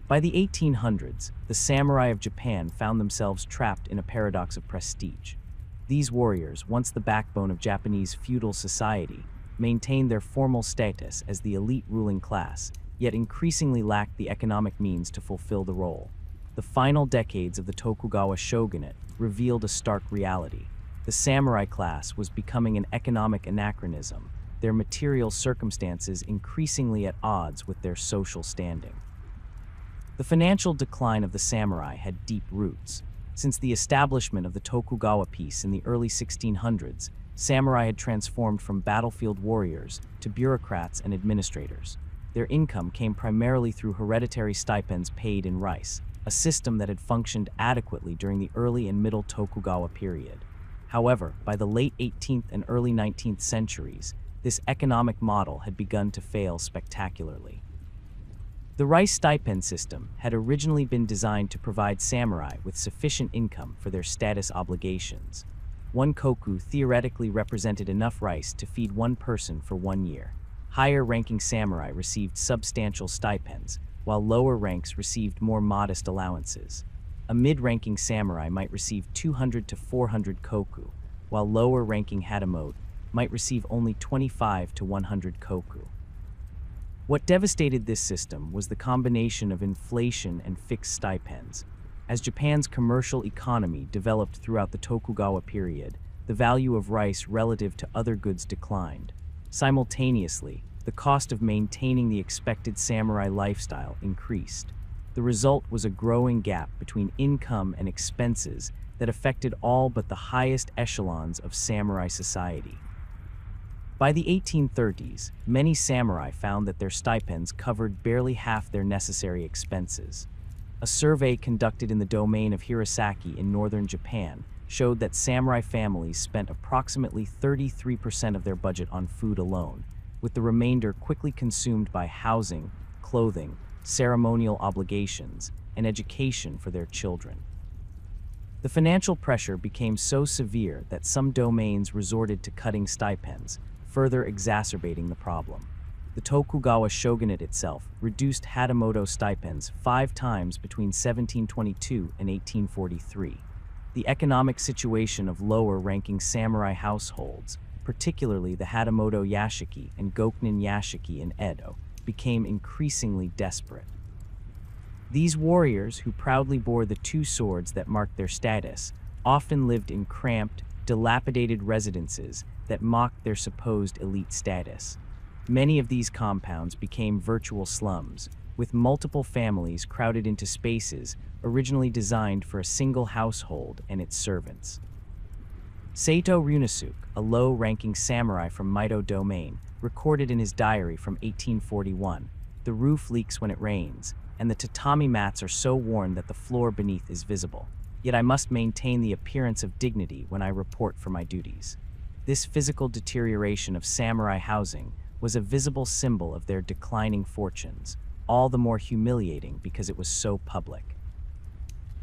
By the 1800s, the samurai of Japan found themselves trapped in a paradox of prestige. These warriors, once the backbone of Japanese feudal society, maintained their formal status as the elite ruling class, yet increasingly lacked the economic means to fulfill the role. The final decades of the Tokugawa shogunate revealed a stark reality. The samurai class was becoming an economic anachronism, their material circumstances increasingly at odds with their social standing. The financial decline of the samurai had deep roots. Since the establishment of the Tokugawa peace in the early 1600s, samurai had transformed from battlefield warriors to bureaucrats and administrators. Their income came primarily through hereditary stipends paid in rice, a system that had functioned adequately during the early and middle Tokugawa period. However, by the late 18th and early 19th centuries, this economic model had begun to fail spectacularly. The rice stipend system had originally been designed to provide samurai with sufficient income for their status obligations. One koku theoretically represented enough rice to feed one person for 1 year. Higher-ranking samurai received substantial stipends, while lower ranks received more modest allowances. A mid-ranking samurai might receive 200 to 400 koku, while lower-ranking hadamote might receive only 25 to 100 koku. What devastated this system was the combination of inflation and fixed stipends. As Japan's commercial economy developed throughout the Tokugawa period, the value of rice relative to other goods declined. Simultaneously, the cost of maintaining the expected samurai lifestyle increased. The result was a growing gap between income and expenses that affected all but the highest echelons of samurai society. By the 1830s, many samurai found that their stipends covered barely half their necessary expenses. A survey conducted in the domain of Hirosaki in northern Japan showed that samurai families spent approximately 33% of their budget on food alone, with the remainder quickly consumed by housing, clothing, ceremonial obligations, and education for their children. The financial pressure became so severe that some domains resorted to cutting stipends, further exacerbating the problem. The Tokugawa shogunate itself reduced hadamoto stipends 5 times between 1722 and 1843. The economic situation of lower-ranking samurai households, particularly the hadamoto yashiki and gokunin yashiki in Edo, became increasingly desperate. These warriors, who proudly bore the 2 swords that marked their status, often lived in cramped, dilapidated residences that mocked their supposed elite status. Many of these compounds became virtual slums, with multiple families crowded into spaces originally designed for a single household and its servants. Saito Ryunosuke, a low-ranking samurai from Mito Domain, recorded in his diary from 1841, "The roof leaks when it rains, and the tatami mats are so worn that the floor beneath is visible. Yet I must maintain the appearance of dignity when I report for my duties." This physical deterioration of samurai housing was a visible symbol of their declining fortunes, all the more humiliating because it was so public.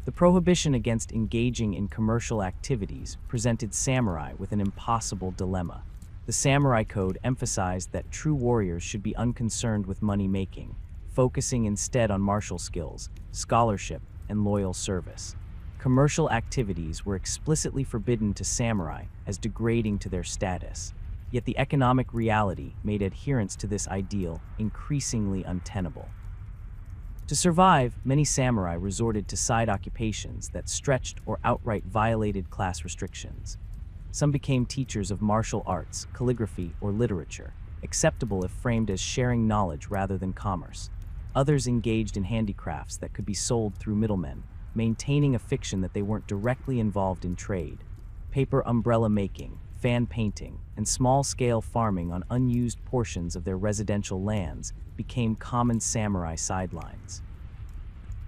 The prohibition against engaging in commercial activities presented samurai with an impossible dilemma. The samurai code emphasized that true warriors should be unconcerned with money-making, focusing instead on martial skills, scholarship, and loyal service. Commercial activities were explicitly forbidden to samurai as degrading to their status, yet the economic reality made adherence to this ideal increasingly untenable. To survive, many samurai resorted to side occupations that stretched or outright violated class restrictions. Some became teachers of martial arts, calligraphy, or literature, acceptable if framed as sharing knowledge rather than commerce. Others engaged in handicrafts that could be sold through middlemen, maintaining a fiction that they weren't directly involved in trade. Paper umbrella making, fan painting, and small-scale farming on unused portions of their residential lands became common samurai sidelines.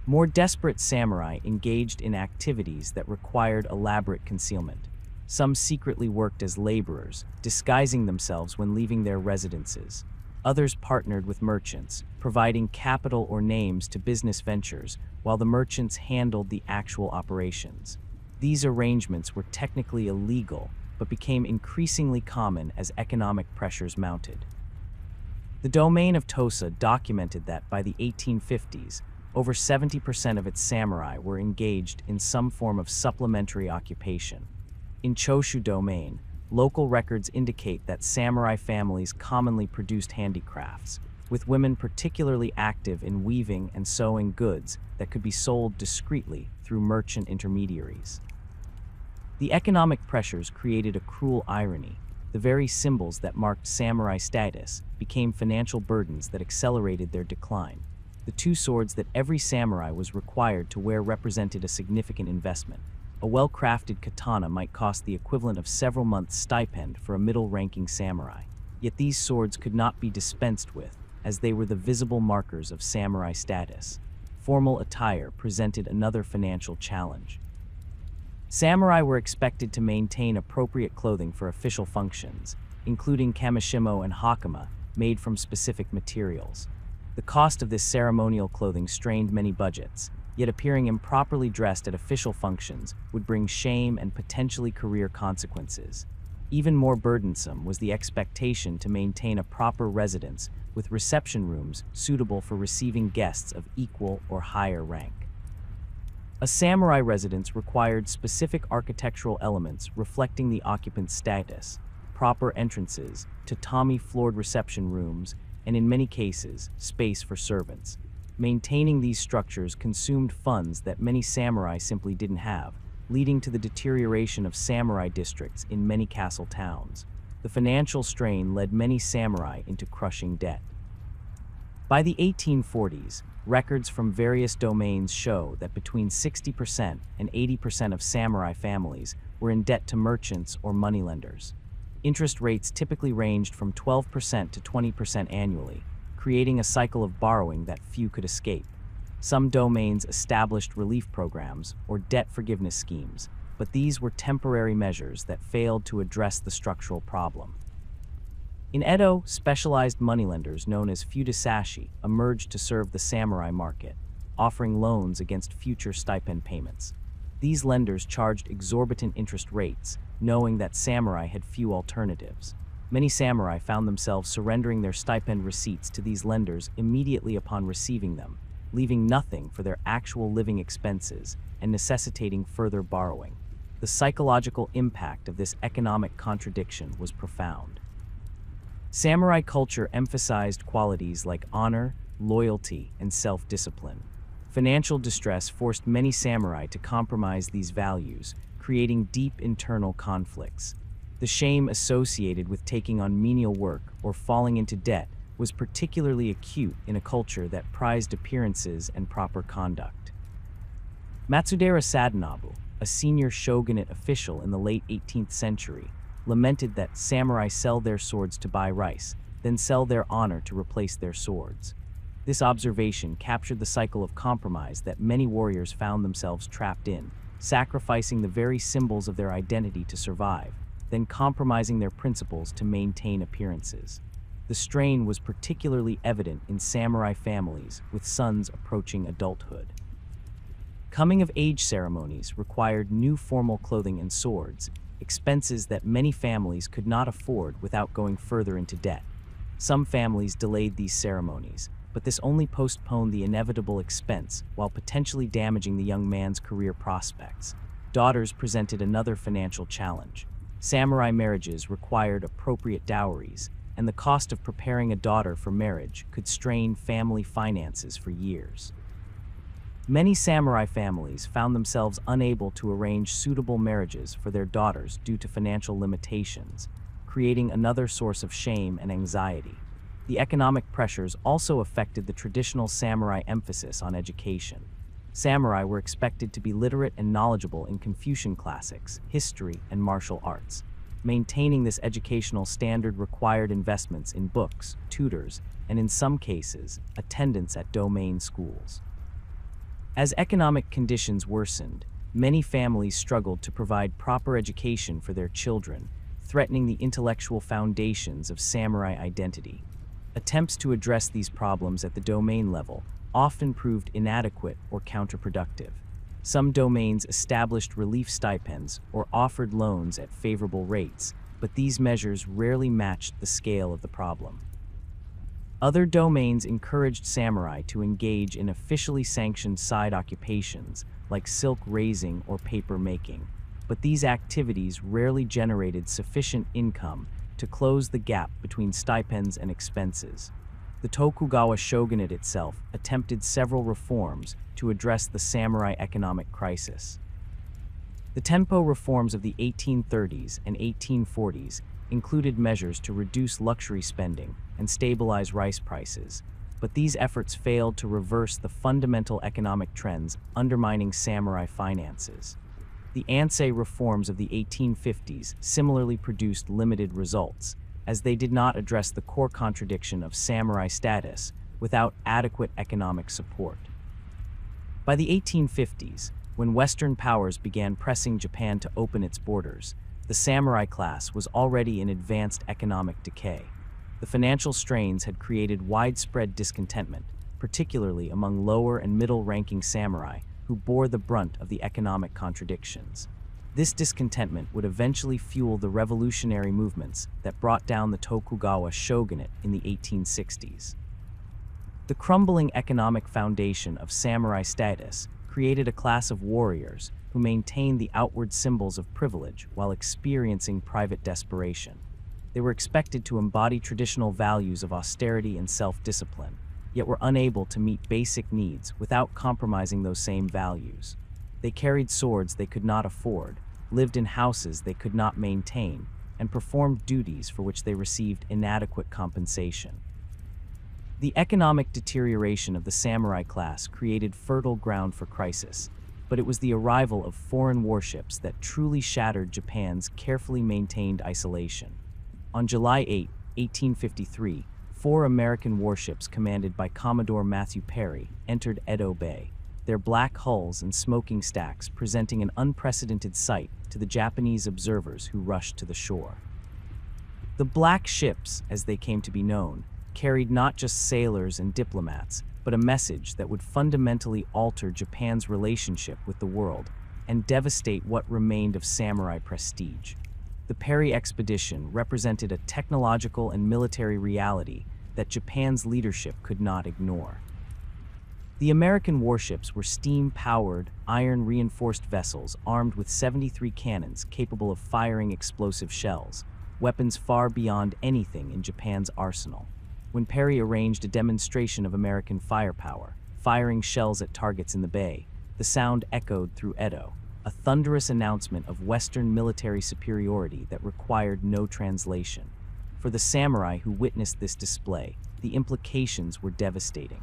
More desperate samurai engaged in activities that required elaborate concealment. Some secretly worked as laborers, disguising themselves when leaving their residences. Others partnered with merchants, providing capital or names to business ventures, while the merchants handled the actual operations. These arrangements were technically illegal, but became increasingly common as economic pressures mounted. The domain of Tosa documented that by the 1850s, over 70% of its samurai were engaged in some form of supplementary occupation. In Choshu domain, local records indicate that samurai families commonly produced handicrafts, with women particularly active in weaving and sewing goods that could be sold discreetly through merchant intermediaries. The economic pressures created a cruel irony. The very symbols that marked samurai status became financial burdens that accelerated their decline. The two swords that every samurai was required to wear represented a significant investment. A well-crafted katana might cost the equivalent of several months' stipend for a middle-ranking samurai. Yet these swords could not be dispensed with, as they were the visible markers of samurai status. Formal attire presented another financial challenge. Samurai were expected to maintain appropriate clothing for official functions, including kamishimo and hakama, made from specific materials. The cost of this ceremonial clothing strained many budgets, yet appearing improperly dressed at official functions would bring shame and potentially career consequences. Even more burdensome was the expectation to maintain a proper residence with reception rooms suitable for receiving guests of equal or higher rank. A samurai residence required specific architectural elements reflecting the occupant's status, proper entrances, tatami-floored reception rooms, and in many cases, space for servants. Maintaining these structures consumed funds that many samurai simply didn't have, leading to the deterioration of samurai districts in many castle towns. The financial strain led many samurai into crushing debt. By the 1840s, records from various domains show that between 60% and 80% of samurai families were in debt to merchants or moneylenders. Interest rates typically ranged from 12% to 20% annually, creating a cycle of borrowing that few could escape. Some domains established relief programs or debt forgiveness schemes, but these were temporary measures that failed to address the structural problem. In Edo, specialized moneylenders known as fudisashi emerged to serve the samurai market, offering loans against future stipend payments. These lenders charged exorbitant interest rates, knowing that samurai had few alternatives. Many samurai found themselves surrendering their stipend receipts to these lenders immediately upon receiving them, leaving nothing for their actual living expenses and necessitating further borrowing. The psychological impact of this economic contradiction was profound. Samurai culture emphasized qualities like honor, loyalty, and self-discipline. Financial distress forced many samurai to compromise these values, creating deep internal conflicts. The shame associated with taking on menial work or falling into debt was particularly acute in a culture that prized appearances and proper conduct. Matsudaira Sadanobu, a senior shogunate official in the late 18th century, lamented that samurai sell their swords to buy rice, then sell their honor to replace their swords. This observation captured the cycle of compromise that many warriors found themselves trapped in, sacrificing the very symbols of their identity to survive, then compromising their principles to maintain appearances. The strain was particularly evident in samurai families with sons approaching adulthood. Coming-of-age ceremonies required new formal clothing and swords, expenses that many families could not afford without going further into debt. Some families delayed these ceremonies, but this only postponed the inevitable expense while potentially damaging the young man's career prospects. Daughters presented another financial challenge. Samurai marriages required appropriate dowries, and the cost of preparing a daughter for marriage could strain family finances for years. Many samurai families found themselves unable to arrange suitable marriages for their daughters due to financial limitations, creating another source of shame and anxiety. The economic pressures also affected the traditional samurai emphasis on education. Samurai were expected to be literate and knowledgeable in Confucian classics, history, and martial arts. Maintaining this educational standard required investments in books, tutors, and in some cases, attendance at domain schools. As economic conditions worsened, many families struggled to provide proper education for their children, threatening the intellectual foundations of samurai identity. Attempts to address these problems at the domain level often proved inadequate or counterproductive. Some domains established relief stipends or offered loans at favorable rates, but these measures rarely matched the scale of the problem. Other domains encouraged samurai to engage in officially sanctioned side occupations like silk raising or paper making, but these activities rarely generated sufficient income to close the gap between stipends and expenses. The Tokugawa shogunate itself attempted several reforms to address the samurai economic crisis. The Tenpo reforms of the 1830s and 1840s included measures to reduce luxury spending and stabilize rice prices, but these efforts failed to reverse the fundamental economic trends undermining samurai finances. The Ansei reforms of the 1850s similarly produced limited results, as they did not address the core contradiction of samurai status without adequate economic support. By the 1850s, when Western powers began pressing Japan to open its borders, the samurai class was already in advanced economic decay. The financial strains had created widespread discontentment, particularly among lower and middle-ranking samurai who bore the brunt of the economic contradictions. This discontentment would eventually fuel the revolutionary movements that brought down the Tokugawa shogunate in the 1860s. The crumbling economic foundation of samurai status created a class of warriors who maintained the outward symbols of privilege while experiencing private desperation. They were expected to embody traditional values of austerity and self-discipline, yet were unable to meet basic needs without compromising those same values. They carried swords they could not afford, lived in houses they could not maintain, and performed duties for which they received inadequate compensation. The economic deterioration of the samurai class created fertile ground for crisis, but it was the arrival of foreign warships that truly shattered Japan's carefully maintained isolation. On July 8, 1853, 4 American warships commanded by Commodore Matthew Perry entered Edo Bay, their black hulls and smoking stacks presenting an unprecedented sight to the Japanese observers who rushed to the shore. The Black Ships, as they came to be known, carried not just sailors and diplomats, but a message that would fundamentally alter Japan's relationship with the world and devastate what remained of samurai prestige. The Perry expedition represented a technological and military reality that Japan's leadership could not ignore. The American warships were steam-powered, iron-reinforced vessels armed with 73 cannons capable of firing explosive shells, weapons far beyond anything in Japan's arsenal. When Perry arranged a demonstration of American firepower, firing shells at targets in the bay, the sound echoed through Edo, a thunderous announcement of Western military superiority that required no translation. For the samurai who witnessed this display, the implications were devastating.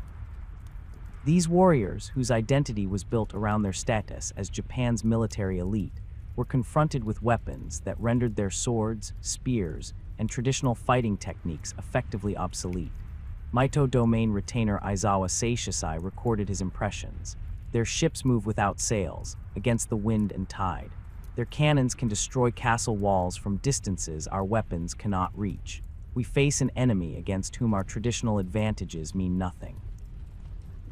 These warriors, whose identity was built around their status as Japan's military elite, were confronted with weapons that rendered their swords, spears, and traditional fighting techniques effectively obsolete. Mito domain retainer Aizawa Seishisai recorded his impressions. Their ships move without sails, against the wind and tide. Their cannons can destroy castle walls from distances our weapons cannot reach. We face an enemy against whom our traditional advantages mean nothing.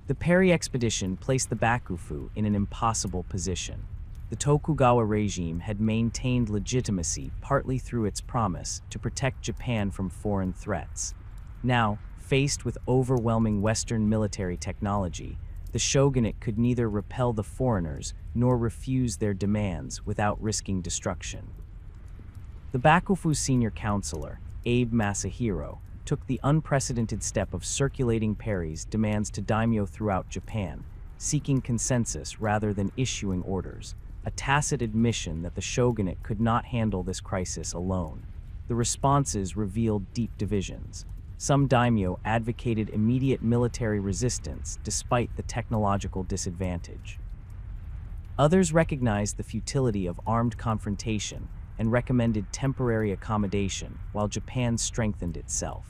The Perry expedition placed the Bakufu in an impossible position. The Tokugawa regime had maintained legitimacy partly through its promise to protect Japan from foreign threats. Now, faced with overwhelming Western military technology, the shogunate could neither repel the foreigners nor refuse their demands without risking destruction. The Bakufu's senior counselor, Abe Masahiro, took the unprecedented step of circulating Perry's demands to daimyo throughout Japan, seeking consensus rather than issuing orders, a tacit admission that the shogunate could not handle this crisis alone. The responses revealed deep divisions. Some daimyo advocated immediate military resistance despite the technological disadvantage. Others recognized the futility of armed confrontation and recommended temporary accommodation while Japan strengthened itself.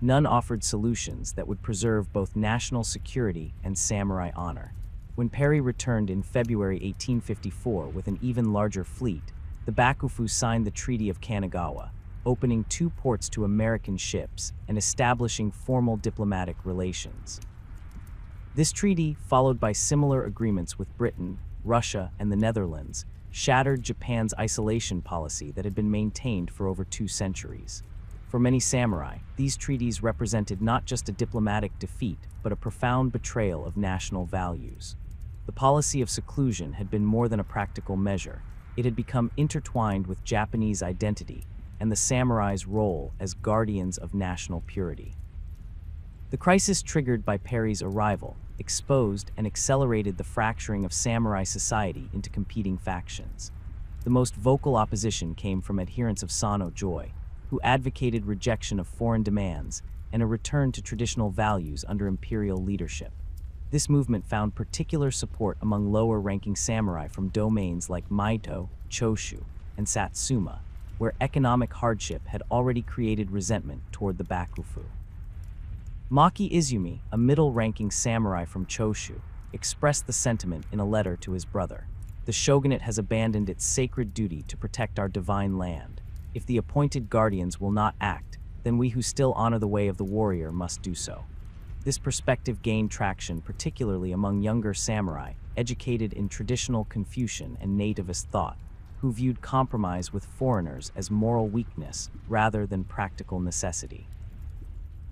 None offered solutions that would preserve both national security and samurai honor. When Perry returned in February 1854 with an even larger fleet, the Bakufu signed the Treaty of Kanagawa, opening 2 ports to American ships and establishing formal diplomatic relations. This treaty, followed by similar agreements with Britain, Russia, and the Netherlands, shattered Japan's isolation policy that had been maintained for over 2 centuries. For many samurai, these treaties represented not just a diplomatic defeat, but a profound betrayal of national values. The policy of seclusion had been more than a practical measure. It had become intertwined with Japanese identity and the samurai's role as guardians of national purity. The crisis triggered by Perry's arrival exposed and accelerated the fracturing of samurai society into competing factions. The most vocal opposition came from adherents of Sano Joy, who advocated rejection of foreign demands and a return to traditional values under imperial leadership. This movement found particular support among lower-ranking samurai from domains like Mito, Choshu, and Satsuma, where economic hardship had already created resentment toward the Bakufu. Maki Izumi, a middle-ranking samurai from Choshu, expressed the sentiment in a letter to his brother. The shogunate has abandoned its sacred duty to protect our divine land. If the appointed guardians will not act, then we who still honor the way of the warrior must do so. This perspective gained traction particularly among younger samurai, educated in traditional Confucian and nativist thought, who viewed compromise with foreigners as moral weakness rather than practical necessity.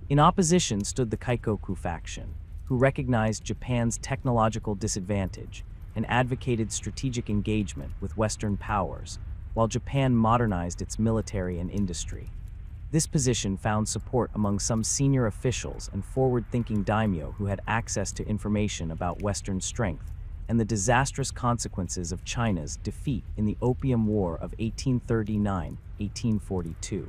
In opposition stood the Kaikoku faction, who recognized Japan's technological disadvantage and advocated strategic engagement with Western powers, while Japan modernized its military and industry. This position found support among some senior officials and forward-thinking daimyo who had access to information about Western strength and the disastrous consequences of China's defeat in the Opium War of 1839-1842.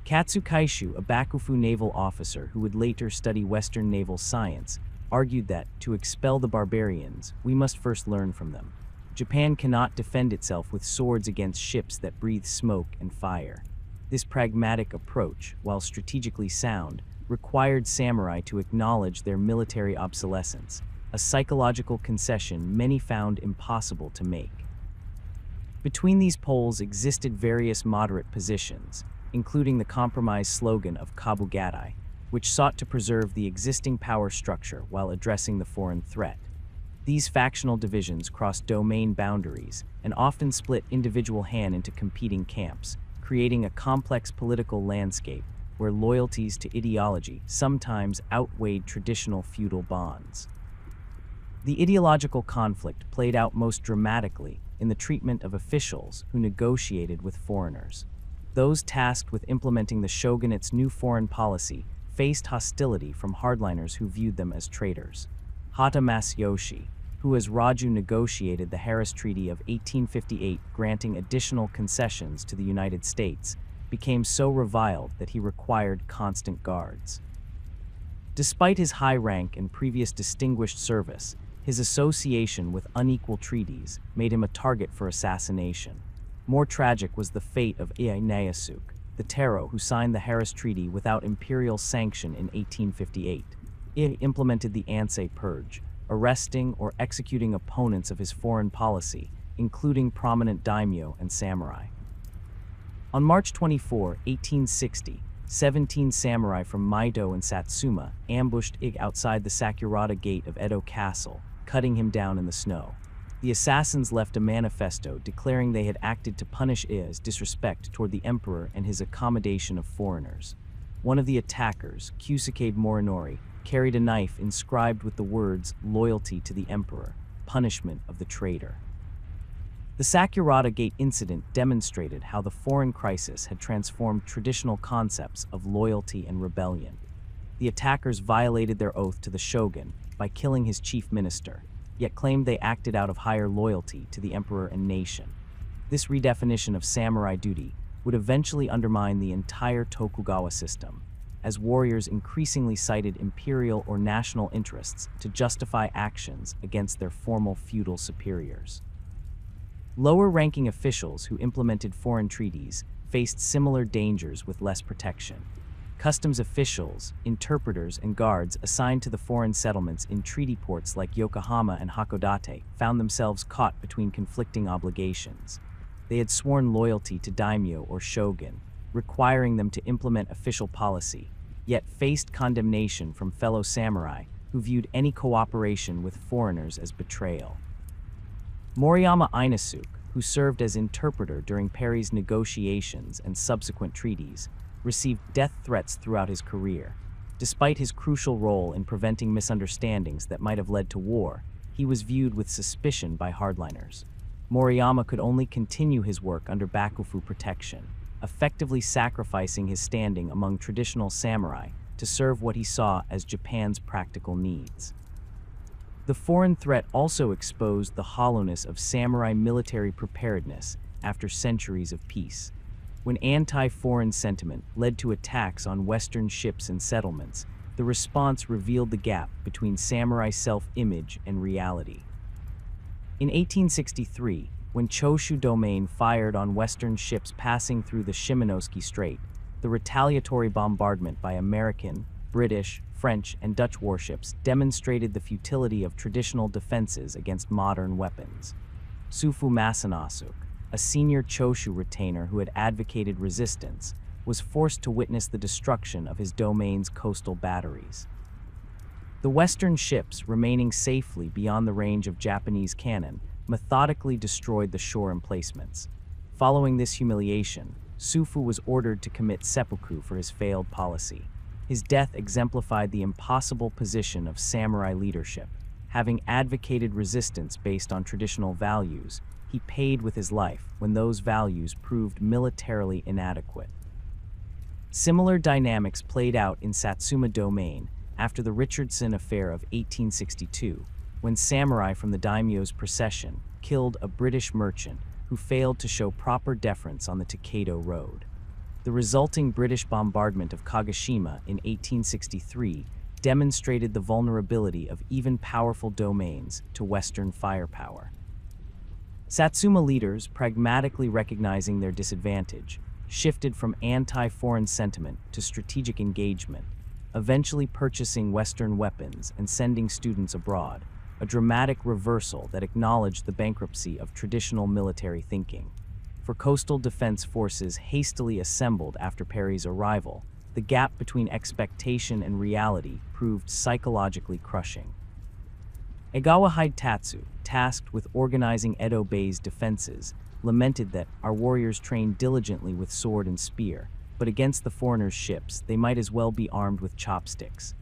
Katsu Kaishu, a Bakufu naval officer who would later study Western naval science, argued that, to expel the barbarians, we must first learn from them. Japan cannot defend itself with swords against ships that breathe smoke and fire. This pragmatic approach, while strategically sound, required samurai to acknowledge their military obsolescence, a psychological concession many found impossible to make. Between these poles existed various moderate positions, including the compromise slogan of Kabugatai, which sought to preserve the existing power structure while addressing the foreign threat. These factional divisions crossed domain boundaries and often split individual Han into competing camps, creating a complex political landscape where loyalties to ideology sometimes outweighed traditional feudal bonds. The ideological conflict played out most dramatically in the treatment of officials who negotiated with foreigners. Those tasked with implementing the shogunate's new foreign policy faced hostility from hardliners who viewed them as traitors. Hata Masayoshi, who as Raju negotiated the Harris Treaty of 1858 granting additional concessions to the United States, became so reviled that he required constant guards. Despite his high rank and previous distinguished service, his association with unequal treaties made him a target for assassination. More tragic was the fate of Ieyasu, the Taro who signed the Harris Treaty without imperial sanction in 1858. He implemented the Ansei Purge, arresting or executing opponents of his foreign policy, including prominent daimyo and samurai. On March 24, 1860, 17 samurai from Maido and Satsuma ambushed Ig outside the Sakurada gate of Edo Castle, cutting him down in the snow. The assassins left a manifesto declaring they had acted to punish I's disrespect toward the emperor and his accommodation of foreigners. One of the attackers, Kyusuke Morinori, carried a knife inscribed with the words "Loyalty to the Emperor, Punishment of the Traitor." The Sakurada Gate incident demonstrated how the foreign crisis had transformed traditional concepts of loyalty and rebellion. The attackers violated their oath to the shogun by killing his chief minister, yet claimed they acted out of higher loyalty to the emperor and nation. This redefinition of samurai duty would eventually undermine the entire Tokugawa system, as warriors increasingly cited imperial or national interests to justify actions against their formal feudal superiors. Lower-ranking officials who implemented foreign treaties faced similar dangers with less protection. Customs officials, interpreters, and guards assigned to the foreign settlements in treaty ports like Yokohama and Hakodate found themselves caught between conflicting obligations. They had sworn loyalty to daimyo or shogun, requiring them to implement official policy, yet faced condemnation from fellow samurai who viewed any cooperation with foreigners as betrayal. Moriyama Inasuke, who served as interpreter during Perry's negotiations and subsequent treaties, received death threats throughout his career. Despite his crucial role in preventing misunderstandings that might have led to war, he was viewed with suspicion by hardliners. Moriyama could only continue his work under Bakufu protection, effectively sacrificing his standing among traditional samurai to serve what he saw as Japan's practical needs. The foreign threat also exposed the hollowness of samurai military preparedness after centuries of peace. When anti-foreign sentiment led to attacks on Western ships and settlements, the response revealed the gap between samurai self-image and reality. In 1863, when Choshu Domain fired on Western ships passing through the Shimonoseki Strait, the retaliatory bombardment by American, British, French, and Dutch warships demonstrated the futility of traditional defenses against modern weapons. Sufu Masanasuk, a senior Choshu retainer who had advocated resistance, was forced to witness the destruction of his domain's coastal batteries. The Western ships, remaining safely beyond the range of Japanese cannon, methodically destroyed the shore emplacements. Following this humiliation, Sufu was ordered to commit seppuku for his failed policy. His death exemplified the impossible position of samurai leadership. Having advocated resistance based on traditional values, he paid with his life when those values proved militarily inadequate. Similar dynamics played out in Satsuma Domain after the Richardson Affair of 1862, when samurai from the daimyo's procession killed a British merchant who failed to show proper deference on the Takeda Road. The resulting British bombardment of Kagoshima in 1863 demonstrated the vulnerability of even powerful domains to Western firepower. Satsuma leaders, pragmatically recognizing their disadvantage, shifted from anti-foreign sentiment to strategic engagement, eventually purchasing Western weapons and sending students abroad, a dramatic reversal that acknowledged the bankruptcy of traditional military thinking. For coastal defense forces hastily assembled after Perry's arrival, the gap between expectation and reality proved psychologically crushing. Egawa Hidetatsu, tasked with organizing Edo Bay's defenses, lamented that our warriors trained diligently with sword and spear, but against the foreigners' ships, they might as well be armed with chopsticks.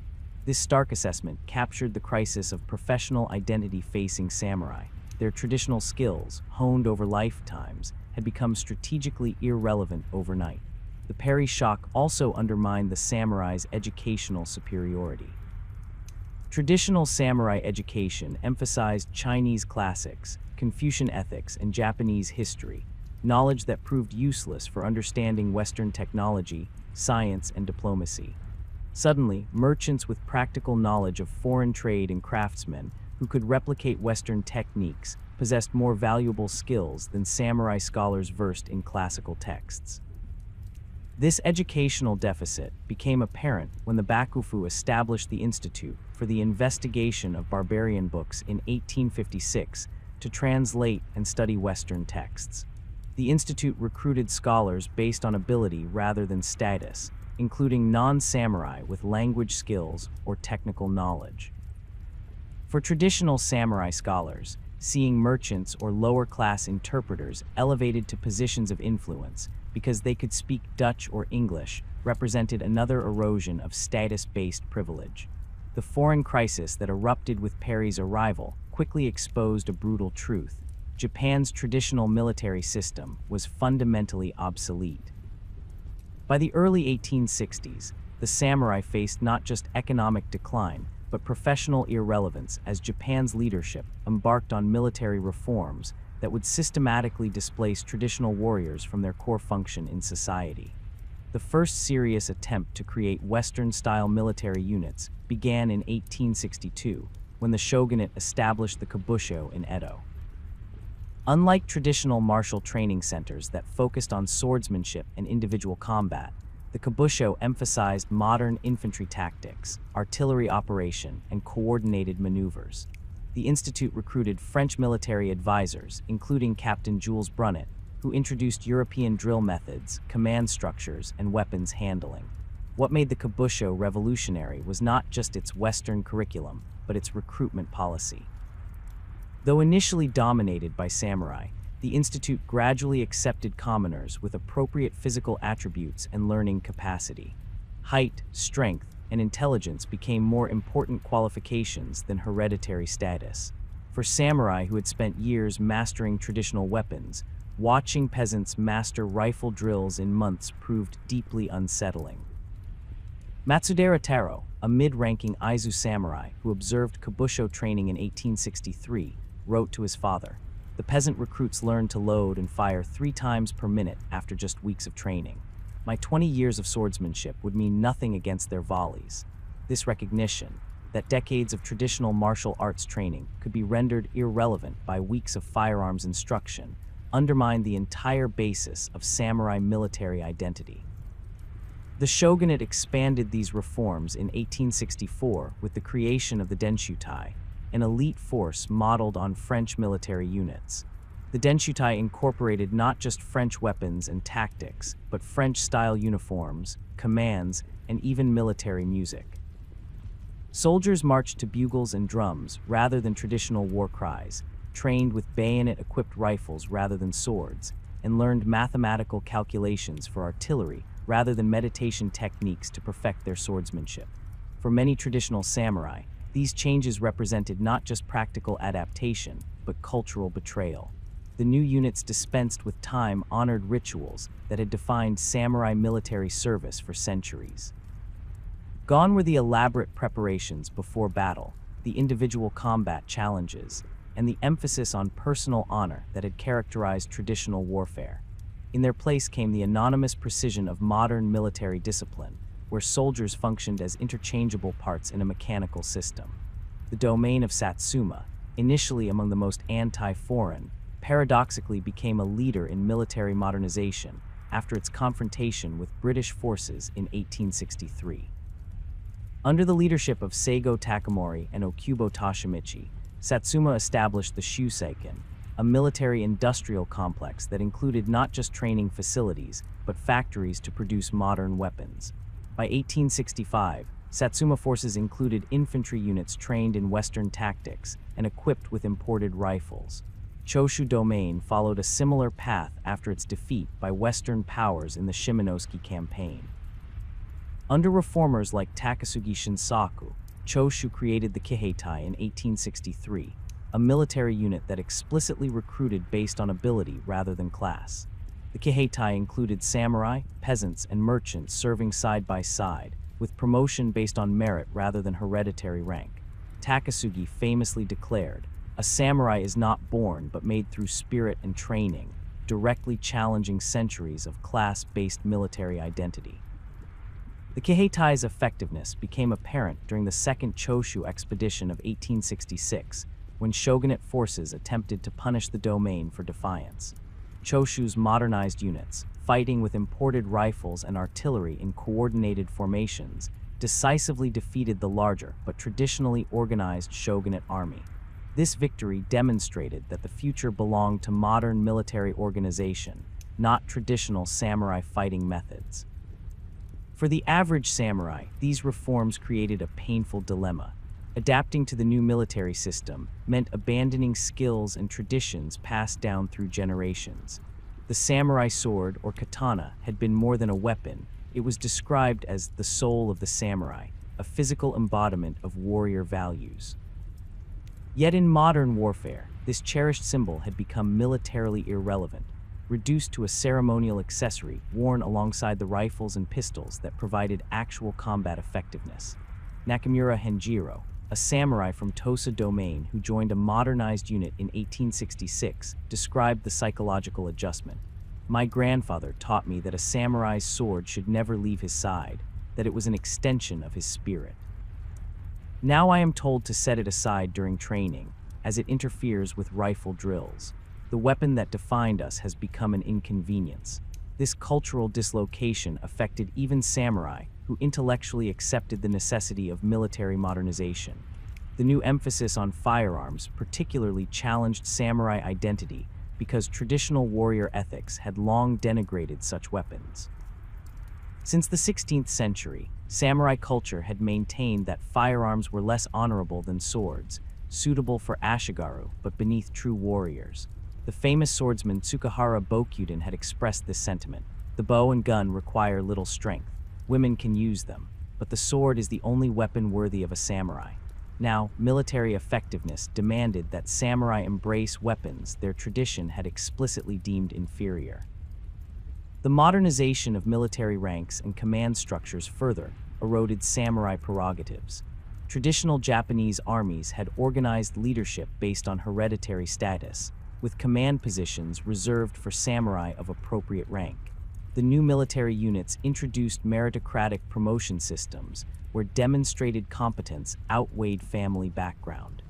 This stark assessment captured the crisis of professional identity facing samurai. Their traditional skills, honed over lifetimes, had become strategically irrelevant overnight. The Perry shock also undermined the samurai's educational superiority. Traditional samurai education emphasized Chinese classics, Confucian ethics, and Japanese history, knowledge that proved useless for understanding Western technology, science, and diplomacy. Suddenly, merchants with practical knowledge of foreign trade and craftsmen who could replicate Western techniques possessed more valuable skills than samurai scholars versed in classical texts. This educational deficit became apparent when the Bakufu established the Institute for the Investigation of Barbarian Books in 1856 to translate and study Western texts. The Institute recruited scholars based on ability rather than status, including non-samurai with language skills or technical knowledge. For traditional samurai scholars, seeing merchants or lower-class interpreters elevated to positions of influence because they could speak Dutch or English represented another erosion of status-based privilege. The foreign crisis that erupted with Perry's arrival quickly exposed a brutal truth. Japan's traditional military system was fundamentally obsolete. By the early 1860s, the samurai faced not just economic decline, but professional irrelevance as Japan's leadership embarked on military reforms that would systematically displace traditional warriors from their core function in society. The first serious attempt to create Western-style military units began in 1862, when the Shogunate established the Kabusho in Edo. Unlike traditional martial training centers that focused on swordsmanship and individual combat, the Kabusho emphasized modern infantry tactics, artillery operation, and coordinated maneuvers. The institute recruited French military advisors, including Captain Jules Brunet, who introduced European drill methods, command structures, and weapons handling. What made the Kabusho revolutionary was not just its Western curriculum, but its recruitment policy. Though initially dominated by samurai, The institute gradually accepted commoners with appropriate physical attributes and learning capacity. Height, strength, and intelligence became more important qualifications than hereditary status. For samurai who had spent years mastering traditional weapons, watching peasants master rifle drills in months proved deeply unsettling. Matsudera Taro, a mid-ranking Aizu samurai who observed Kabusho training in 1863, wrote to his father, "The peasant recruits learned to load and fire 3 times per minute after just weeks of training. My 20 years of swordsmanship would mean nothing against their volleys." This recognition, that decades of traditional martial arts training could be rendered irrelevant by weeks of firearms instruction, undermined the entire basis of samurai military identity. The shogunate expanded these reforms in 1864 with the creation of the Denshutai, an elite force modeled on French military units. The Denshutai incorporated not just French weapons and tactics, but French-style uniforms, commands, and even military music. Soldiers marched to bugles and drums rather than traditional war cries, trained with bayonet-equipped rifles rather than swords, and learned mathematical calculations for artillery rather than meditation techniques to perfect their swordsmanship. For many traditional samurai, these changes represented not just practical adaptation, but cultural betrayal. The new units dispensed with time-honored rituals that had defined samurai military service for centuries. Gone were the elaborate preparations before battle, the individual combat challenges, and the emphasis on personal honor that had characterized traditional warfare. In their place came the anonymous precision of modern military discipline, where soldiers functioned as interchangeable parts in a mechanical system. The domain of Satsuma, initially among the most anti-foreign, paradoxically became a leader in military modernization after its confrontation with British forces in 1863. Under the leadership of Seigo Takamori and Okubo Toshimichi, Satsuma established the Shuseiken, a military-industrial complex that included not just training facilities, but factories to produce modern weapons. By 1865, Satsuma forces included infantry units trained in Western tactics and equipped with imported rifles. Choshu Domain followed a similar path after its defeat by Western powers in the Shimonoseki campaign. Under reformers like Takasugi Shinsaku, Choshu created the Kiheitai in 1863, a military unit that explicitly recruited based on ability rather than class. The Kiheitai included samurai, peasants, and merchants serving side by side, with promotion based on merit rather than hereditary rank. Takasugi famously declared, "A samurai is not born but made through spirit and training," directly challenging centuries of class-based military identity. The Kiheitai's effectiveness became apparent during the Second Choshu expedition of 1866, when shogunate forces attempted to punish the domain for defiance. Choshu's modernized units, fighting with imported rifles and artillery in coordinated formations, decisively defeated the larger but traditionally organized shogunate army. This victory demonstrated that the future belonged to modern military organization, not traditional samurai fighting methods. For the average samurai, these reforms created a painful dilemma. Adapting to the new military system meant abandoning skills and traditions passed down through generations. The samurai sword, or katana, had been more than a weapon. It was described as the soul of the samurai, a physical embodiment of warrior values. Yet in modern warfare, this cherished symbol had become militarily irrelevant, reduced to a ceremonial accessory worn alongside the rifles and pistols that provided actual combat effectiveness. Nakamura Henjiro, a samurai from Tosa Domain who joined a modernized unit in 1866, described the psychological adjustment. "My grandfather taught me that a samurai's sword should never leave his side, that it was an extension of his spirit. Now I am told to set it aside during training, as it interferes with rifle drills. The weapon that defined us has become an inconvenience." This cultural dislocation affected even samurai, who intellectually accepted the necessity of military modernization. The new emphasis on firearms particularly challenged samurai identity because traditional warrior ethics had long denigrated such weapons. Since the 16th century, samurai culture had maintained that firearms were less honorable than swords, suitable for ashigaru but beneath true warriors. The famous swordsman Tsukahara Bokyuden had expressed this sentiment. The bow and gun require little strength. Women can use them, but the sword is the only weapon worthy of a samurai. Now, military effectiveness demanded that samurai embrace weapons their tradition had explicitly deemed inferior. The modernization of military ranks and command structures further eroded samurai prerogatives. Traditional Japanese armies had organized leadership based on hereditary status, with command positions reserved for samurai of appropriate rank. The new military units introduced meritocratic promotion systems where demonstrated competence outweighed family background.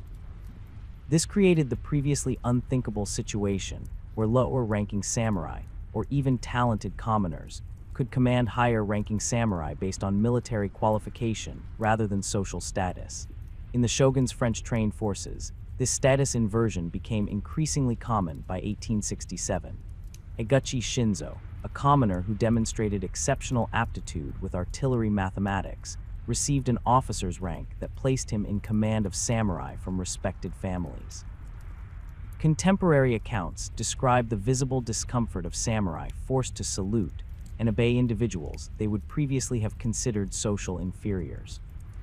This created the previously unthinkable situation where lower-ranking samurai, or even talented commoners, could command higher-ranking samurai based on military qualification rather than social status. In the shogun's French-trained forces, this status inversion became increasingly common by 1867. Eguchi Shinzo, a commoner who demonstrated exceptional aptitude with artillery mathematics, received an officer's rank that placed him in command of samurai from respected families. Contemporary accounts describe the visible discomfort of samurai forced to salute and obey individuals they would previously have considered social inferiors.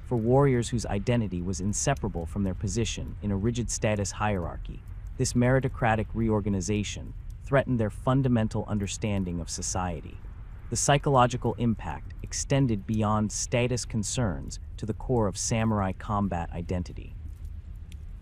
For warriors whose identity was inseparable from their position in a rigid status hierarchy, this meritocratic reorganization threatened their fundamental understanding of society. The psychological impact extended beyond status concerns to the core of samurai combat identity.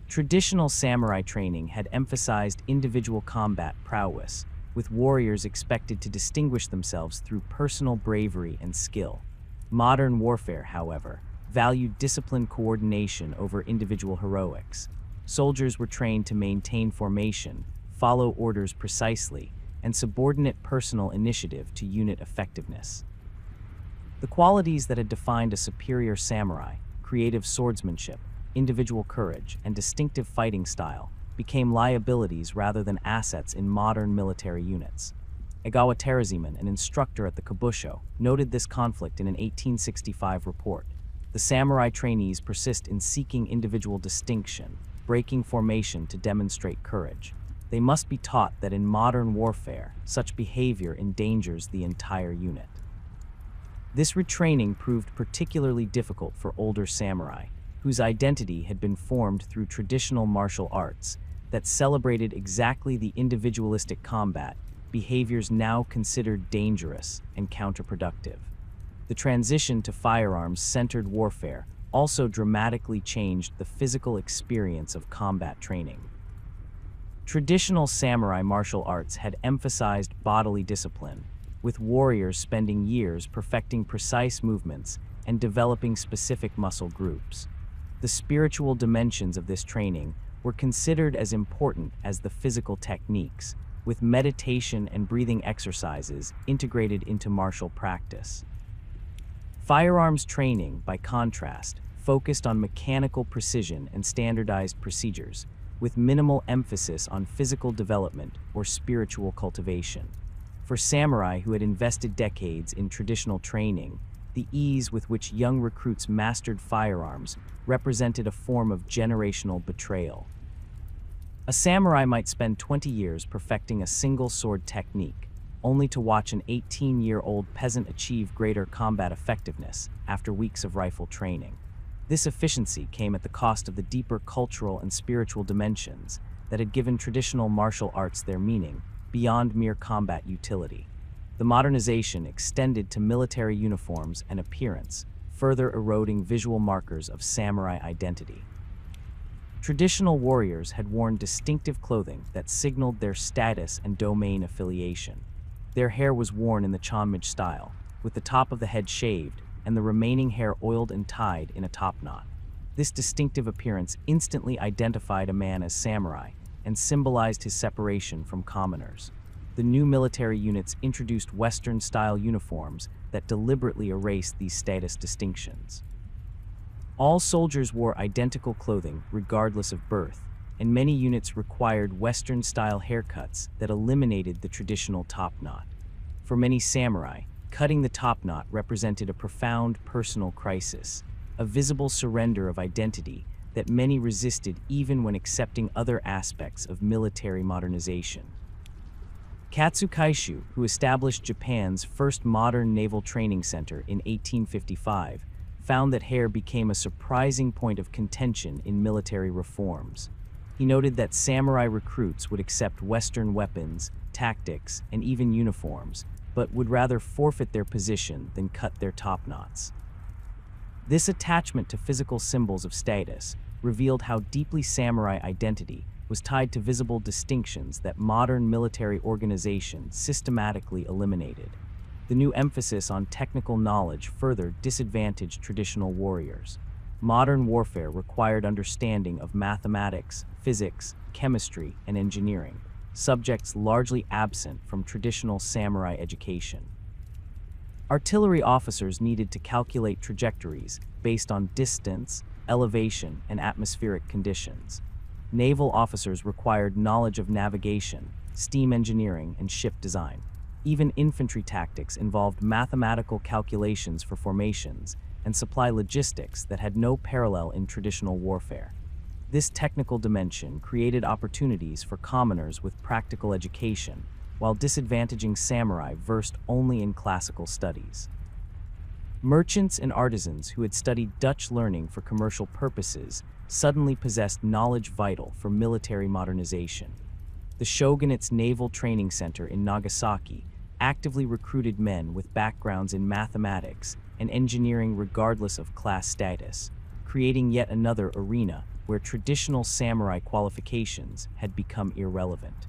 Traditional samurai training had emphasized individual combat prowess, with warriors expected to distinguish themselves through personal bravery and skill. Modern warfare, however, valued disciplined coordination over individual heroics. Soldiers were trained to maintain formation, follow orders precisely, and subordinate personal initiative to unit effectiveness. The qualities that had defined a superior samurai, creative swordsmanship, individual courage, and distinctive fighting style, became liabilities rather than assets in modern military units. Egawa Teruziman, an instructor at the Kabusho, noted this conflict in an 1865 report. The samurai trainees persist in seeking individual distinction, breaking formation to demonstrate courage. They must be taught that in modern warfare, such behavior endangers the entire unit. This retraining proved particularly difficult for older samurai, whose identity had been formed through traditional martial arts that celebrated exactly the individualistic combat behaviors now considered dangerous and counterproductive. The transition to firearms-centered warfare also dramatically changed the physical experience of combat training. Traditional samurai martial arts had emphasized bodily discipline, with warriors spending years perfecting precise movements and developing specific muscle groups. The spiritual dimensions of this training were considered as important as the physical techniques, with meditation and breathing exercises integrated into martial practice. Firearms training, by contrast, focused on mechanical precision and standardized procedures, with minimal emphasis on physical development or spiritual cultivation. For samurai who had invested decades in traditional training, the ease with which young recruits mastered firearms represented a form of generational betrayal. A samurai might spend 20 years perfecting a single sword technique, only to watch an 18-year-old peasant achieve greater combat effectiveness after weeks of rifle training. This efficiency came at the cost of the deeper cultural and spiritual dimensions that had given traditional martial arts their meaning beyond mere combat utility. The modernization extended to military uniforms and appearance, further eroding visual markers of samurai identity. Traditional warriors had worn distinctive clothing that signaled their status and domain affiliation. Their hair was worn in the Chanmage style, with the top of the head shaved and the remaining hair oiled and tied in a topknot. This distinctive appearance instantly identified a man as samurai and symbolized his separation from commoners. The new military units introduced Western-style uniforms that deliberately erased these status distinctions. All soldiers wore identical clothing regardless of birth, and many units required Western-style haircuts that eliminated the traditional topknot. For many samurai, cutting the topknot represented a profound personal crisis, a visible surrender of identity that many resisted even when accepting other aspects of military modernization. Katsukaishu, who established Japan's first modern naval training center in 1855, found that hair became a surprising point of contention in military reforms. He noted that samurai recruits would accept Western weapons, tactics, and even uniforms, but would rather forfeit their position than cut their top knots. This attachment to physical symbols of status revealed how deeply samurai identity was tied to visible distinctions that modern military organization systematically eliminated. The new emphasis on technical knowledge further disadvantaged traditional warriors. Modern warfare required understanding of mathematics, physics, chemistry, and engineering, subjects largely absent from traditional samurai education. Artillery officers needed to calculate trajectories based on distance, elevation, and atmospheric conditions. Naval officers required knowledge of navigation, steam engineering, and ship design. Even infantry tactics involved mathematical calculations for formations and supply logistics that had no parallel in traditional warfare. This technical dimension created opportunities for commoners with practical education, while disadvantaging samurai versed only in classical studies. Merchants and artisans who had studied Dutch learning for commercial purposes suddenly possessed knowledge vital for military modernization. The Shogunate's Naval Training Center in Nagasaki actively recruited men with backgrounds in mathematics and engineering regardless of class status, creating yet another arena where traditional samurai qualifications had become irrelevant.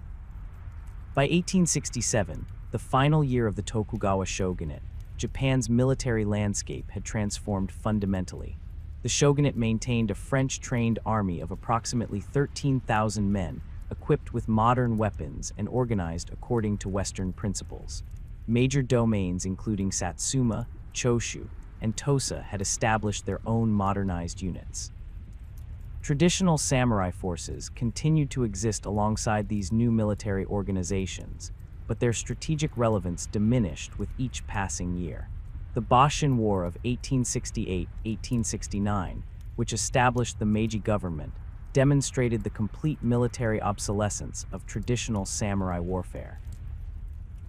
By 1867, the final year of the Tokugawa Shogunate, Japan's military landscape had transformed fundamentally. The shogunate maintained a French-trained army of approximately 13,000 men, equipped with modern weapons and organized according to Western principles. Major domains including Satsuma, Choshu, and Tosa had established their own modernized units. Traditional samurai forces continued to exist alongside these new military organizations, but their strategic relevance diminished with each passing year. The Boshin War of 1868-1869, which established the Meiji government, demonstrated the complete military obsolescence of traditional samurai warfare.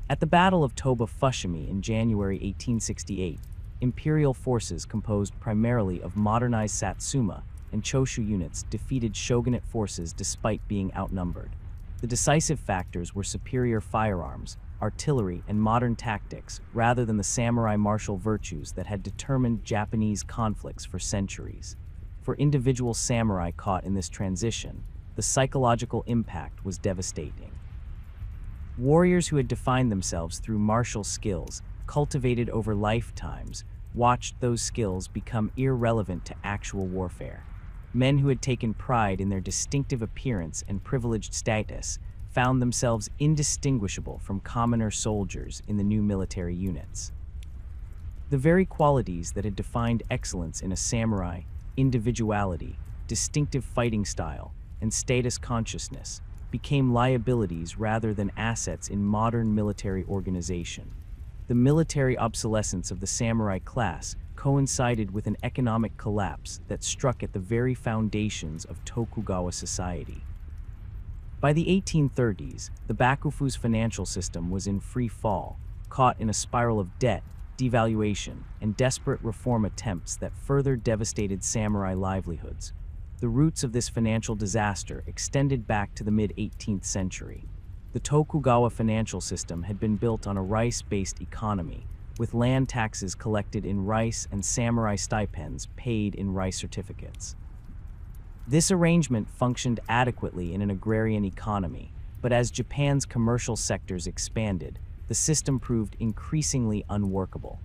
At the Battle of Toba Fushimi in January 1868, imperial forces composed primarily of modernized Satsuma and Choshu units defeated shogunate forces despite being outnumbered. The decisive factors were superior firearms, artillery, and modern tactics, rather than the samurai martial virtues that had determined Japanese conflicts for centuries. For individual samurai caught in this transition, the psychological impact was devastating. Warriors who had defined themselves through martial skills, cultivated over lifetimes, watched those skills become irrelevant to actual warfare. Men who had taken pride in their distinctive appearance and privileged status found themselves indistinguishable from commoner soldiers in the new military units. The very qualities that had defined excellence in a samurai, individuality, distinctive fighting style, and status consciousness, became liabilities rather than assets in modern military organization. The military obsolescence of the samurai class coincided with an economic collapse that struck at the very foundations of Tokugawa society. By the 1830s, the Bakufu's financial system was in free fall, caught in a spiral of debt, devaluation, and desperate reform attempts that further devastated samurai livelihoods. The roots of this financial disaster extended back to the mid-18th century. The Tokugawa financial system had been built on a rice-based economy, with land taxes collected in rice and samurai stipends paid in rice certificates. This arrangement functioned adequately in an agrarian economy, but as Japan's commercial sectors expanded, the system proved increasingly unworkable.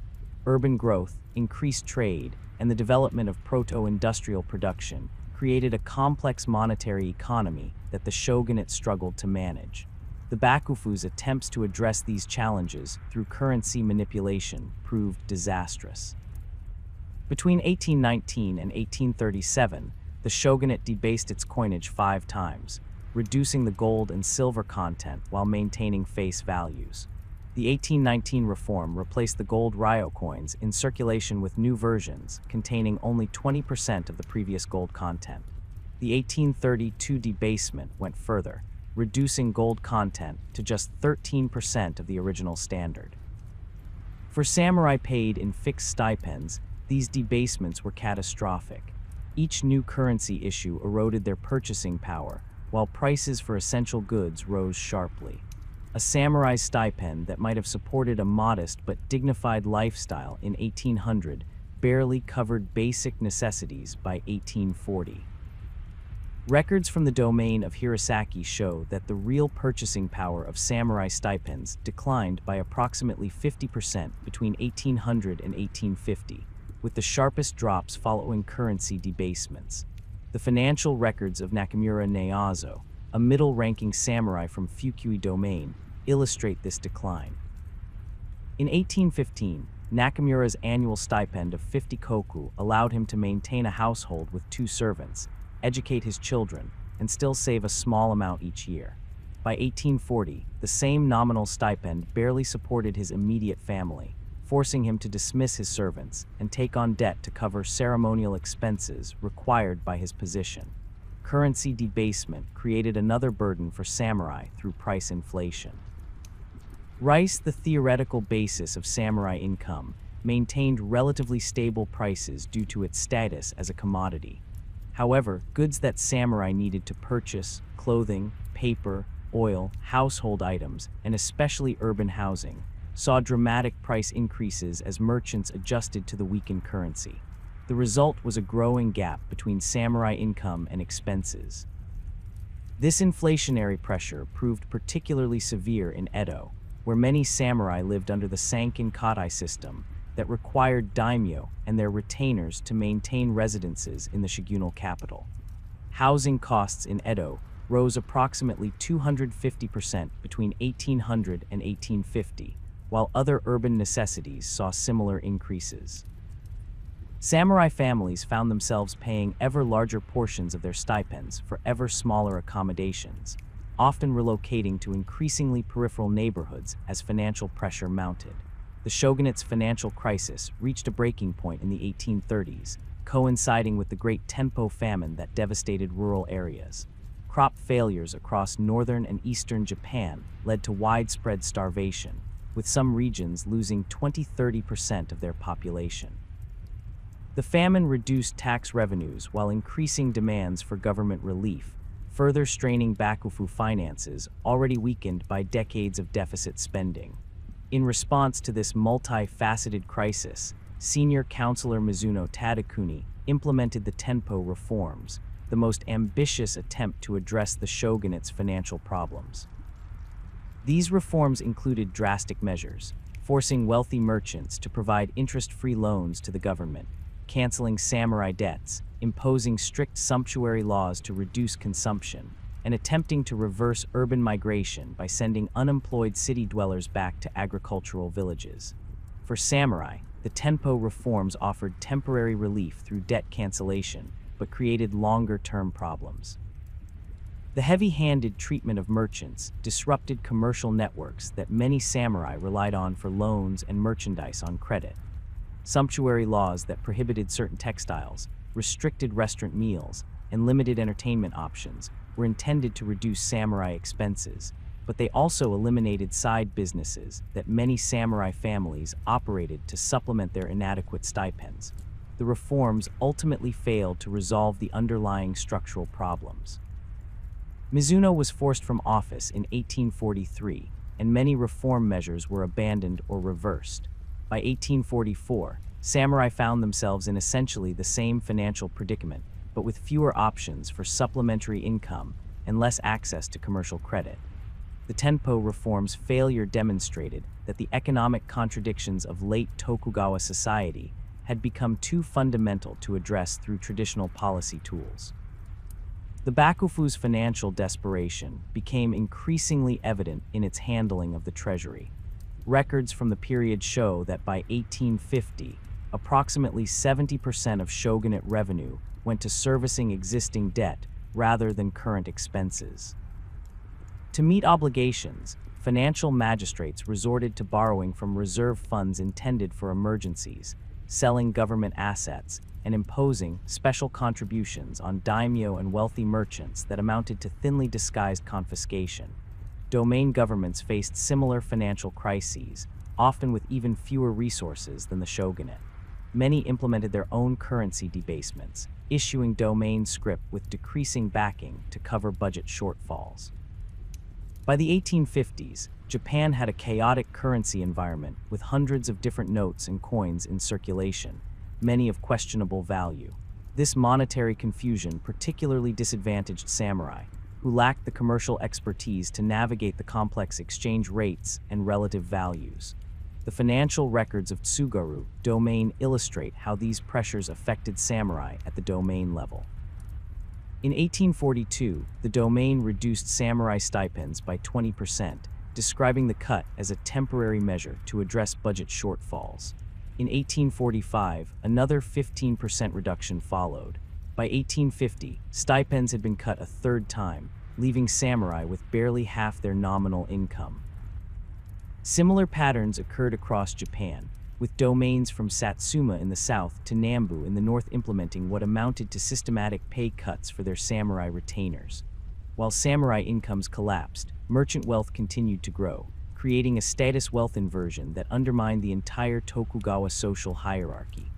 Urban growth, increased trade, and the development of proto-industrial production created a complex monetary economy that the shogunate struggled to manage. The Bakufu's attempts to address these challenges through currency manipulation proved disastrous. Between 1819 and 1837, the shogunate debased its coinage 5 times, reducing the gold and silver content while maintaining face values. The 1819 reform replaced the gold ryo coins in circulation with new versions containing only 20% of the previous gold content. The 1832 debasement went further, reducing gold content to just 13% of the original standard. For samurai paid in fixed stipends, these debasements were catastrophic. Each new currency issue eroded their purchasing power, while prices for essential goods rose sharply. A samurai's stipend that might have supported a modest but dignified lifestyle in 1800 barely covered basic necessities by 1840. Records from the domain of Hirosaki show that the real purchasing power of samurai stipends declined by approximately 50% between 1800 and 1850, with the sharpest drops following currency debasements. The financial records of Nakamura Neyazo, a middle-ranking samurai from Fukui domain, illustrate this decline. In 1815, Nakamura's annual stipend of 50 koku allowed him to maintain a household with 2 servants, educate his children, and still save a small amount each year. By 1840, the same nominal stipend barely supported his immediate family, forcing him to dismiss his servants and take on debt to cover ceremonial expenses required by his position. Currency debasement created another burden for samurai through price inflation. Rice, the theoretical basis of samurai income, maintained relatively stable prices due to its status as a commodity. However, goods that samurai needed to purchase, clothing, paper, oil, household items, and especially urban housing, saw dramatic price increases as merchants adjusted to the weakened currency. The result was a growing gap between samurai income and expenses. This inflationary pressure proved particularly severe in Edo, where many samurai lived under the Sankin Katai system that required daimyo and their retainers to maintain residences in the shogunal capital. Housing costs in Edo rose approximately 250% between 1800 and 1850, while other urban necessities saw similar increases. Samurai families found themselves paying ever larger portions of their stipends for ever smaller accommodations, often relocating to increasingly peripheral neighborhoods as financial pressure mounted. The shogunate's financial crisis reached a breaking point in the 1830s, coinciding with the Great Tenpo famine that devastated rural areas. Crop failures across northern and eastern Japan led to widespread starvation, with some regions losing 20–30% of their population. The famine reduced tax revenues while increasing demands for government relief, further straining bakufu finances already weakened by decades of deficit spending. In response to this multifaceted crisis, senior counselor Mizuno Tadakuni implemented the Tenpo reforms, the most ambitious attempt to address the shogunate's financial problems. These reforms included drastic measures, forcing wealthy merchants to provide interest-free loans to the government, canceling samurai debts, imposing strict sumptuary laws to reduce consumption, and attempting to reverse urban migration by sending unemployed city dwellers back to agricultural villages. For samurai, the Tenpo reforms offered temporary relief through debt cancellation, but created longer-term problems. The heavy-handed treatment of merchants disrupted commercial networks that many samurai relied on for loans and merchandise on credit. Sumptuary laws that prohibited certain textiles, restricted restaurant meals, and limited entertainment options were intended to reduce samurai expenses, but they also eliminated side businesses that many samurai families operated to supplement their inadequate stipends. The reforms ultimately failed to resolve the underlying structural problems. Mizuno was forced from office in 1843, and many reform measures were abandoned or reversed. By 1844, samurai found themselves in essentially the same financial predicament, but with fewer options for supplementary income and less access to commercial credit. The Tenpo reforms' failure demonstrated that the economic contradictions of late Tokugawa society had become too fundamental to address through traditional policy tools. The bakufu's financial desperation became increasingly evident in its handling of the treasury. Records from the period show that by 1850, approximately 70% of shogunate revenue went to servicing existing debt rather than current expenses. To meet obligations, financial magistrates resorted to borrowing from reserve funds intended for emergencies, selling government assets, and imposing special contributions on daimyo and wealthy merchants that amounted to thinly disguised confiscation. Domain governments faced similar financial crises, often with even fewer resources than the shogunate. Many implemented their own currency debasement, issuing domain scrip with decreasing backing to cover budget shortfalls. By the 1850s, Japan had a chaotic currency environment with hundreds of different notes and coins in circulation, many of questionable value. This monetary confusion particularly disadvantaged samurai, who lacked the commercial expertise to navigate the complex exchange rates and relative values. The financial records of Tsugaru domain illustrate how these pressures affected samurai at the domain level. In 1842, the domain reduced samurai stipends by 20%, describing the cut as a temporary measure to address budget shortfalls. In 1845, another 15% reduction followed. By 1850, stipends had been cut a third time, leaving samurai with barely half their nominal income. Similar patterns occurred across Japan, with domains from Satsuma in the south to Nambu in the north implementing what amounted to systematic pay cuts for their samurai retainers. While samurai incomes collapsed, merchant wealth continued to grow, creating a status wealth inversion that undermined the entire Tokugawa social hierarchy.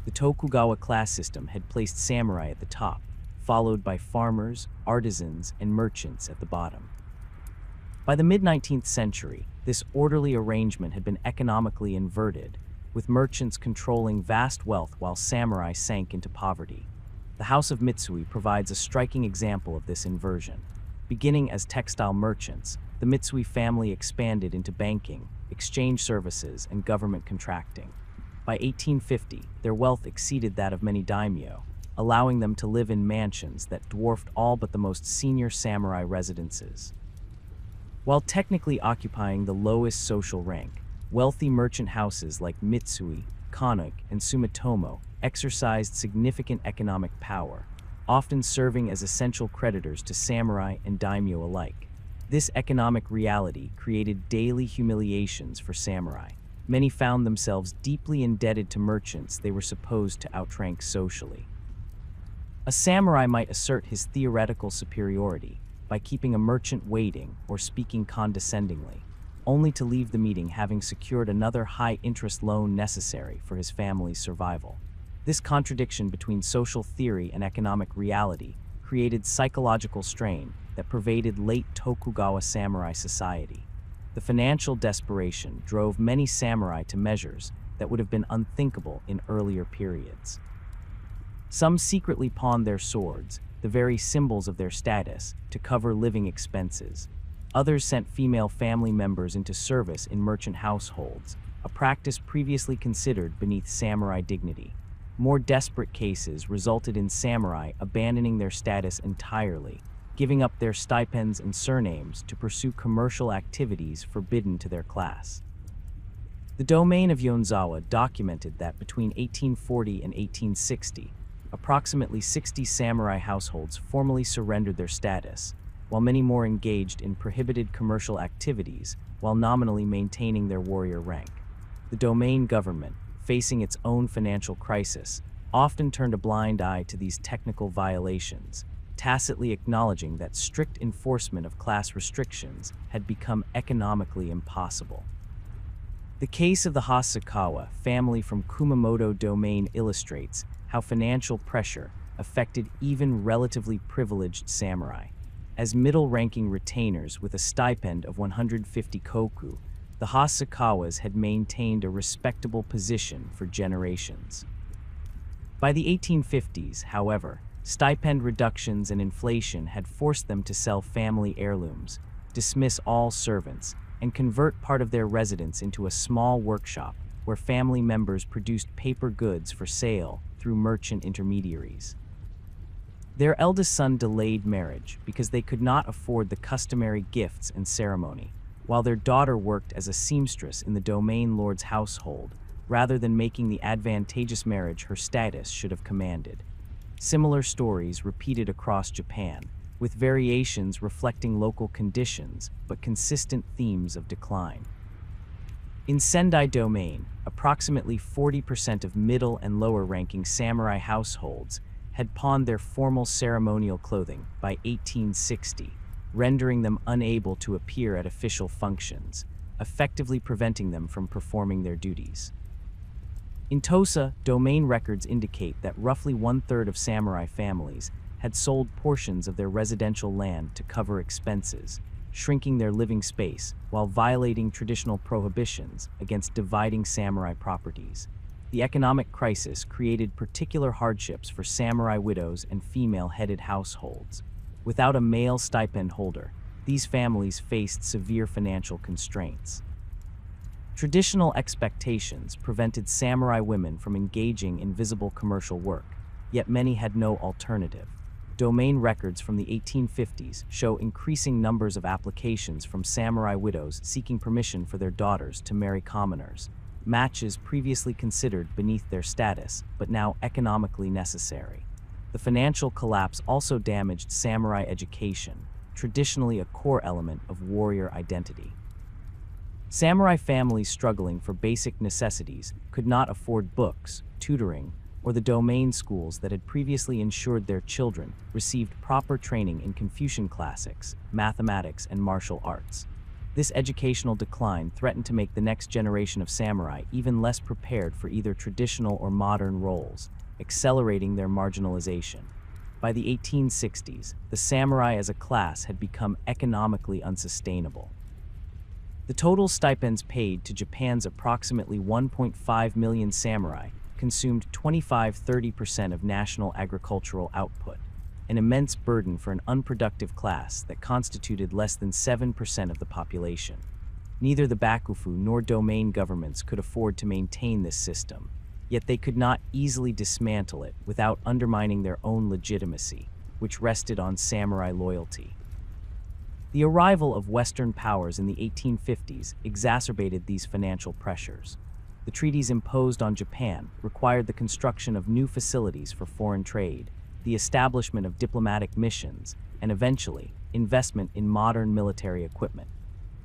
The Tokugawa class system had placed samurai at the top, followed by farmers, artisans, and merchants at the bottom. By the mid-19th century, this orderly arrangement had been economically inverted, with merchants controlling vast wealth while samurai sank into poverty. The House of Mitsui provides a striking example of this inversion. Beginning as textile merchants, the Mitsui family expanded into banking, exchange services, and government contracting. By 1850, their wealth exceeded that of many daimyo, allowing them to live in mansions that dwarfed all but the most senior samurai residences. While technically occupying the lowest social rank, wealthy merchant houses like Mitsui, Konik, and Sumitomo exercised significant economic power, often serving as essential creditors to samurai and daimyo alike. This economic reality created daily humiliations for samurai. Many found themselves deeply indebted to merchants they were supposed to outrank socially. A samurai might assert his theoretical superiority by keeping a merchant waiting or speaking condescendingly, only to leave the meeting having secured another high-interest loan necessary for his family's survival. This contradiction between social theory and economic reality created psychological strain that pervaded late Tokugawa samurai society. The financial desperation drove many samurai to measures that would have been unthinkable in earlier periods. Some secretly pawned their swords, the very symbols of their status, to cover living expenses. Others sent female family members into service in merchant households, a practice previously considered beneath samurai dignity. More desperate cases resulted in samurai abandoning their status entirely, giving up their stipends and surnames to pursue commercial activities forbidden to their class. The domain of Yonezawa documented that between 1840 and 1860, approximately 60 samurai households formally surrendered their status, while many more engaged in prohibited commercial activities while nominally maintaining their warrior rank. The domain government, facing its own financial crisis, often turned a blind eye to these technical violations, tacitly acknowledging that strict enforcement of class restrictions had become economically impossible. The case of the Hasakawa family from Kumamoto domain illustrates how financial pressure affected even relatively privileged samurai. As middle-ranking retainers with a stipend of 150 koku, the Hasakawas had maintained a respectable position for generations. By the 1850s, however, stipend reductions and inflation had forced them to sell family heirlooms, dismiss all servants, and convert part of their residence into a small workshop where family members produced paper goods for sale through merchant intermediaries. Their eldest son delayed marriage because they could not afford the customary gifts and ceremony, while their daughter worked as a seamstress in the domain lord's household, rather than making the advantageous marriage her status should have commanded. Similar stories repeated across Japan, with variations reflecting local conditions but consistent themes of decline. In Sendai Domain, approximately 40% of middle and lower-ranking samurai households had pawned their formal ceremonial clothing by 1860, rendering them unable to appear at official functions, effectively preventing them from performing their duties. In Tosa, domain records indicate that roughly one-third of samurai families had sold portions of their residential land to cover expenses, shrinking their living space while violating traditional prohibitions against dividing samurai properties. The economic crisis created particular hardships for samurai widows and female-headed households. Without a male stipend holder, these families faced severe financial constraints. Traditional expectations prevented samurai women from engaging in visible commercial work, yet many had no alternative. Domain records from the 1850s show increasing numbers of applications from samurai widows seeking permission for their daughters to marry commoners, matches previously considered beneath their status but now economically necessary. The financial collapse also damaged samurai education, traditionally a core element of warrior identity. Samurai families struggling for basic necessities could not afford books, tutoring, or the domain schools that had previously ensured their children received proper training in Confucian classics, mathematics, and martial arts. This educational decline threatened to make the next generation of samurai even less prepared for either traditional or modern roles, accelerating their marginalization. By the 1860s, the samurai as a class had become economically unsustainable. The total stipends paid to Japan's approximately 1.5 million samurai consumed 25–30% of national agricultural output, an immense burden for an unproductive class that constituted less than 7% of the population. Neither the bakufu nor domain governments could afford to maintain this system, yet they could not easily dismantle it without undermining their own legitimacy, which rested on samurai loyalty. The arrival of Western powers in the 1850s exacerbated these financial pressures. The treaties imposed on Japan required the construction of new facilities for foreign trade, the establishment of diplomatic missions, and eventually, investment in modern military equipment.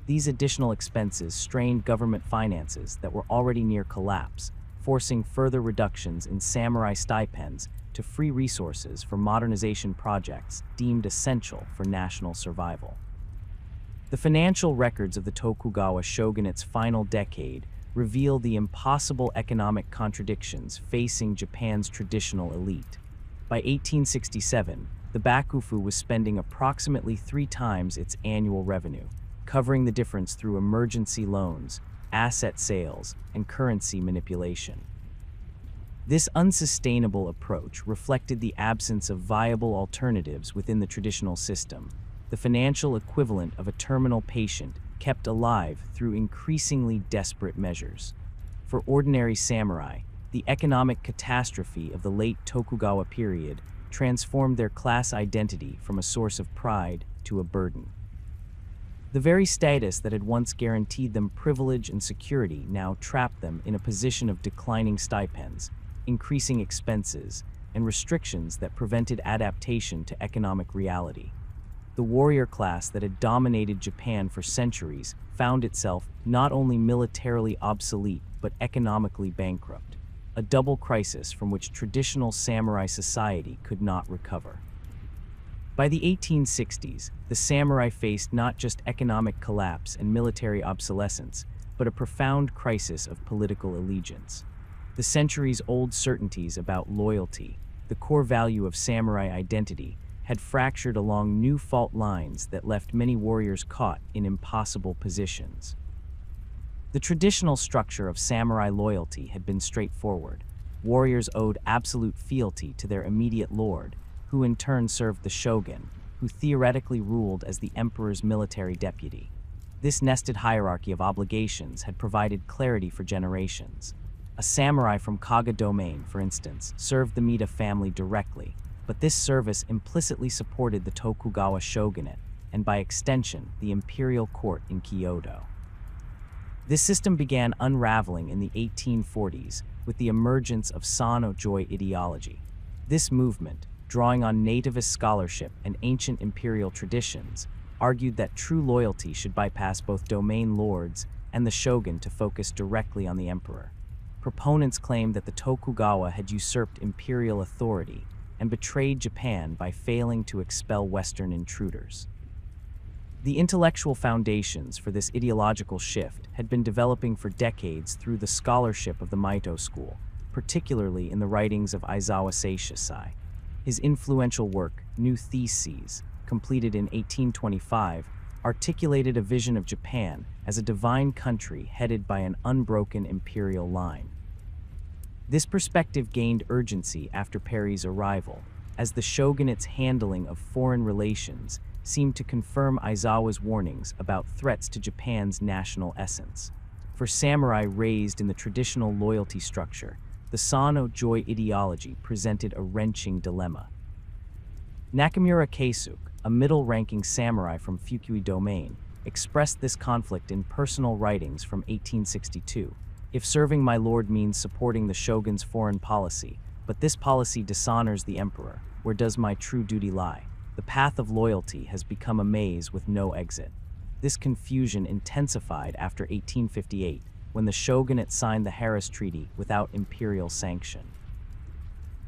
These additional expenses strained government finances that were already near collapse, forcing further reductions in samurai stipends to free resources for modernization projects deemed essential for national survival. The financial records of the Tokugawa shogunate's final decade reveal the impossible economic contradictions facing Japan's traditional elite. By 1867, the bakufu was spending approximately 3 times its annual revenue, covering the difference through emergency loans, asset sales, and currency manipulation. This unsustainable approach reflected the absence of viable alternatives within the traditional system, the financial equivalent of a terminal patient kept alive through increasingly desperate measures. For ordinary samurai, the economic catastrophe of the late Tokugawa period transformed their class identity from a source of pride to a burden. The very status that had once guaranteed them privilege and security now trapped them in a position of declining stipends, increasing expenses, and restrictions that prevented adaptation to economic reality. The warrior class that had dominated Japan for centuries found itself not only militarily obsolete but economically bankrupt, a double crisis from which traditional samurai society could not recover. By the 1860s, the samurai faced not just economic collapse and military obsolescence, but a profound crisis of political allegiance. The centuries-old certainties about loyalty, the core value of samurai identity, had fractured along new fault lines that left many warriors caught in impossible positions. The traditional structure of samurai loyalty had been straightforward. Warriors owed absolute fealty to their immediate lord, who in turn served the shogun, who theoretically ruled as the emperor's military deputy. This nested hierarchy of obligations had provided clarity for generations. A samurai from Kaga domain, for instance, served the Mita family directly, but this service implicitly supported the Tokugawa shogunate, and by extension, the imperial court in Kyoto. This system began unraveling in the 1840s with the emergence of Sano-Joi ideology. This movement, drawing on nativist scholarship and ancient imperial traditions, argued that true loyalty should bypass both domain lords and the shogun to focus directly on the emperor. Proponents claimed that the Tokugawa had usurped imperial authority and betrayed Japan by failing to expel Western intruders. The intellectual foundations for this ideological shift had been developing for decades through the scholarship of the Meito school, particularly in the writings of Aizawa Seishasai. His influential work, New Theses, completed in 1825, articulated a vision of Japan as a divine country headed by an unbroken imperial line. This perspective gained urgency after Perry's arrival, as the shogunate's handling of foreign relations seemed to confirm Aizawa's warnings about threats to Japan's national essence. For samurai raised in the traditional loyalty structure, the Sano-Joy ideology presented a wrenching dilemma. Nakamura Keisuke, a middle-ranking samurai from Fukui Domain, expressed this conflict in personal writings from 1862. If serving my lord means supporting the shogun's foreign policy, but this policy dishonors the emperor, where does my true duty lie? The path of loyalty has become a maze with no exit. This confusion intensified after 1858, when the shogunate signed the Harris Treaty without imperial sanction.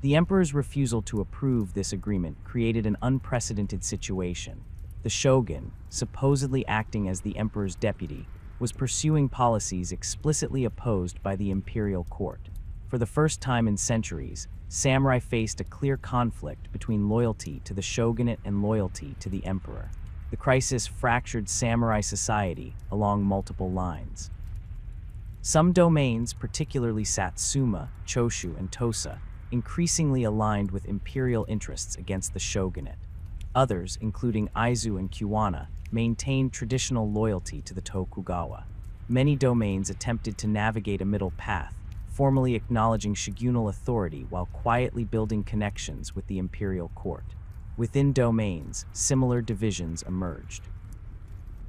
The emperor's refusal to approve this agreement created an unprecedented situation. The shogun, supposedly acting as the emperor's deputy, was pursuing policies explicitly opposed by the imperial court. For the first time in centuries, samurai faced a clear conflict between loyalty to the shogunate and loyalty to the emperor. The crisis fractured samurai society along multiple lines. Some domains, particularly Satsuma, Choshu, and Tosa, increasingly aligned with imperial interests against the shogunate. Others, including Aizu and Kuwana, maintained traditional loyalty to the Tokugawa. Many domains attempted to navigate a middle path, formally acknowledging shogunal authority while quietly building connections with the imperial court. Within domains, similar divisions emerged.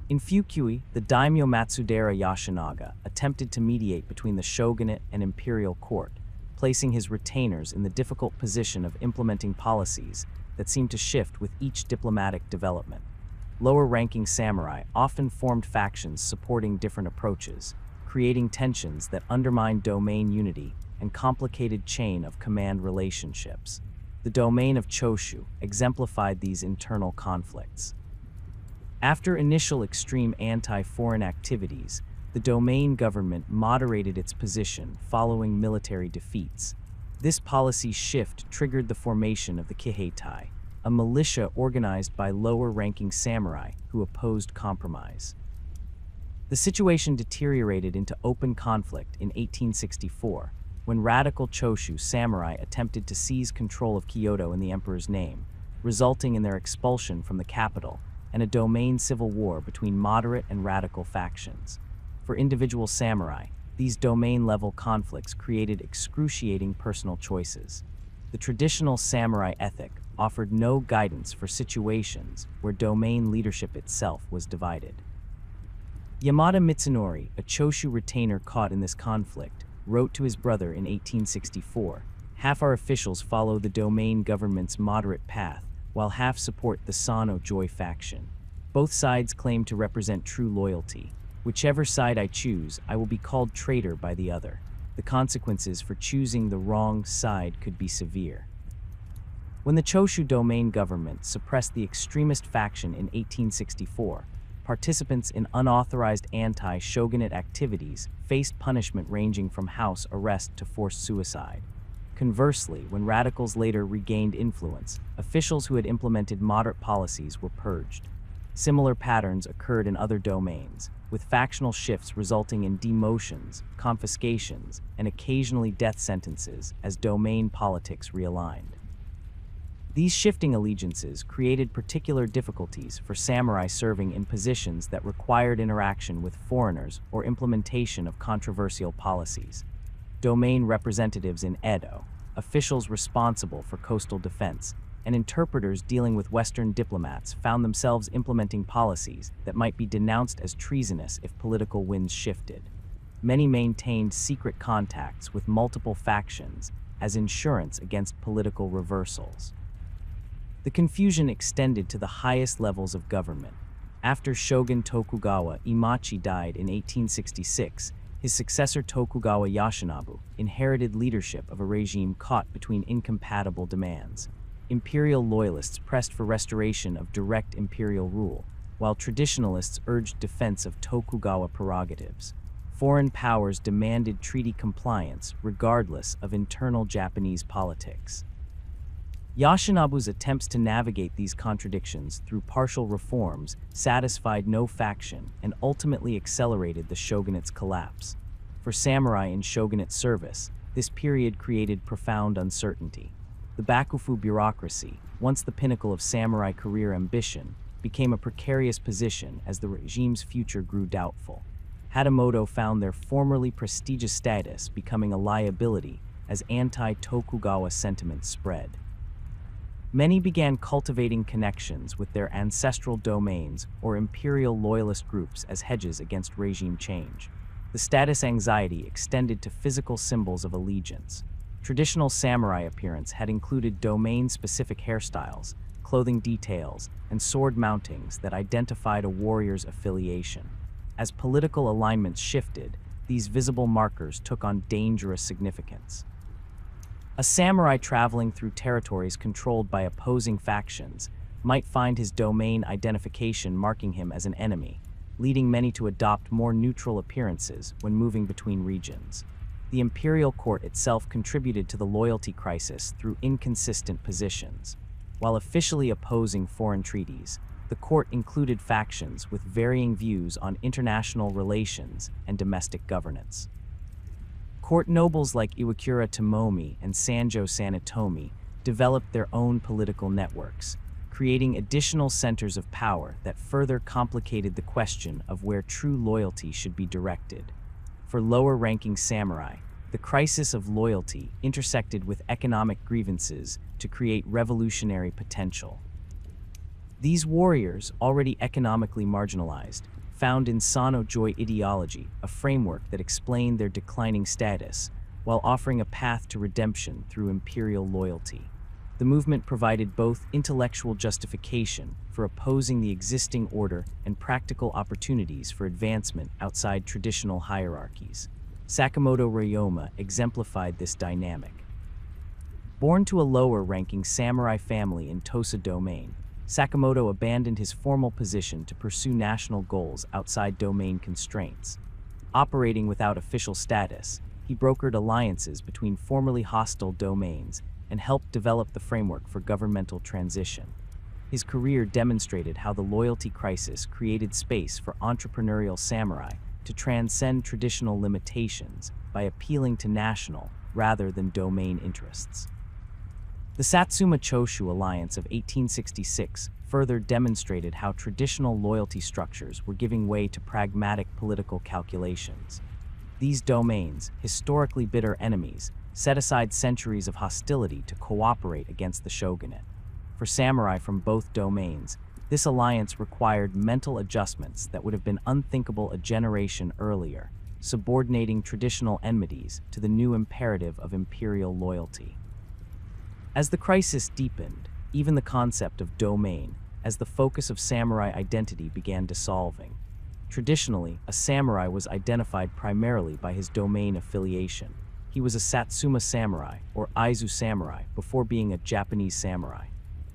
In Fukui, the daimyo Matsudera Yasunaga attempted to mediate between the shogunate and imperial court, placing his retainers in the difficult position of implementing policies that seemed to shift with each diplomatic development. Lower-ranking samurai often formed factions supporting different approaches, creating tensions that undermined domain unity and complicated chain of command relationships. The domain of Choshu exemplified these internal conflicts. After initial extreme anti-foreign activities, the domain government moderated its position following military defeats. This policy shift triggered the formation of the Kiheitai, a militia organized by lower-ranking samurai who opposed compromise. The situation deteriorated into open conflict in 1864, when radical Choshu samurai attempted to seize control of Kyoto in the emperor's name, resulting in their expulsion from the capital and a domain civil war between moderate and radical factions. For individual samurai, these domain-level conflicts created excruciating personal choices. The traditional samurai ethic offered no guidance for situations where domain leadership itself was divided. Yamada Mitsunori, a Choshu retainer caught in this conflict, wrote to his brother in 1864, "Half our officials follow the domain government's moderate path, while half support the Sano-Joy faction. Both sides claim to represent true loyalty. Whichever side I choose, I will be called traitor by the other. The consequences for choosing the wrong side could be severe." When the Choshu domain government suppressed the extremist faction in 1864, participants in unauthorized anti-shogunate activities faced punishment ranging from house arrest to forced suicide. Conversely, when radicals later regained influence, officials who had implemented moderate policies were purged. Similar patterns occurred in other domains, with factional shifts resulting in demotions, confiscations, and occasionally death sentences as domain politics realigned. These shifting allegiances created particular difficulties for samurai serving in positions that required interaction with foreigners or implementation of controversial policies. Domain representatives in Edo, officials responsible for coastal defense, and interpreters dealing with Western diplomats found themselves implementing policies that might be denounced as treasonous if political winds shifted. Many maintained secret contacts with multiple factions as insurance against political reversals. The confusion extended to the highest levels of government. After Shogun Tokugawa Ieyasu died in 1866, his successor Tokugawa Yoshinobu inherited leadership of a regime caught between incompatible demands. Imperial loyalists pressed for restoration of direct imperial rule, while traditionalists urged defense of Tokugawa prerogatives. Foreign powers demanded treaty compliance regardless of internal Japanese politics. Yoshinobu's attempts to navigate these contradictions through partial reforms satisfied no faction and ultimately accelerated the shogunate's collapse. For samurai in shogunate service, this period created profound uncertainty. The bakufu bureaucracy, once the pinnacle of samurai career ambition, became a precarious position as the regime's future grew doubtful. Hatamoto found their formerly prestigious status becoming a liability as anti-Tokugawa sentiment spread. Many began cultivating connections with their ancestral domains or imperial loyalist groups as hedges against regime change. The status anxiety extended to physical symbols of allegiance. Traditional samurai appearance had included domain-specific hairstyles, clothing details, and sword mountings that identified a warrior's affiliation. As political alignments shifted, these visible markers took on dangerous significance. A samurai traveling through territories controlled by opposing factions might find his domain identification marking him as an enemy, leading many to adopt more neutral appearances when moving between regions. The imperial court itself contributed to the loyalty crisis through inconsistent positions. While officially opposing foreign treaties, the court included factions with varying views on international relations and domestic governance. Court nobles like Iwakura Tomomi and Sanjo Sanetomi developed their own political networks, creating additional centers of power that further complicated the question of where true loyalty should be directed. For lower-ranking samurai, the crisis of loyalty intersected with economic grievances to create revolutionary potential. These warriors, already economically marginalized, found in Sano-Joy ideology a framework that explained their declining status, while offering a path to redemption through imperial loyalty. The movement provided both intellectual justification for opposing the existing order and practical opportunities for advancement outside traditional hierarchies. Sakamoto Ryoma exemplified this dynamic. Born to a lower-ranking samurai family in Tosa Domain, Sakamoto abandoned his formal position to pursue national goals outside domain constraints. Operating without official status, he brokered alliances between formerly hostile domains and helped develop the framework for governmental transition. His career demonstrated how the loyalty crisis created space for entrepreneurial samurai to transcend traditional limitations by appealing to national rather than domain interests. The Satsuma Choshu Alliance of 1866 further demonstrated how traditional loyalty structures were giving way to pragmatic political calculations. These domains, historically bitter enemies, set aside centuries of hostility to cooperate against the shogunate. For samurai from both domains, this alliance required mental adjustments that would have been unthinkable a generation earlier, subordinating traditional enmities to the new imperative of imperial loyalty. As the crisis deepened, even the concept of domain, as the focus of samurai identity, began dissolving. Traditionally, a samurai was identified primarily by his domain affiliation. He was a Satsuma samurai, or Aizu samurai, before being a Japanese samurai.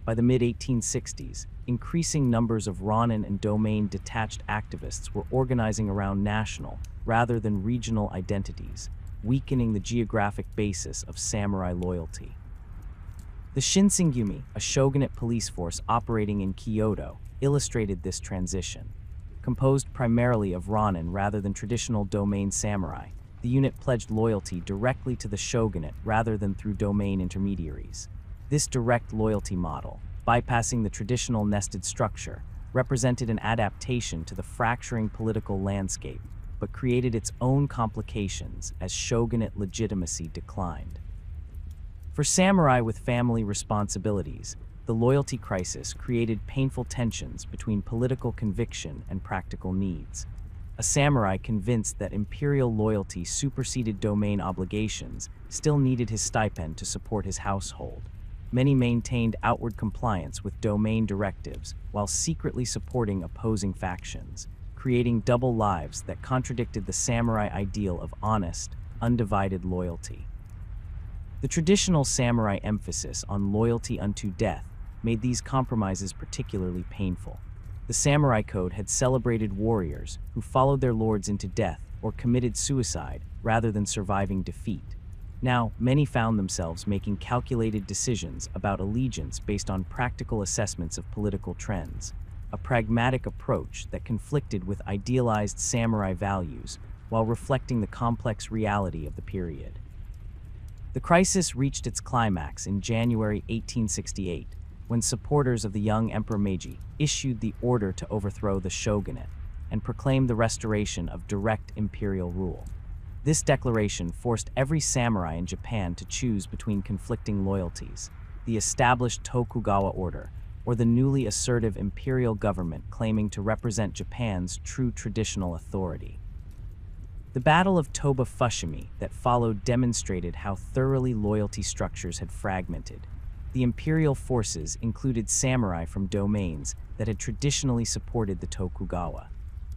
By the mid-1860s, increasing numbers of Ronin and domain-detached activists were organizing around national, rather than regional identities, weakening the geographic basis of samurai loyalty. The Shinsengumi, a shogunate police force operating in Kyoto, illustrated this transition. Composed primarily of Ronin rather than traditional domain samurai, the unit pledged loyalty directly to the shogunate rather than through domain intermediaries. This direct loyalty model, bypassing the traditional nested structure, represented an adaptation to the fracturing political landscape, but created its own complications as shogunate legitimacy declined. For samurai with family responsibilities, the loyalty crisis created painful tensions between political conviction and practical needs. A samurai convinced that imperial loyalty superseded domain obligations still needed his stipend to support his household. many maintained outward compliance with domain directives while secretly supporting opposing factions, creating double lives that contradicted the samurai ideal of honest, undivided loyalty. The traditional samurai emphasis on loyalty unto death made these compromises particularly painful. The samurai code had celebrated warriors who followed their lords into death or committed suicide rather than surviving defeat. Now, many found themselves making calculated decisions about allegiance based on practical assessments of political trends, a pragmatic approach that conflicted with idealized samurai values while reflecting the complex reality of the period. The crisis reached its climax in January 1868, when supporters of the young Emperor Meiji issued the order to overthrow the shogunate and proclaimed the restoration of direct imperial rule. This declaration forced every samurai in Japan to choose between conflicting loyalties: the established Tokugawa order or the newly assertive imperial government claiming to represent Japan's true traditional authority. The Battle of Toba Fushimi that followed demonstrated how thoroughly loyalty structures had fragmented. The imperial forces included samurai from domains that had traditionally supported the Tokugawa.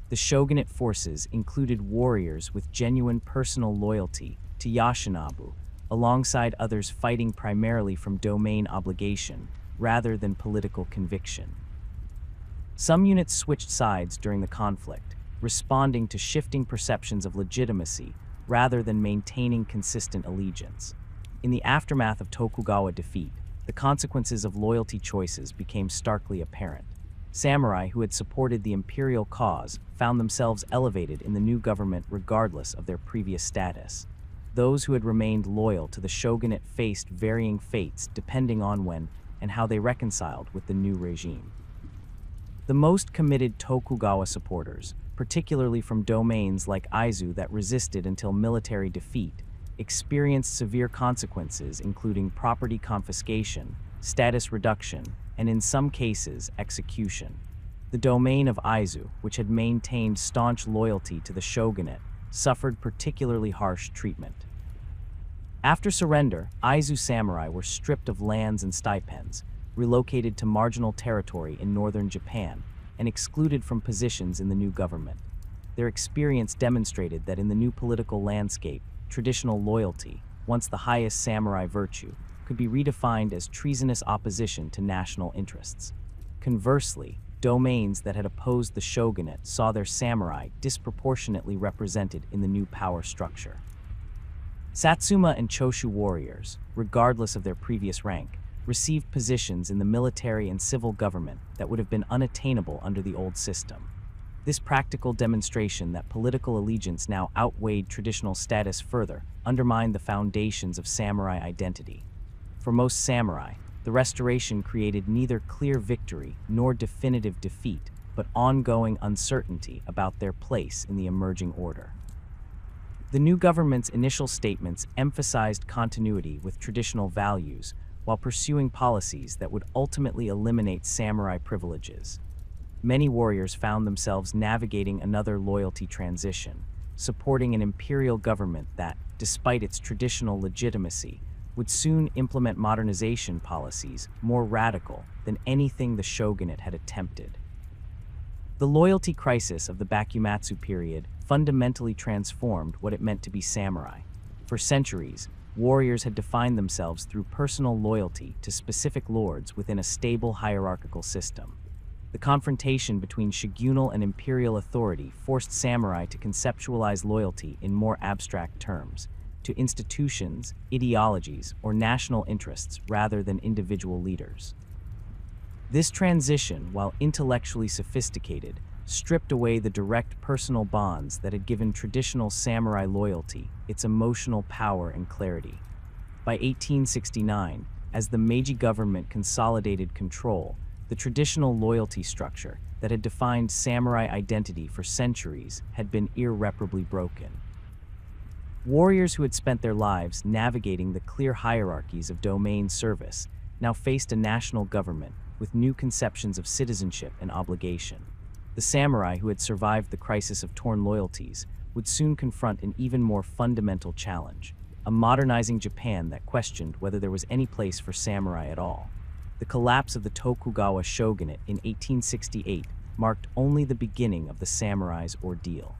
The shogunate forces included warriors with genuine personal loyalty to Yoshinobu, alongside others fighting primarily from domain obligation rather than political conviction. Some units switched sides during the conflict, responding to shifting perceptions of legitimacy rather than maintaining consistent allegiance. In the aftermath of Tokugawa defeat, the consequences of loyalty choices became starkly apparent. Samurai who had supported the imperial cause found themselves elevated in the new government regardless of their previous status. Those who had remained loyal to the shogunate faced varying fates depending on when and how they reconciled with the new regime. The most committed Tokugawa supporters, particularly from domains like Aizu that resisted until military defeat, experienced severe consequences including property confiscation, status reduction, and in some cases, execution. The domain of Aizu, which had maintained staunch loyalty to the shogunate, suffered particularly harsh treatment. After surrender, Aizu samurai were stripped of lands and stipends, relocated to marginal territory in northern Japan, and excluded from positions in the new government. Their experience demonstrated that in the new political landscape, traditional loyalty, once the highest samurai virtue, could be redefined as treasonous opposition to national interests. Conversely, domains that had opposed the shogunate saw their samurai disproportionately represented in the new power structure. Satsuma and Choshu warriors, regardless of their previous rank, received positions in the military and civil government that would have been unattainable under the old system. This practical demonstration that political allegiance now outweighed traditional status further undermined the foundations of samurai identity. For most samurai, the restoration created neither clear victory nor definitive defeat, but ongoing uncertainty about their place in the emerging order. The new government's initial statements emphasized continuity with traditional values while pursuing policies that would ultimately eliminate samurai privileges. Many warriors found themselves navigating another loyalty transition, supporting an imperial government that, despite its traditional legitimacy, would soon implement modernization policies more radical than anything the shogunate had attempted. The loyalty crisis of the Bakumatsu period fundamentally transformed what it meant to be samurai. For centuries, warriors had defined themselves through personal loyalty to specific lords within a stable hierarchical system. The confrontation between shogunal and imperial authority forced samurai to conceptualize loyalty in more abstract terms, to institutions, ideologies, or national interests rather than individual leaders. This transition, while intellectually sophisticated, stripped away the direct personal bonds that had given traditional samurai loyalty its emotional power and clarity. By 1869, as the Meiji government consolidated control, the traditional loyalty structure that had defined samurai identity for centuries had been irreparably broken. Warriors who had spent their lives navigating the clear hierarchies of domain service now faced a national government with new conceptions of citizenship and obligation. The samurai who had survived the crisis of torn loyalties would soon confront an even more fundamental challenge: a modernizing Japan that questioned whether there was any place for samurai at all. The collapse of the Tokugawa Shogunate in 1868 marked only the beginning of the samurai's ordeal.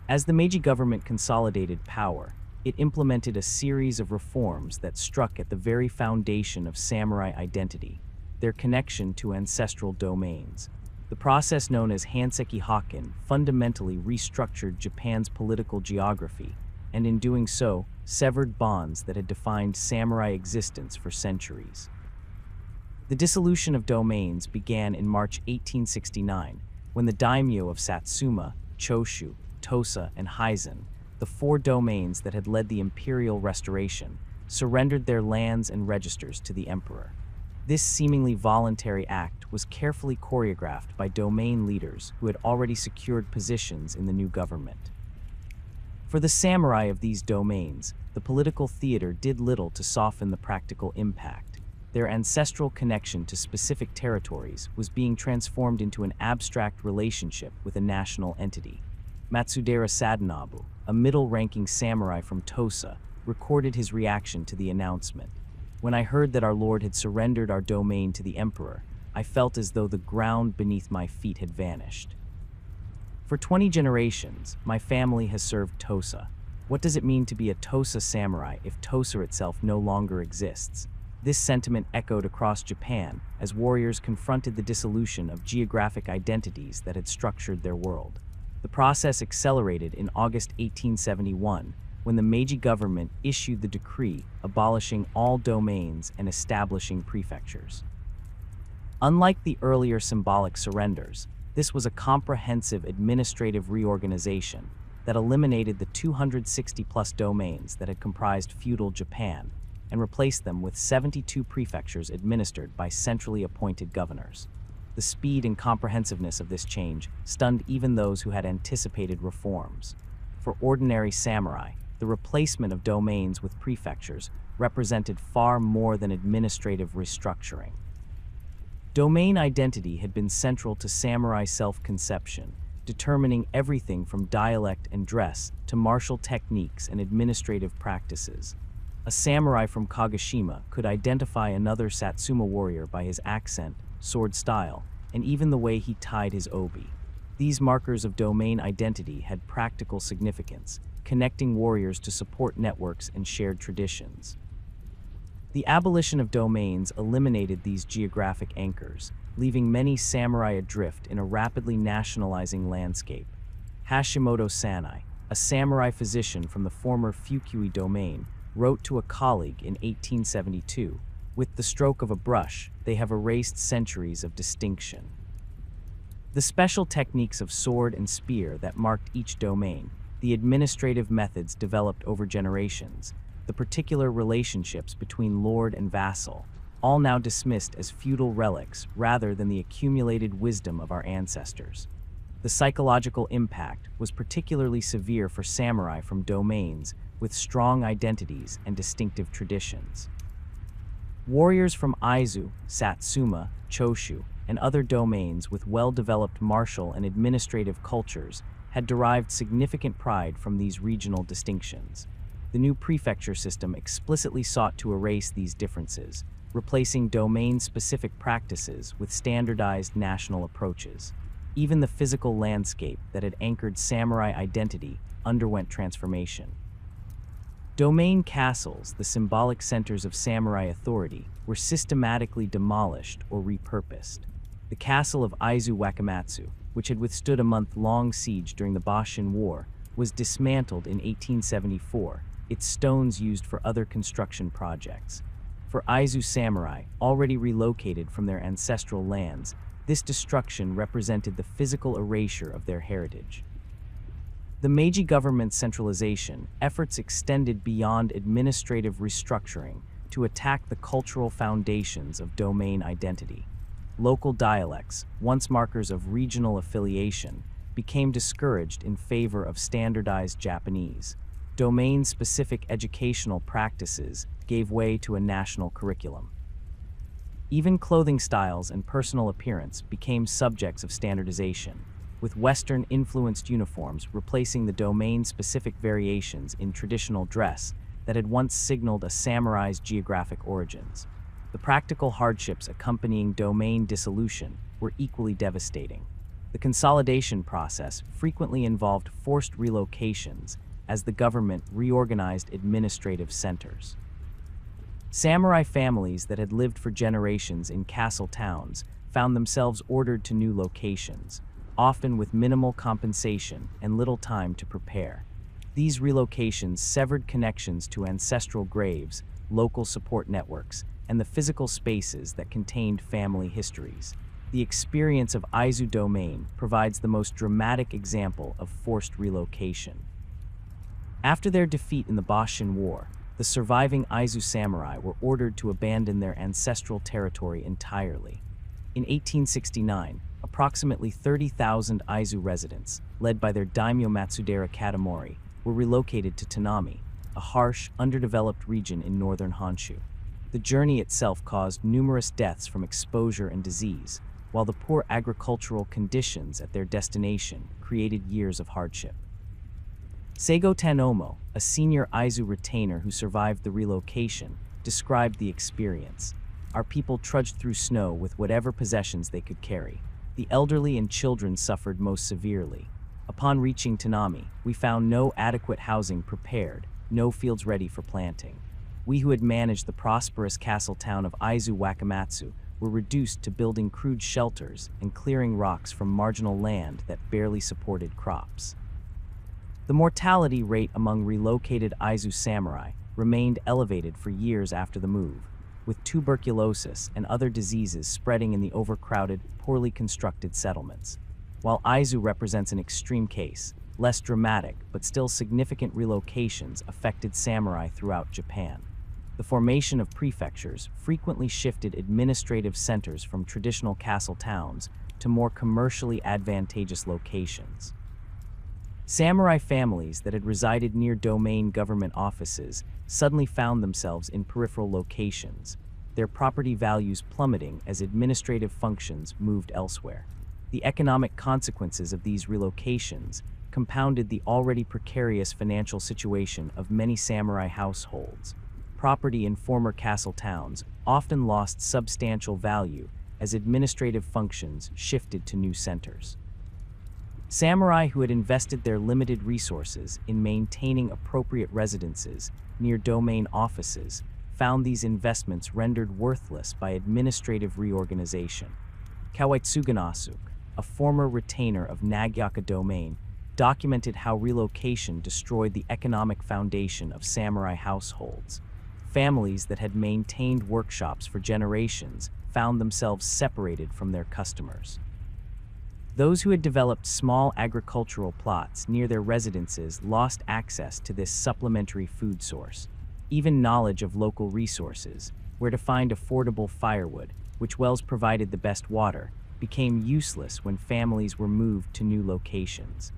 As the Meiji government consolidated power, it implemented a series of reforms that struck at the very foundation of samurai identity, their connection to ancestral domains. The process known as Hanseki Hakken fundamentally restructured Japan's political geography, and in doing so, severed bonds that had defined samurai existence for centuries. The dissolution of domains began in March 1869, when the daimyo of Satsuma, Choshu, Tosa, and Hizen, the four domains that had led the imperial restoration, surrendered their lands and registers to the emperor. This seemingly voluntary act was carefully choreographed by domain leaders who had already secured positions in the new government. For the samurai of these domains, the political theater did little to soften the practical impact. Their ancestral connection to specific territories was being transformed into an abstract relationship with a national entity. Matsudaira Sadanobu, a middle-ranking samurai from Tosa, recorded his reaction to the announcement. "When I heard that our lord had surrendered our domain to the emperor, I felt as though the ground beneath my feet had vanished. For 20 generations, my family has served Tosa. What does it mean to be a Tosa samurai if Tosa itself no longer exists?" This sentiment echoed across Japan as warriors confronted the dissolution of geographic identities that had structured their world. The process accelerated in August 1871, when the Meiji government issued the decree abolishing all domains and establishing prefectures. Unlike the earlier symbolic surrenders, this was a comprehensive administrative reorganization that eliminated the 260-plus domains that had comprised feudal Japan and replaced them with 72 prefectures administered by centrally appointed governors. The speed and comprehensiveness of this change stunned even those who had anticipated reforms. For ordinary samurai, the replacement of domains with prefectures represented far more than administrative restructuring. Domain identity had been central to samurai self-conception, determining everything from dialect and dress to martial techniques and administrative practices. A samurai from Kagoshima could identify another Satsuma warrior by his accent, sword style, and even the way he tied his obi. These markers of domain identity had practical significance, connecting warriors to support networks and shared traditions. The abolition of domains eliminated these geographic anchors, leaving many samurai adrift in a rapidly nationalizing landscape. Hashimoto Sanai, a samurai physician from the former Fukui domain, wrote to a colleague in 1872, "With the stroke of a brush, they have erased centuries of distinction." The special techniques of sword and spear that marked each domain, the administrative methods developed over generations, the particular relationships between lord and vassal, all now dismissed as feudal relics rather than the accumulated wisdom of our ancestors. The psychological impact was particularly severe for samurai from domains with strong identities and distinctive traditions. Warriors from Aizu, Satsuma, Choshu, and other domains with well-developed martial and administrative cultures had derived significant pride from these regional distinctions. The new prefecture system explicitly sought to erase these differences, replacing domain-specific practices with standardized national approaches. Even the physical landscape that had anchored samurai identity underwent transformation. Domain castles, the symbolic centers of samurai authority, were systematically demolished or repurposed. The castle of Aizu Wakamatsu, which had withstood a month-long siege during the Boshin War, was dismantled in 1874, its stones used for other construction projects. For Aizu samurai, already relocated from their ancestral lands, this destruction represented the physical erasure of their heritage. The Meiji government's centralization efforts extended beyond administrative restructuring to attack the cultural foundations of domain identity. Local dialects, once markers of regional affiliation, became discouraged in favor of standardized Japanese. Domain-specific educational practices gave way to a national curriculum. Even clothing styles and personal appearance became subjects of standardization, with Western-influenced uniforms replacing the domain-specific variations in traditional dress that had once signaled a samurai's geographic origins. The practical hardships accompanying domain dissolution were equally devastating. The consolidation process frequently involved forced relocations as the government reorganized administrative centers. Samurai families that had lived for generations in castle towns found themselves ordered to new locations, often with minimal compensation and little time to prepare. These relocations severed connections to ancestral graves, local support networks, and the physical spaces that contained family histories. The experience of Aizu Domain provides the most dramatic example of forced relocation. After their defeat in the Boshin War, the surviving Aizu samurai were ordered to abandon their ancestral territory entirely. In 1869, approximately 30,000 Aizu residents, led by their daimyo Matsudera Katamori, were relocated to Tanami, a harsh, underdeveloped region in northern Honshu. The journey itself caused numerous deaths from exposure and disease, while the poor agricultural conditions at their destination created years of hardship. Seigo Tanomo, a senior Aizu retainer who survived the relocation, described the experience. Our people trudged through snow with whatever possessions they could carry. The elderly and children suffered most severely. Upon reaching Tanami, we found no adequate housing prepared, no fields ready for planting. We who had managed the prosperous castle town of Aizu Wakamatsu were reduced to building crude shelters and clearing rocks from marginal land that barely supported crops. The mortality rate among relocated Aizu samurai remained elevated for years after the move, with tuberculosis and other diseases spreading in the overcrowded, poorly constructed settlements. While Aizu represents an extreme case, less dramatic but still significant relocations affected samurai throughout Japan. The formation of prefectures frequently shifted administrative centers from traditional castle towns to more commercially advantageous locations. Samurai families that had resided near domain government offices suddenly found themselves in peripheral locations, their property values plummeting as administrative functions moved elsewhere. The economic consequences of these relocations compounded the already precarious financial situation of many samurai households. Property in former castle towns often lost substantial value as administrative functions shifted to new centers. Samurai who had invested their limited resources in maintaining appropriate residences near domain offices found these investments rendered worthless by administrative reorganization. Kawaitsuganasuk, a former retainer of Nagyaka Domain, documented how relocation destroyed the economic foundation of samurai households. Families that had maintained workshops for generations found themselves separated from their customers. Those who had developed small agricultural plots near their residences lost access to this supplementary food source. Even knowledge of local resources, where to find affordable firewood, which wells provided the best water, became useless when families were moved to new locations.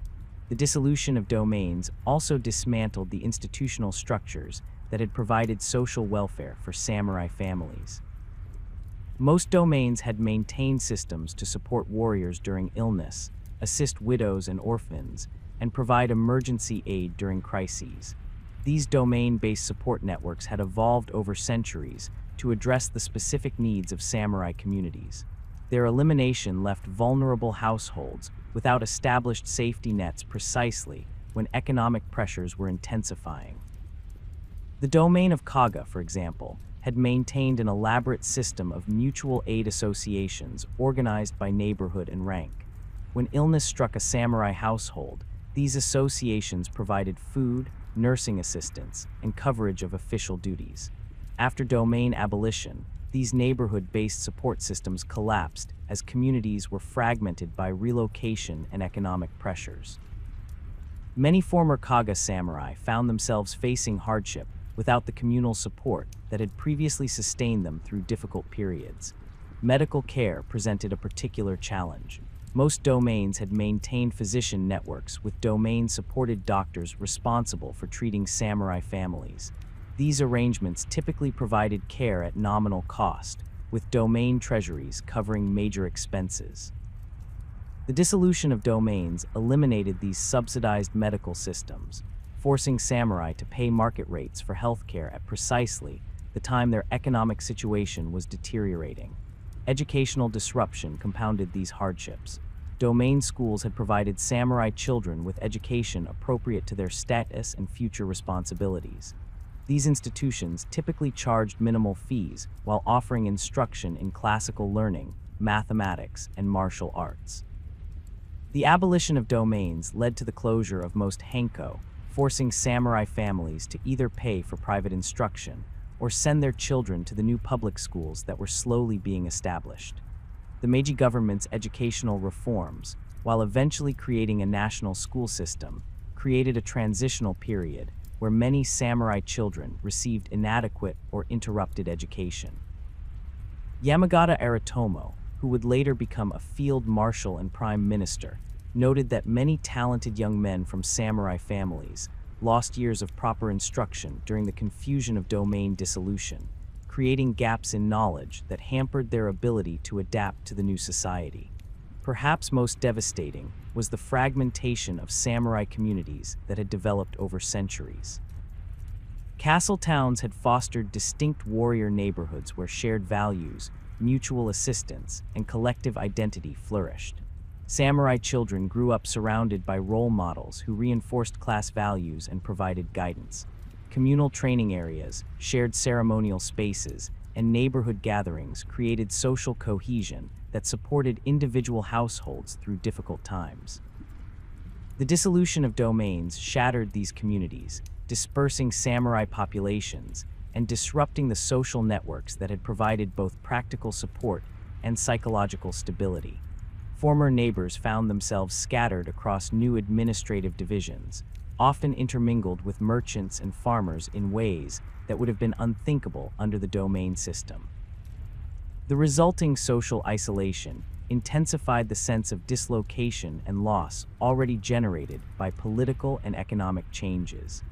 The dissolution of domains also dismantled the institutional structures that had provided social welfare for samurai families. Most domains had maintained systems to support warriors during illness, assist widows and orphans, and provide emergency aid during crises. These domain-based support networks had evolved over centuries to address the specific needs of samurai communities. Their elimination left vulnerable households without established safety nets precisely when economic pressures were intensifying. The domain of Kaga, for example, had maintained an elaborate system of mutual aid associations organized by neighborhood and rank. When illness struck a samurai household, these associations provided food, nursing assistance, and coverage of official duties. After domain abolition, these neighborhood-based support systems collapsed as communities were fragmented by relocation and economic pressures. Many former Kaga samurai found themselves facing hardship without the communal support that had previously sustained them through difficult periods. Medical care presented a particular challenge. Most domains had maintained physician networks with domain-supported doctors responsible for treating samurai families. These arrangements typically provided care at nominal cost, with domain treasuries covering major expenses. The dissolution of domains eliminated these subsidized medical systems, forcing samurai to pay market rates for healthcare at precisely the time their economic situation was deteriorating. Educational disruption compounded these hardships. Domain schools had provided samurai children with education appropriate to their status and future responsibilities. These institutions typically charged minimal fees while offering instruction in classical learning, mathematics, and martial arts. The abolition of domains led to the closure of most henko, forcing samurai families to either pay for private instruction or send their children to the new public schools that were slowly being established. The Meiji government's educational reforms, while eventually creating a national school system, created a transitional period where many samurai children received inadequate or interrupted education. Yamagata Aritomo, who would later become a field marshal and prime minister, noted that many talented young men from samurai families lost years of proper instruction during the confusion of domain dissolution, creating gaps in knowledge that hampered their ability to adapt to the new society. Perhaps most devastating was the fragmentation of samurai communities that had developed over centuries. Castle towns had fostered distinct warrior neighborhoods where shared values, mutual assistance, and collective identity flourished. Samurai children grew up surrounded by role models who reinforced class values and provided guidance. Communal training areas, shared ceremonial spaces, and neighborhood gatherings created social cohesion that supported individual households through difficult times. The dissolution of domains shattered these communities, dispersing samurai populations and disrupting the social networks that had provided both practical support and psychological stability. Former neighbors found themselves scattered across new administrative divisions, often intermingled with merchants and farmers in ways that would have been unthinkable under the domain system. The resulting social isolation intensified the sense of dislocation and loss already generated by political and economic changes.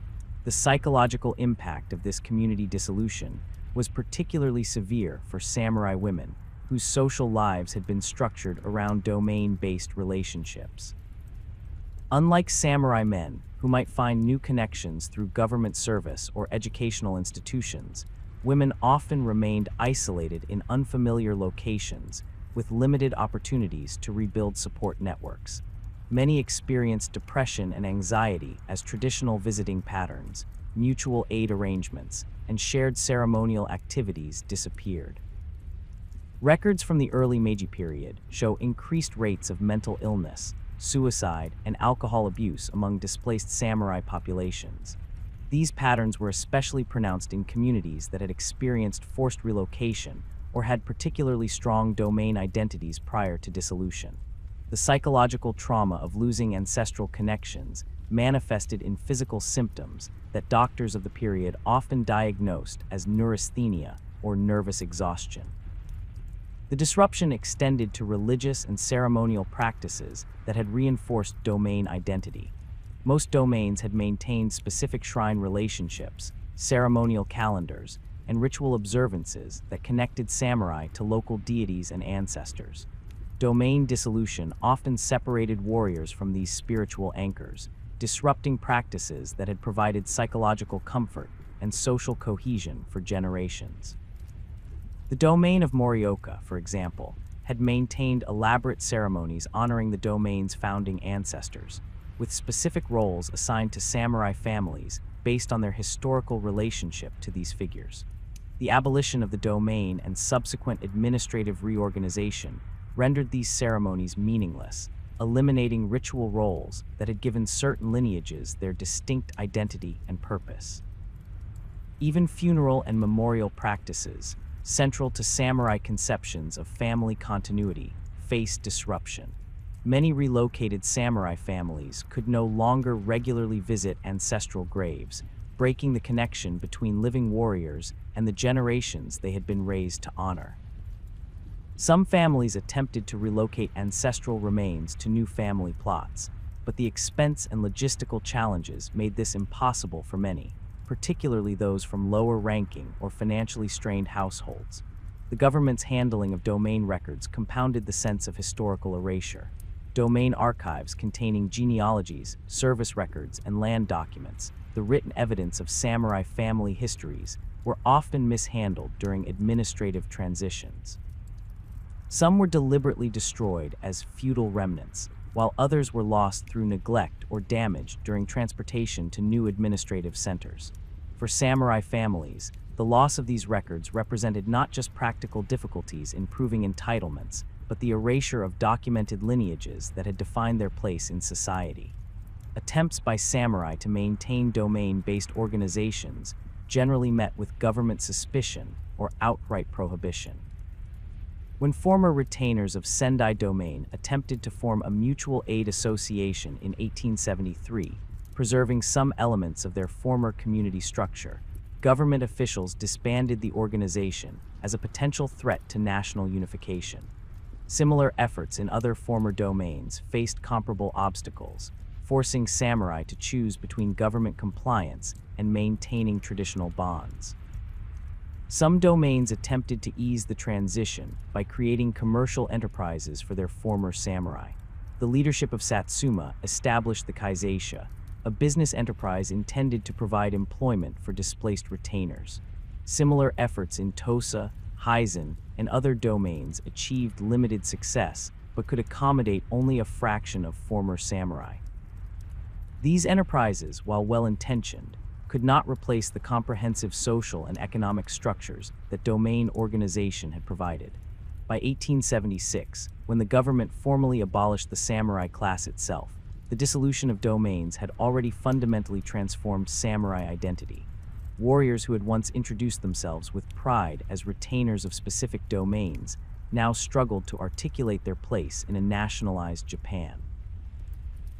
The psychological impact of this community dissolution was particularly severe for samurai women, whose social lives had been structured around domain-based relationships. Unlike samurai men, who might find new connections through government service or educational institutions, women often remained isolated in unfamiliar locations with limited opportunities to rebuild support networks. Many experienced depression and anxiety as traditional visiting patterns, mutual aid arrangements, and shared ceremonial activities disappeared. Records from the early Meiji period show increased rates of mental illness, suicide, and alcohol abuse among displaced samurai populations. These patterns were especially pronounced in communities that had experienced forced relocation or had particularly strong domain identities prior to dissolution. The psychological trauma of losing ancestral connections manifested in physical symptoms that doctors of the period often diagnosed as neurasthenia or nervous exhaustion. The disruption extended to religious and ceremonial practices that had reinforced domain identity. Most domains had maintained specific shrine relationships, ceremonial calendars, and ritual observances that connected samurai to local deities and ancestors. Domain dissolution often separated warriors from these spiritual anchors, disrupting practices that had provided psychological comfort and social cohesion for generations. The domain of Morioka, for example, had maintained elaborate ceremonies honoring the domain's founding ancestors, with specific roles assigned to samurai families based on their historical relationship to these figures. The abolition of the domain and subsequent administrative reorganization rendered these ceremonies meaningless, eliminating ritual roles that had given certain lineages their distinct identity and purpose. Even funeral and memorial practices, central to samurai conceptions of family continuity, faced disruption. Many relocated samurai families could no longer regularly visit ancestral graves, breaking the connection between living warriors and the generations they had been raised to honor. Some families attempted to relocate ancestral remains to new family plots, but the expense and logistical challenges made this impossible for many, particularly those from lower-ranking or financially strained households. The government's handling of domain records compounded the sense of historical erasure. Domain archives containing genealogies, service records, and land documents the written evidence of samurai family histories, were often mishandled during administrative transitions. Some were deliberately destroyed as feudal remnants, while others were lost through neglect or damage during transportation to new administrative centers. For samurai families, the loss of these records represented not just practical difficulties in proving entitlements, but the erasure of documented lineages that had defined their place in society. Attempts by samurai to maintain domain-based organizations generally met with government suspicion or outright prohibition. When former retainers of Sendai domain attempted to form a mutual aid association in 1873, preserving some elements of their former community structure, government officials disbanded the organization as a potential threat to national unification. Similar efforts in other former domains faced comparable obstacles, forcing samurai to choose between government compliance and maintaining traditional bonds. Some domains attempted to ease the transition by creating commercial enterprises for their former samurai. The leadership of Satsuma established the Kaiseisha, a business enterprise intended to provide employment for displaced retainers. Similar efforts in Tosa, Hizen, and other domains achieved limited success, but could accommodate only a fraction of former samurai. These enterprises, while well-intentioned, could not replace the comprehensive social and economic structures that domain organization had provided. By 1876, when the government formally abolished the samurai class itself, the dissolution of domains had already fundamentally transformed samurai identity. Warriors who had once introduced themselves with pride as retainers of specific domains now struggled to articulate their place in a nationalized Japan.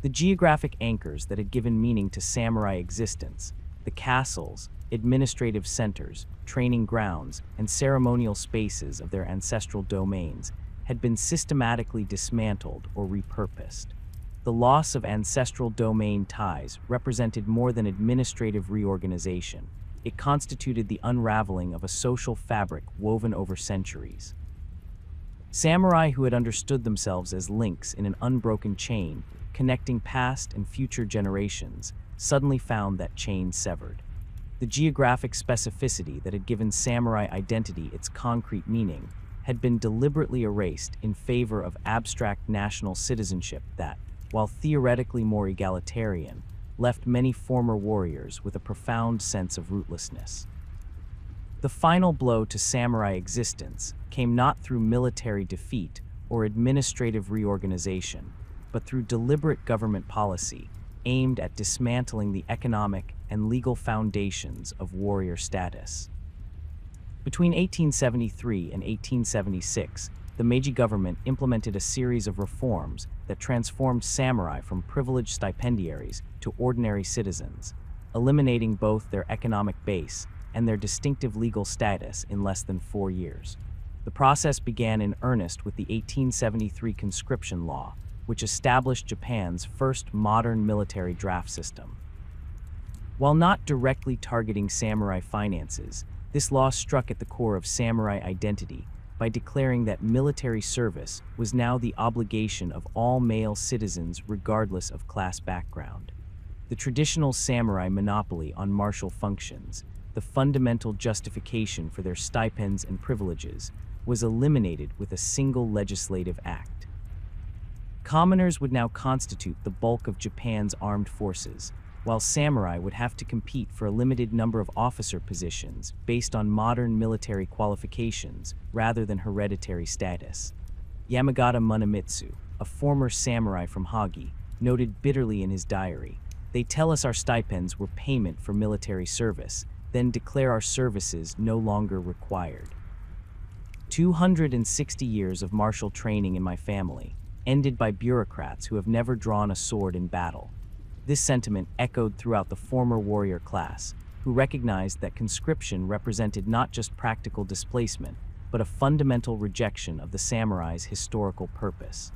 The geographic anchors that had given meaning to samurai existence, the castles, administrative centers, training grounds, and ceremonial spaces of their ancestral domains, had been systematically dismantled or repurposed. The loss of ancestral domain ties represented more than administrative reorganization. It constituted the unraveling of a social fabric woven over centuries. Samurai who had understood themselves as links in an unbroken chain, connecting past and future generations, suddenly found that chain severed. The geographic specificity that had given samurai identity its concrete meaning had been deliberately erased in favor of abstract national citizenship that, while theoretically more egalitarian, left many former warriors with a profound sense of rootlessness. The final blow to samurai existence came not through military defeat or administrative reorganization, but through deliberate government policy aimed at dismantling the economic and legal foundations of warrior status. Between 1873 and 1876, the Meiji government implemented a series of reforms that transformed samurai from privileged stipendiaries to ordinary citizens, eliminating both their economic base and their distinctive legal status in less than 4 years. The process began in earnest with the 1873 conscription law, which established Japan's first modern military draft system. While not directly targeting samurai finances, this law struck at the core of samurai identity by declaring that military service was now the obligation of all male citizens regardless of class background. The traditional samurai monopoly on martial functions, the fundamental justification for their stipends and privileges, was eliminated with a single legislative act. Commoners would now constitute the bulk of Japan's armed forces, while samurai would have to compete for a limited number of officer positions based on modern military qualifications rather than hereditary status. Yamagata Munemitsu, a former samurai from Hagi, noted bitterly in his diary, "They tell us our stipends were payment for military service, then declare our services no longer required." 260 years of martial training in my family, ended by bureaucrats who have never drawn a sword in battle. This sentiment echoed throughout the former warrior class, who recognized that conscription represented not just practical displacement, but a fundamental rejection of the samurai's historical purpose.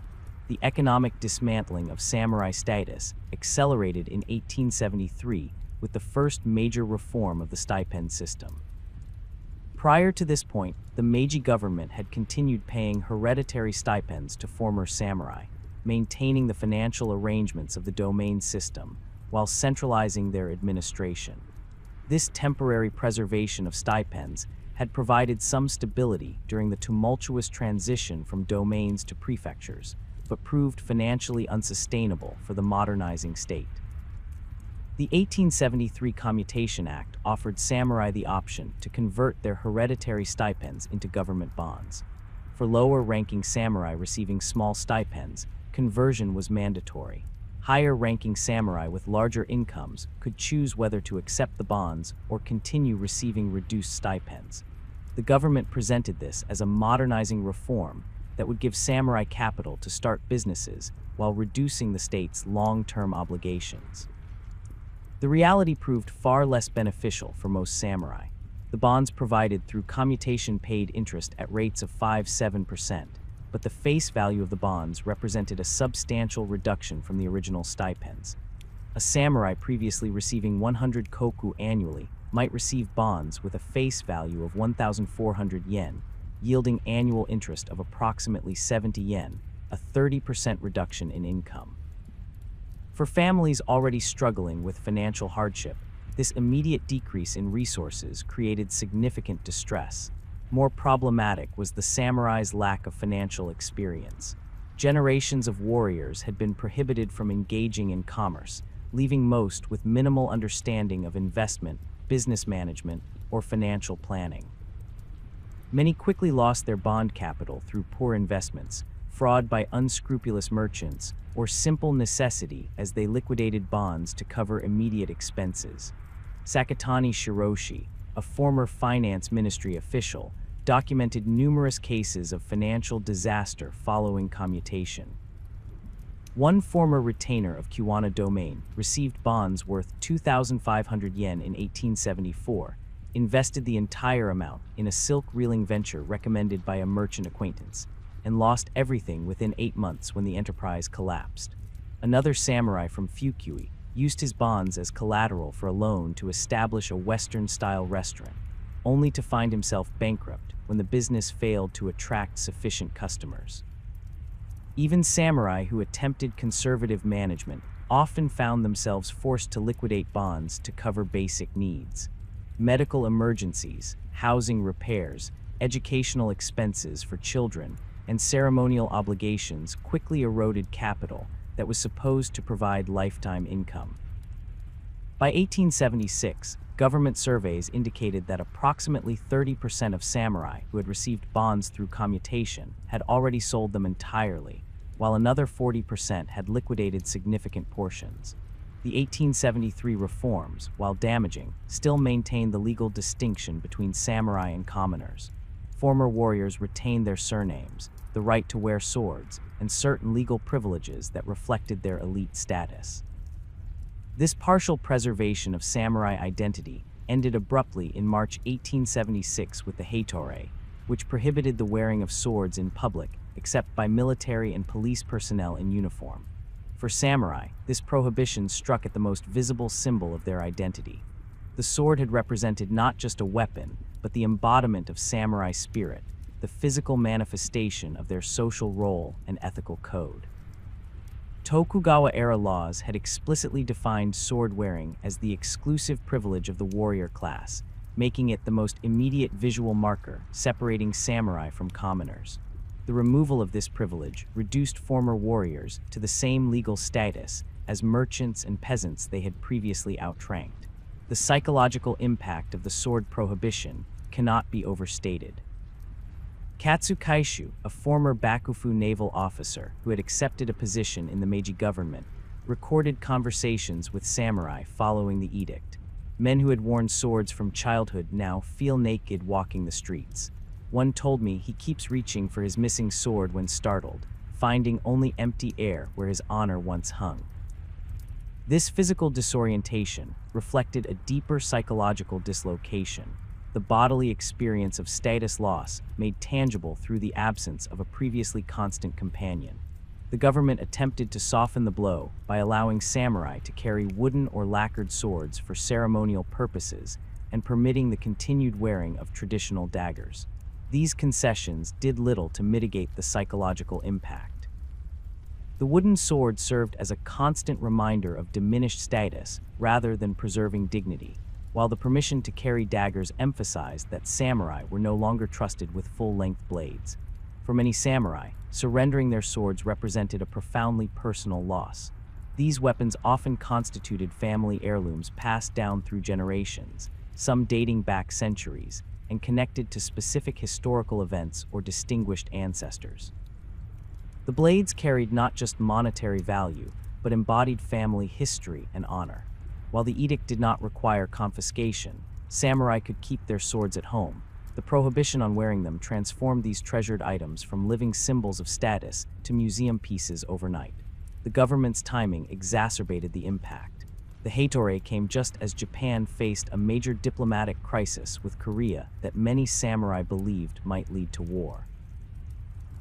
The economic dismantling of samurai status accelerated in 1873 with the first major reform of the stipend system. Prior to this point, the Meiji government had continued paying hereditary stipends to former samurai, maintaining the financial arrangements of the domain system, while centralizing their administration. This temporary preservation of stipends had provided some stability during the tumultuous transition from domains to prefectures, but proved financially unsustainable for the modernizing state. The 1873 Commutation Act offered samurai the option to convert their hereditary stipends into government bonds. For lower-ranking samurai receiving small stipends, conversion was mandatory. Higher-ranking samurai with larger incomes could choose whether to accept the bonds or continue receiving reduced stipends. The government presented this as a modernizing reform that would give samurai capital to start businesses while reducing the state's long-term obligations. The reality proved far less beneficial for most samurai. The bonds provided through commutation paid interest at rates of 5–7%, but the face value of the bonds represented a substantial reduction from the original stipends. A samurai previously receiving 100 koku annually might receive bonds with a face value of 1,400 yen, yielding annual interest of approximately 70 yen, a 30% reduction in income. For families already struggling with financial hardship, this immediate decrease in resources created significant distress. More problematic was the samurai's lack of financial experience. Generations of warriors had been prohibited from engaging in commerce, leaving most with minimal understanding of investment, business management, or financial planning. Many quickly lost their bond capital through poor investments, fraud by unscrupulous merchants, or simple necessity as they liquidated bonds to cover immediate expenses. Sakatani Shiroshi, a former finance ministry official, documented numerous cases of financial disaster following commutation. One former retainer of Kiwana domain received bonds worth 2,500 yen in 1874, invested the entire amount in a silk reeling venture recommended by a merchant acquaintance, and lost everything within 8 months when the enterprise collapsed. Another samurai from Fukui used his bonds as collateral for a loan to establish a Western-style restaurant, only to find himself bankrupt when the business failed to attract sufficient customers. Even samurai who attempted conservative management often found themselves forced to liquidate bonds to cover basic needs. Medical emergencies, housing repairs, educational expenses for children, and ceremonial obligations quickly eroded capital that was supposed to provide lifetime income. By 1876, government surveys indicated that approximately 30% of samurai who had received bonds through commutation had already sold them entirely, while another 40% had liquidated significant portions. The 1873 reforms, while damaging, still maintained the legal distinction between samurai and commoners. Former warriors retained their surnames, the right to wear swords, and certain legal privileges that reflected their elite status. This partial preservation of samurai identity ended abruptly in March 1876 with the Heitore, which prohibited the wearing of swords in public except by military and police personnel in uniform. For samurai, this prohibition struck at the most visible symbol of their identity. The sword had represented not just a weapon, but the embodiment of samurai spirit, the physical manifestation of their social role and ethical code. Tokugawa-era laws had explicitly defined sword-wearing as the exclusive privilege of the warrior class, making it the most immediate visual marker separating samurai from commoners. The removal of this privilege reduced former warriors to the same legal status as merchants and peasants they had previously outranked. The psychological impact of the sword prohibition cannot be overstated. Katsukaishu, a former Bakufu naval officer who had accepted a position in the Meiji government, recorded conversations with samurai following the edict. Men who had worn swords from childhood now feel naked walking the streets. One told me he keeps reaching for his missing sword when startled, finding only empty air where his honor once hung. This physical disorientation reflected a deeper psychological dislocation, the bodily experience of status loss made tangible through the absence of a previously constant companion. The government attempted to soften the blow by allowing samurai to carry wooden or lacquered swords for ceremonial purposes and permitting the continued wearing of traditional daggers. These concessions did little to mitigate the psychological impact. The wooden sword served as a constant reminder of diminished status rather than preserving dignity, while the permission to carry daggers emphasized that samurai were no longer trusted with full-length blades. For many samurai, surrendering their swords represented a profoundly personal loss. These weapons often constituted family heirlooms passed down through generations, some dating back centuries, and connected to specific historical events or distinguished ancestors. The blades carried not just monetary value, but embodied family history and honor. While the edict did not require confiscation, samurai could keep their swords at home. The prohibition on wearing them transformed these treasured items from living symbols of status to museum pieces overnight. The government's timing exacerbated the impact. The Heitorei came just as Japan faced a major diplomatic crisis with Korea that many samurai believed might lead to war.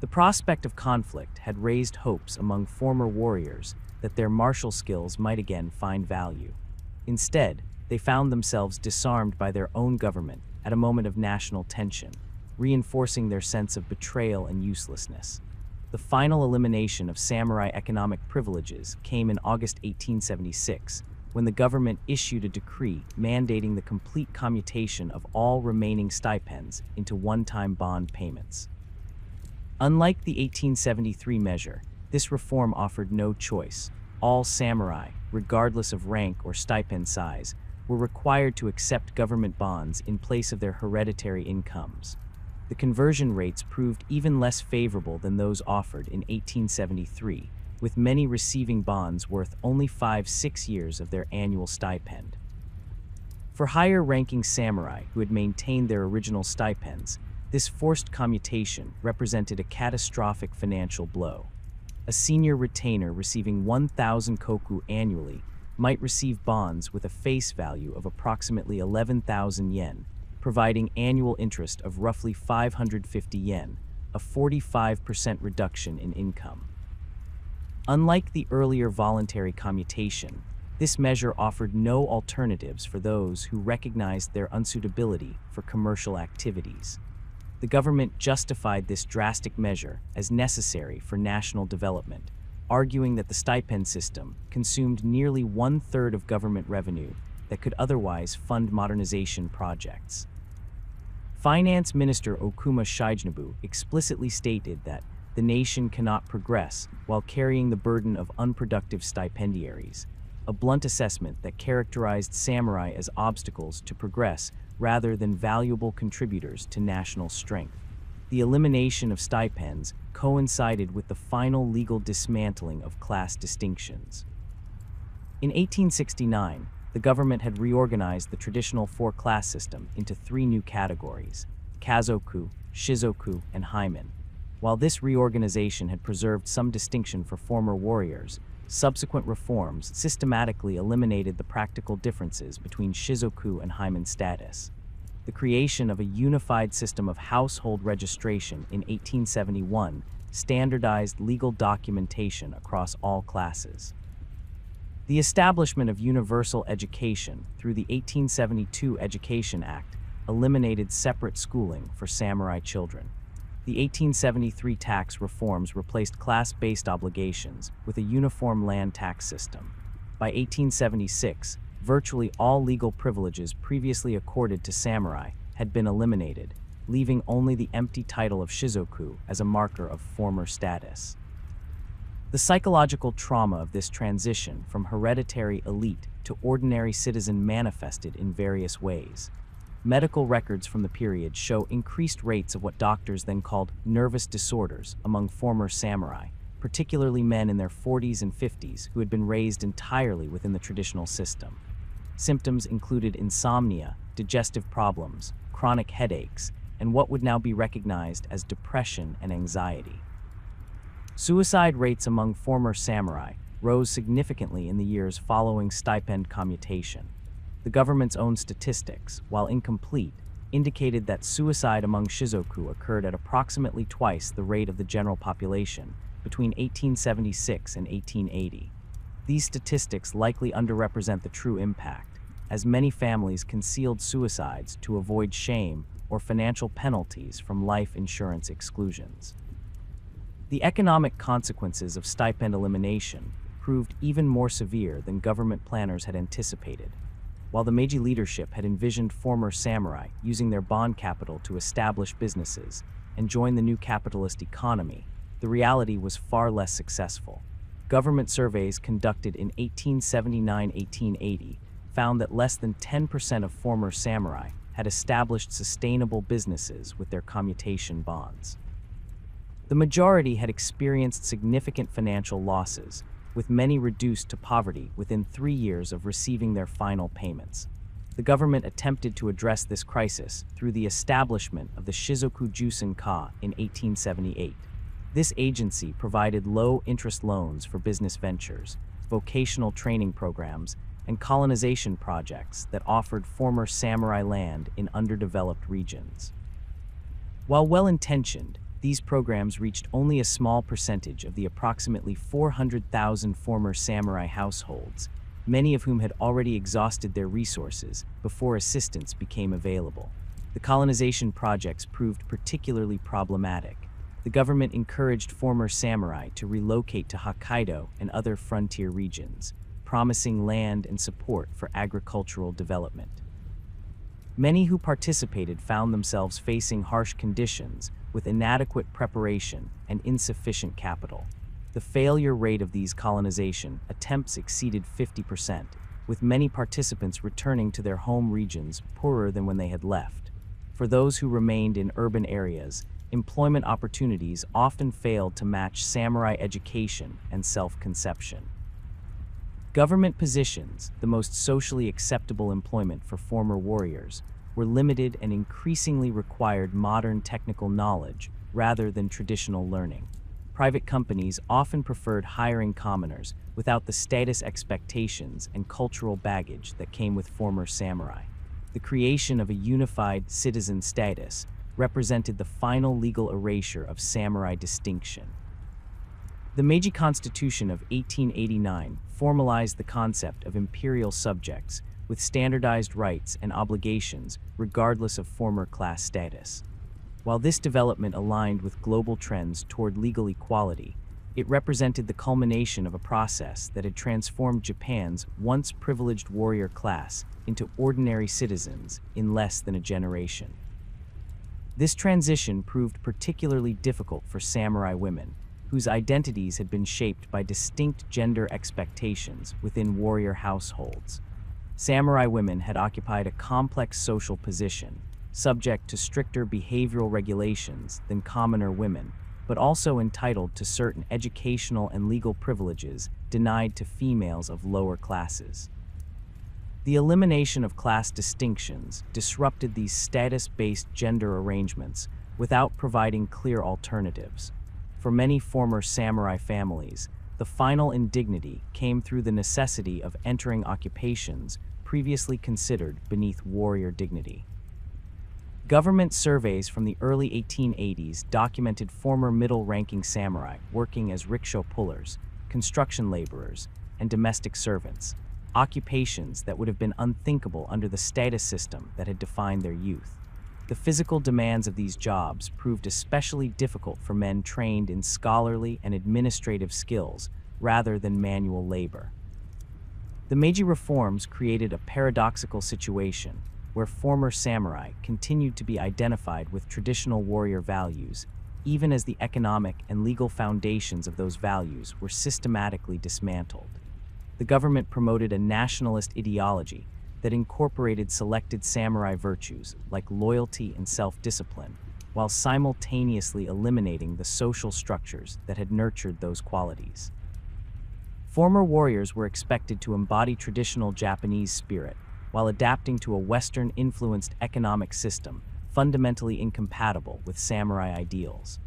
The prospect of conflict had raised hopes among former warriors that their martial skills might again find value. Instead, they found themselves disarmed by their own government at a moment of national tension, reinforcing their sense of betrayal and uselessness. The final elimination of samurai economic privileges came in August 1876, when the government issued a decree mandating the complete commutation of all remaining stipends into one-time bond payments. Unlike the 1873 measure, this reform offered no choice. All samurai, regardless of rank or stipend size, were required to accept government bonds in place of their hereditary incomes. The conversion rates proved even less favorable than those offered in 1873, with many receiving bonds worth only 5-6 years of their annual stipend. For higher-ranking samurai who had maintained their original stipends, this forced commutation represented a catastrophic financial blow. A senior retainer receiving 1,000 koku annually might receive bonds with a face value of approximately 11,000 yen, providing annual interest of roughly 550 yen, a 45% reduction in income. Unlike the earlier voluntary commutation, this measure offered no alternatives for those who recognized their unsuitability for commercial activities. The government justified this drastic measure as necessary for national development, arguing that the stipend system consumed nearly 1/3 of government revenue that could otherwise fund modernization projects. Finance Minister Okuma Shigenabu explicitly stated that the nation cannot progress while carrying the burden of unproductive stipendiaries, a blunt assessment that characterized samurai as obstacles to progress rather than valuable contributors to national strength. The elimination of stipends coincided with the final legal dismantling of class distinctions. In 1869, the government had reorganized the traditional four-class system into 3 new categories: Kazoku, Shizoku, and Heimin. While this reorganization had preserved some distinction for former warriors, subsequent reforms systematically eliminated the practical differences between Shizoku and Heimin status. The creation of a unified system of household registration in 1871 standardized legal documentation across all classes. The establishment of universal education through the 1872 Education Act eliminated separate schooling for samurai children. The 1873 tax reforms replaced class-based obligations with a uniform land tax system. By 1876, virtually all legal privileges previously accorded to samurai had been eliminated, leaving only the empty title of Shizoku as a marker of former status. The psychological trauma of this transition from hereditary elite to ordinary citizen manifested in various ways. Medical records from the period show increased rates of what doctors then called nervous disorders among former samurai, particularly men in their 40s and 50s who had been raised entirely within the traditional system. Symptoms included insomnia, digestive problems, chronic headaches, and what would now be recognized as depression and anxiety. Suicide rates among former samurai rose significantly in the years following stipend commutation. The government's own statistics, while incomplete, indicated that suicide among Shizoku occurred at approximately twice the rate of the general population between 1876 and 1880. These statistics likely underrepresent the true impact, as many families concealed suicides to avoid shame or financial penalties from life insurance exclusions. The economic consequences of stipend elimination proved even more severe than government planners had anticipated. While the Meiji leadership had envisioned former samurai using their bond capital to establish businesses and join the new capitalist economy, the reality was far less successful. Government surveys conducted in 1879-1880 found that less than 10% of former samurai had established sustainable businesses with their commutation bonds. The majority had experienced significant financial losses, with many reduced to poverty within 3 years of receiving their final payments. The government attempted to address this crisis through the establishment of the Shizoku Jusen-ka in 1878. This agency provided low-interest loans for business ventures, vocational training programs, and colonization projects that offered former samurai land in underdeveloped regions. While well-intentioned, these programs reached only a small percentage of the approximately 400,000 former samurai households, many of whom had already exhausted their resources before assistance became available. The colonization projects proved particularly problematic. The government encouraged former samurai to relocate to Hokkaido and other frontier regions, promising land and support for agricultural development. Many who participated found themselves facing harsh conditions with inadequate preparation and insufficient capital. The failure rate of these colonization attempts exceeded 50%, with many participants returning to their home regions poorer than when they had left. For those who remained in urban areas, employment opportunities often failed to match samurai education and self-conception. Government positions, the most socially acceptable employment for former warriors, were limited and increasingly required modern technical knowledge rather than traditional learning. Private companies often preferred hiring commoners without the status expectations and cultural baggage that came with former samurai. The creation of a unified citizen status represented the final legal erasure of samurai distinction. The Meiji Constitution of 1889 formalized the concept of imperial subjects with standardized rights and obligations regardless of former class status. While this development aligned with global trends toward legal equality, it represented the culmination of a process that had transformed Japan's once privileged warrior class into ordinary citizens in less than a generation. This transition proved particularly difficult for samurai women, whose identities had been shaped by distinct gender expectations within warrior households. Samurai women had occupied a complex social position, subject to stricter behavioral regulations than commoner women, but also entitled to certain educational and legal privileges denied to females of lower classes. The elimination of class distinctions disrupted these status-based gender arrangements without providing clear alternatives. For many former samurai families, the final indignity came through the necessity of entering occupations previously considered beneath warrior dignity. Government surveys from the early 1880s documented former middle-ranking samurai working as rickshaw pullers, construction laborers, and domestic servants, occupations that would have been unthinkable under the status system that had defined their youth. The physical demands of these jobs proved especially difficult for men trained in scholarly and administrative skills rather than manual labor. The Meiji reforms created a paradoxical situation where former samurai continued to be identified with traditional warrior values, even as the economic and legal foundations of those values were systematically dismantled. The government promoted a nationalist ideology that incorporated selected samurai virtues like loyalty and self-discipline, while simultaneously eliminating the social structures that had nurtured those qualities. Former warriors were expected to embody traditional Japanese spirit while adapting to a Western-influenced economic system fundamentally incompatible with samurai ideals.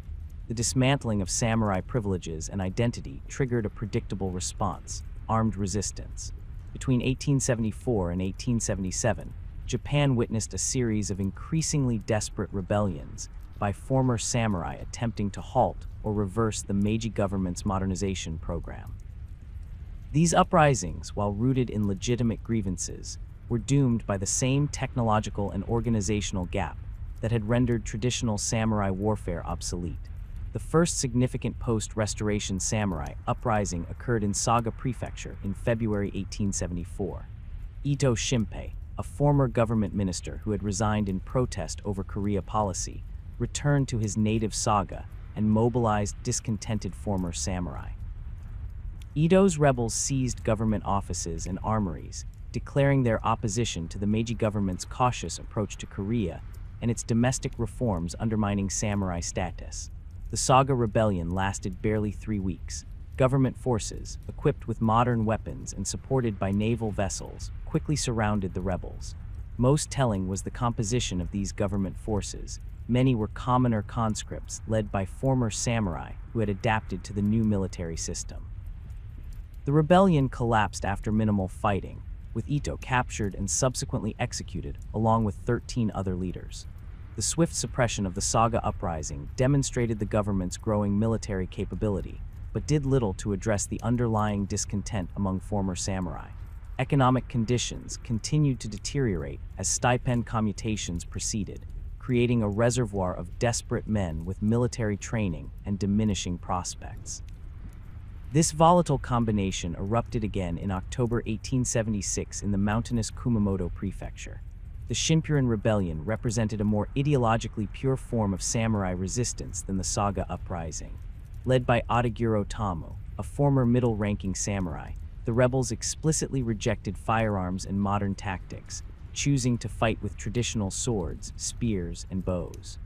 The dismantling of samurai privileges and identity triggered a predictable response: armed resistance. Between 1874 and 1877, Japan witnessed a series of increasingly desperate rebellions by former samurai attempting to halt or reverse the Meiji government's modernization program. These uprisings, while rooted in legitimate grievances, were doomed by the same technological and organizational gap that had rendered traditional samurai warfare obsolete. The first significant post-restoration samurai uprising occurred in Saga Prefecture in February 1874. Ito Shimpei, a former government minister who had resigned in protest over Korea policy, returned to his native Saga and mobilized discontented former samurai. Ito's rebels seized government offices and armories, declaring their opposition to the Meiji government's cautious approach to Korea and its domestic reforms undermining samurai status. The Saga rebellion lasted barely 3 weeks. Government forces, equipped with modern weapons and supported by naval vessels, quickly surrounded the rebels. Most telling was the composition of these government forces. Many were commoner conscripts led by former samurai who had adapted to the new military system. The rebellion collapsed after minimal fighting, with Ito captured and subsequently executed along with 13 other leaders. The swift suppression of the Saga uprising demonstrated the government's growing military capability, but did little to address the underlying discontent among former samurai. Economic conditions continued to deteriorate as stipend commutations proceeded, creating a reservoir of desperate men with military training and diminishing prospects. This volatile combination erupted again in October 1876 in the mountainous Kumamoto Prefecture. The Shimpuran Rebellion represented a more ideologically pure form of samurai resistance than the Saga uprising. Led by Otaguro Tamu, a former middle-ranking samurai, the rebels explicitly rejected firearms and modern tactics, choosing to fight with traditional swords, spears, and bows.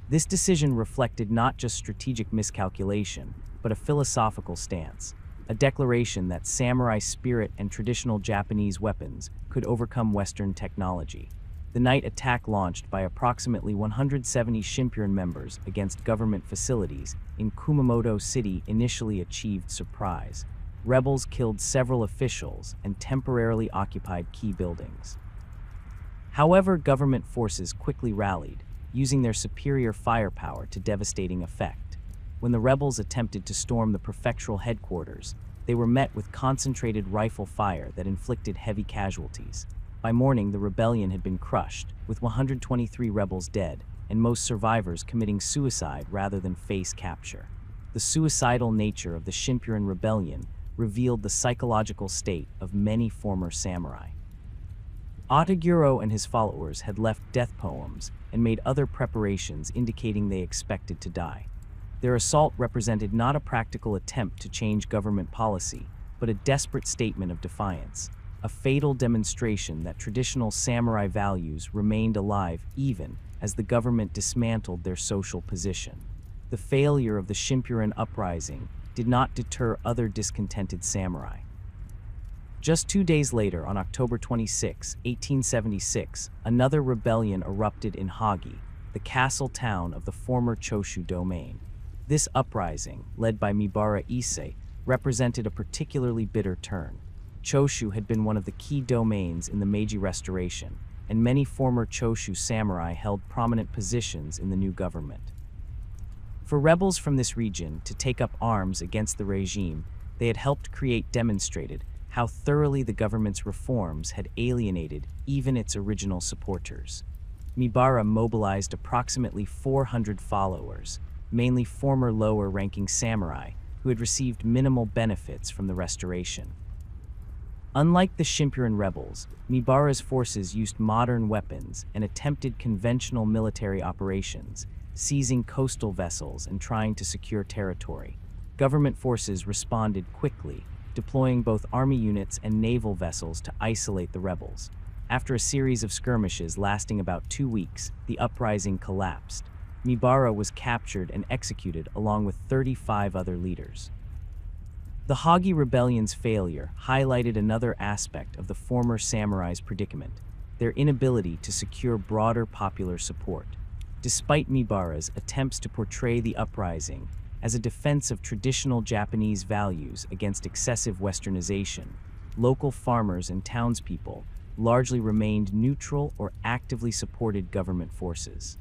This decision reflected not just strategic miscalculation, but a philosophical stance, a declaration that samurai spirit and traditional Japanese weapons could overcome Western technology. The night attack launched by approximately 170 Shimpuran members against government facilities in Kumamoto City initially achieved surprise. Rebels killed several officials and temporarily occupied key buildings. However, government forces quickly rallied, using their superior firepower to devastating effect. When the rebels attempted to storm the prefectural headquarters, they were met with concentrated rifle fire that inflicted heavy casualties. By morning, the rebellion had been crushed, with 123 rebels dead, and most survivors committing suicide rather than face capture. The suicidal nature of the Shimpuran Rebellion revealed the psychological state of many former samurai. Otaguro and his followers had left death poems and made other preparations indicating they expected to die. Their assault represented not a practical attempt to change government policy, but a desperate statement of defiance, a fatal demonstration that traditional samurai values remained alive even as the government dismantled their social position. The failure of the Shimpuran uprising did not deter other discontented samurai. Just 2 days later, on October 26, 1876, another rebellion erupted in Hagi, the castle town of the former Choshu domain. This uprising, led by Mibara Ise, represented a particularly bitter turn. Choshu had been one of the key domains in the Meiji Restoration, and many former Choshu samurai held prominent positions in the new government. For rebels from this region to take up arms against the regime they had helped create demonstrated how thoroughly the government's reforms had alienated even its original supporters. Mibara mobilized approximately 400 followers, mainly former lower-ranking samurai who had received minimal benefits from the restoration. Unlike the Shimpuran rebels, Mibara's forces used modern weapons and attempted conventional military operations, seizing coastal vessels and trying to secure territory. Government forces responded quickly, deploying both army units and naval vessels to isolate the rebels. After a series of skirmishes lasting about 2 weeks, the uprising collapsed. Mibara was captured and executed along with 35 other leaders. The Hagi Rebellion's failure highlighted another aspect of the former samurai's predicament, their inability to secure broader popular support. Despite Mibara's attempts to portray the uprising as a defense of traditional Japanese values against excessive westernization, local farmers and townspeople largely remained neutral or actively supported government forces.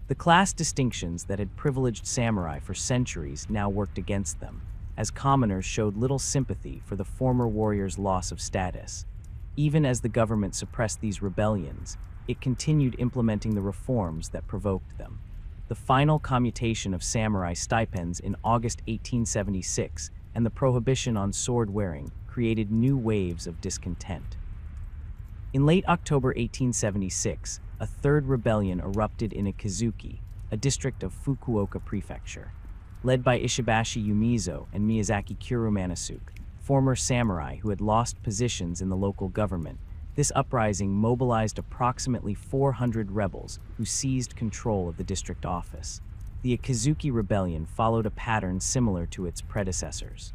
The class distinctions that had privileged samurai for centuries now worked against them, as commoners showed little sympathy for the former warriors' loss of status. Even as the government suppressed these rebellions, it continued implementing the reforms that provoked them. the final commutation of samurai stipends in August 1876, and the prohibition on sword-wearing created new waves of discontent. In late October 1876, a third rebellion erupted in Akizuki, a district of Fukuoka Prefecture. Led by Ishibashi Yumizo and Miyazaki Kurumanasuke, former samurai who had lost positions in the local government, this uprising mobilized approximately 400 rebels who seized control of the district office. The Akizuki Rebellion followed a pattern similar to its predecessors.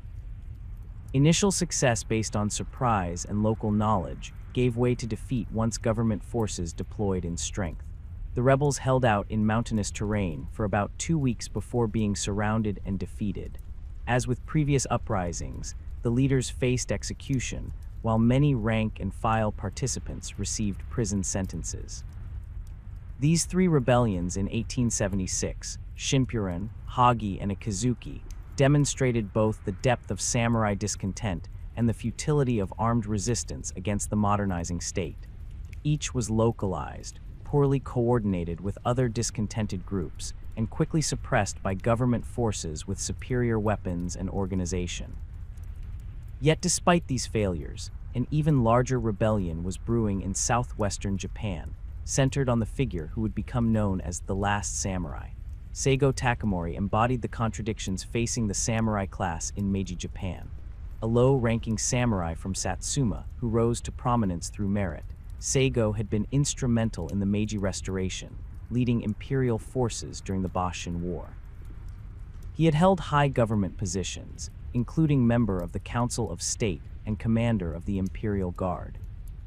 Initial success based on surprise and local knowledge gave way to defeat once government forces deployed in strength. The rebels held out in mountainous terrain for about 2 weeks before being surrounded and defeated. As with previous uprisings, the leaders faced execution, while many rank-and-file participants received prison sentences. These three rebellions in 1876, Shinpuren, Hagi, and Akizuki, demonstrated both the depth of samurai discontent and the futility of armed resistance against the modernizing state. Each was localized, poorly coordinated with other discontented groups, and quickly suppressed by government forces with superior weapons and organization. Yet despite these failures, an even larger rebellion was brewing in southwestern Japan, centered on the figure who would become known as the Last Samurai. Seigo Takamori embodied the contradictions facing the samurai class in Meiji Japan. A low-ranking samurai from Satsuma who rose to prominence through merit, Seigo had been instrumental in the Meiji Restoration, leading imperial forces during the Boshin War. He had held high government positions, including member of the Council of State and commander of the Imperial Guard.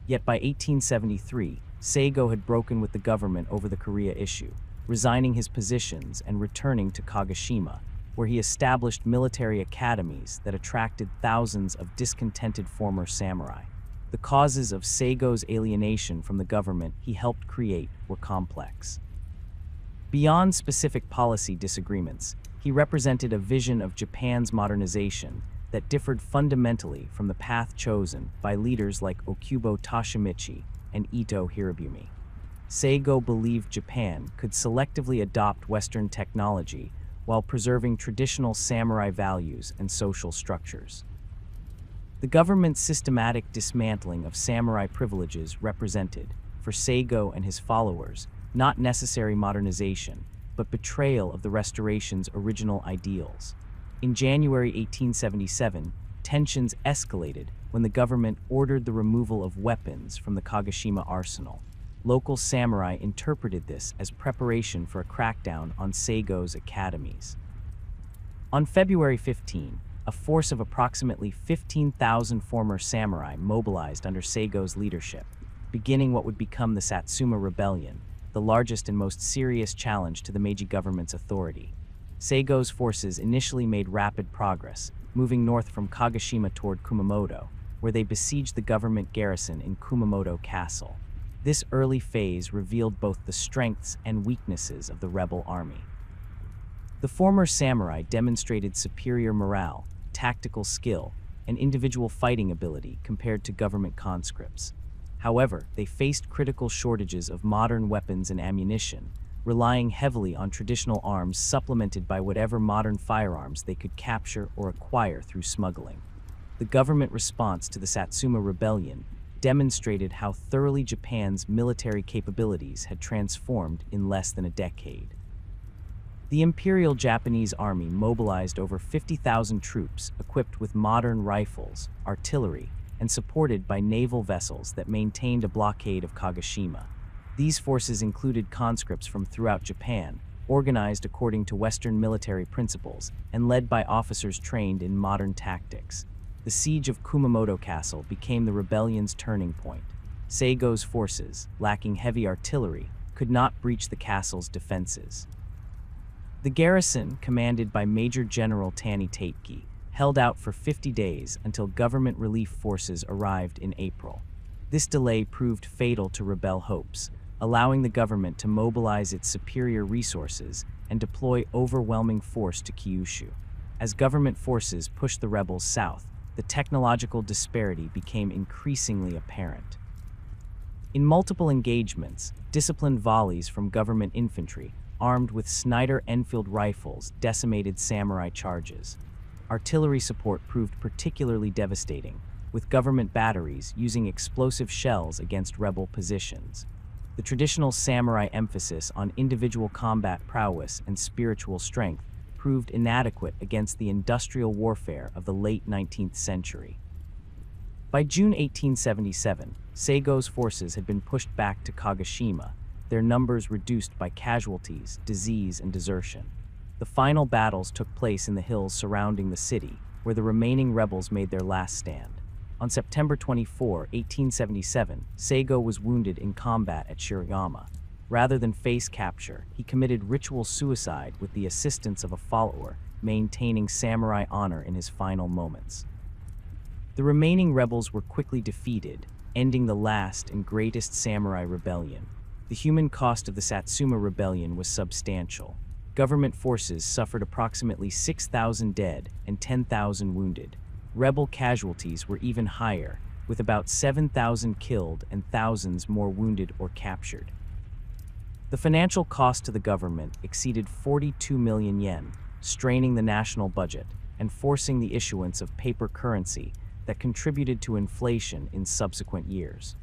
Yet by 1873, Seigo had broken with the government over the Korea issue, resigning his positions and returning to Kagoshima, where he established military academies that attracted thousands of discontented former samurai. The causes of Seigo's alienation from the government he helped create were complex. Beyond specific policy disagreements, he represented a vision of Japan's modernization that differed fundamentally from the path chosen by leaders like Okubo Toshimichi and Ito Hirobumi. Seigo believed Japan could selectively adopt Western technology while preserving traditional samurai values and social structures. The government's systematic dismantling of samurai privileges represented, for Seigo and his followers, not necessary modernization, but betrayal of the Restoration's original ideals. In January 1877, tensions escalated when the government ordered the removal of weapons from the Kagoshima arsenal. Local samurai interpreted this as preparation for a crackdown on Seigo's academies. On February 15, a force of approximately 15,000 former samurai mobilized under Seigo's leadership, beginning what would become the Satsuma Rebellion, the largest and most serious challenge to the Meiji government's authority. Seigo's forces initially made rapid progress, moving north from Kagoshima toward Kumamoto, where they besieged the government garrison in Kumamoto Castle. This early phase revealed both the strengths and weaknesses of the rebel army. The former samurai demonstrated superior morale, tactical skill, and individual fighting ability compared to government conscripts. However, they faced critical shortages of modern weapons and ammunition, relying heavily on traditional arms supplemented by whatever modern firearms they could capture or acquire through smuggling. The government response to the Satsuma Rebellion demonstrated how thoroughly Japan's military capabilities had transformed in less than a decade. The Imperial Japanese Army mobilized over 50,000 troops equipped with modern rifles, artillery, and supported by naval vessels that maintained a blockade of Kagoshima. These forces included conscripts from throughout Japan, organized according to Western military principles, and led by officers trained in modern tactics. The siege of Kumamoto Castle became the rebellion's turning point. Seigo's forces, lacking heavy artillery, could not breach the castle's defenses. The garrison, commanded by Major General Tani Taitki, held out for 50 days until government relief forces arrived in April. This delay proved fatal to rebel hopes, allowing the government to mobilize its superior resources and deploy overwhelming force to Kyushu. As government forces pushed the rebels south, the technological disparity became increasingly apparent. In multiple engagements, disciplined volleys from government infantry armed with Snider Enfield rifles, decimated samurai charges. Artillery support proved particularly devastating, with government batteries using explosive shells against rebel positions. The traditional samurai emphasis on individual combat prowess and spiritual strength proved inadequate against the industrial warfare of the late 19th century. By June 1877, Seigo's forces had been pushed back to Kagoshima, their numbers reduced by casualties, disease, and desertion. The final battles took place in the hills surrounding the city, where the remaining rebels made their last stand. On September 24, 1877, Seigo was wounded in combat at Shirayama. Rather than face capture, he committed ritual suicide with the assistance of a follower, maintaining samurai honor in his final moments. The remaining rebels were quickly defeated, ending the last and greatest samurai rebellion. The human cost of the Satsuma Rebellion was substantial. Government forces suffered approximately 6,000 dead and 10,000 wounded. Rebel casualties were even higher, with about 7,000 killed and thousands more wounded or captured. The financial cost to the government exceeded 42 million yen, straining the national budget and forcing the issuance of paper currency that contributed to inflation in subsequent years.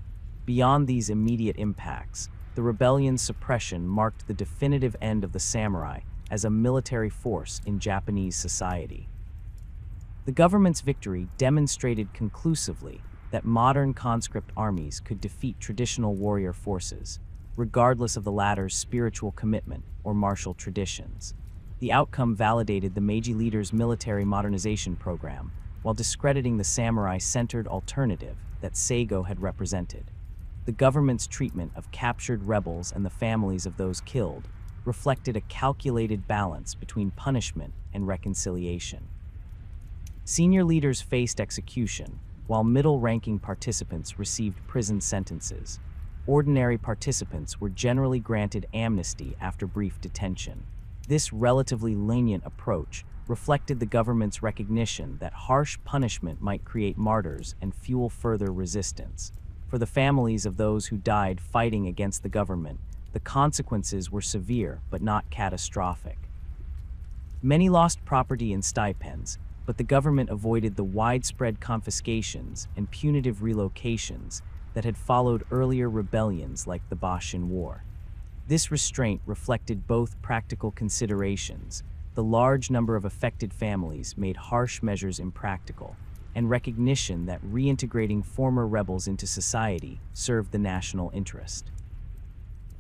Beyond these immediate impacts, the rebellion's suppression marked the definitive end of the samurai as a military force in Japanese society. The government's victory demonstrated conclusively that modern conscript armies could defeat traditional warrior forces, regardless of the latter's spiritual commitment or martial traditions. The outcome validated the Meiji leader's military modernization program, while discrediting the samurai-centered alternative that Seigo had represented. The government's treatment of captured rebels and the families of those killed reflected a calculated balance between punishment and reconciliation. Senior leaders faced execution, while middle-ranking participants received prison sentences. Ordinary participants were generally granted amnesty after brief detention. This relatively lenient approach reflected the government's recognition that harsh punishment might create martyrs and fuel further resistance. For the families of those who died fighting against the government, the consequences were severe but not catastrophic. Many lost property and stipends, but the government avoided the widespread confiscations and punitive relocations that had followed earlier rebellions like the Boshin War. This restraint reflected both practical considerations. The large number of affected families made harsh measures impractical, and recognition that reintegrating former rebels into society served the national interest.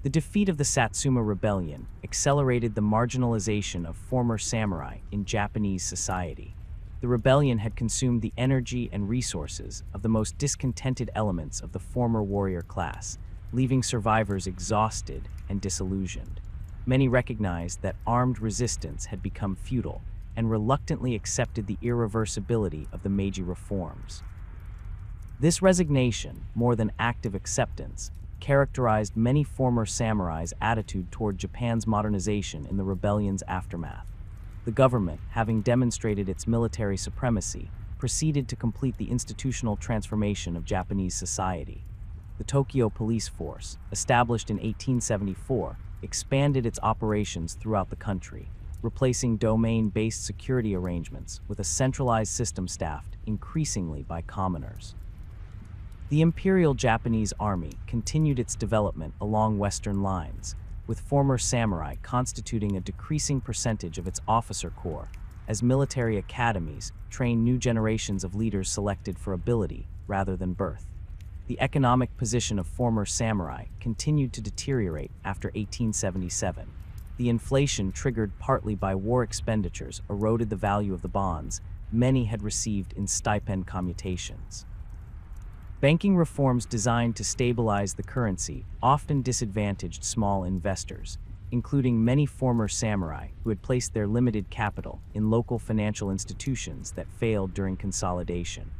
The defeat of the Satsuma Rebellion accelerated the marginalization of former samurai in Japanese society. The rebellion had consumed the energy and resources of the most discontented elements of the former warrior class, leaving survivors exhausted and disillusioned. Many recognized that armed resistance had become futile and reluctantly accepted the irreversibility of the Meiji reforms. This resignation, more than active acceptance, characterized many former samurais' attitude toward Japan's modernization in the rebellion's aftermath. The government, having demonstrated its military supremacy, proceeded to complete the institutional transformation of Japanese society. The Tokyo Police Force, established in 1874, expanded its operations throughout the country, replacing domain-based security arrangements with a centralized system staffed increasingly by commoners. The Imperial Japanese Army continued its development along Western lines, with former samurai constituting a decreasing percentage of its officer corps, as military academies trained new generations of leaders selected for ability rather than birth. The economic position of former samurai continued to deteriorate after 1877. The inflation triggered partly by war expenditures eroded the value of the bonds many had received in stipend commutations. Banking reforms designed to stabilize the currency often disadvantaged small investors, including many former samurai who had placed their limited capital in local financial institutions that failed during consolidation.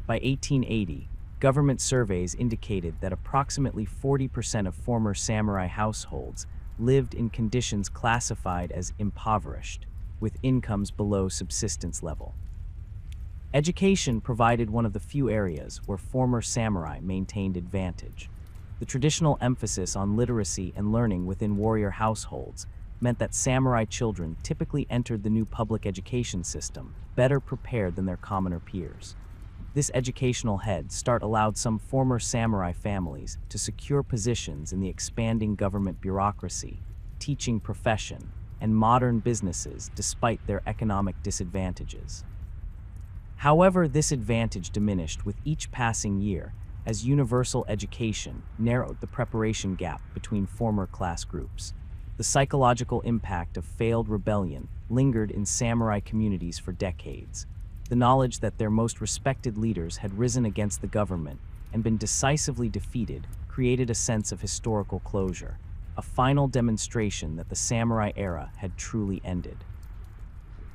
By 1880, government surveys indicated that approximately 40% of former samurai households lived in conditions classified as impoverished, with incomes below subsistence level. Education provided one of the few areas where former samurai maintained advantage. The traditional emphasis on literacy and learning within warrior households meant that samurai children typically entered the new public education system better prepared than their commoner peers. This educational head start allowed some former samurai families to secure positions in the expanding government bureaucracy, teaching profession, and modern businesses despite their economic disadvantages. However, this advantage diminished with each passing year as universal education narrowed the preparation gap between former class groups. The psychological impact of failed rebellion lingered in samurai communities for decades. The knowledge that their most respected leaders had risen against the government and been decisively defeated created a sense of historical closure, a final demonstration that the samurai era had truly ended.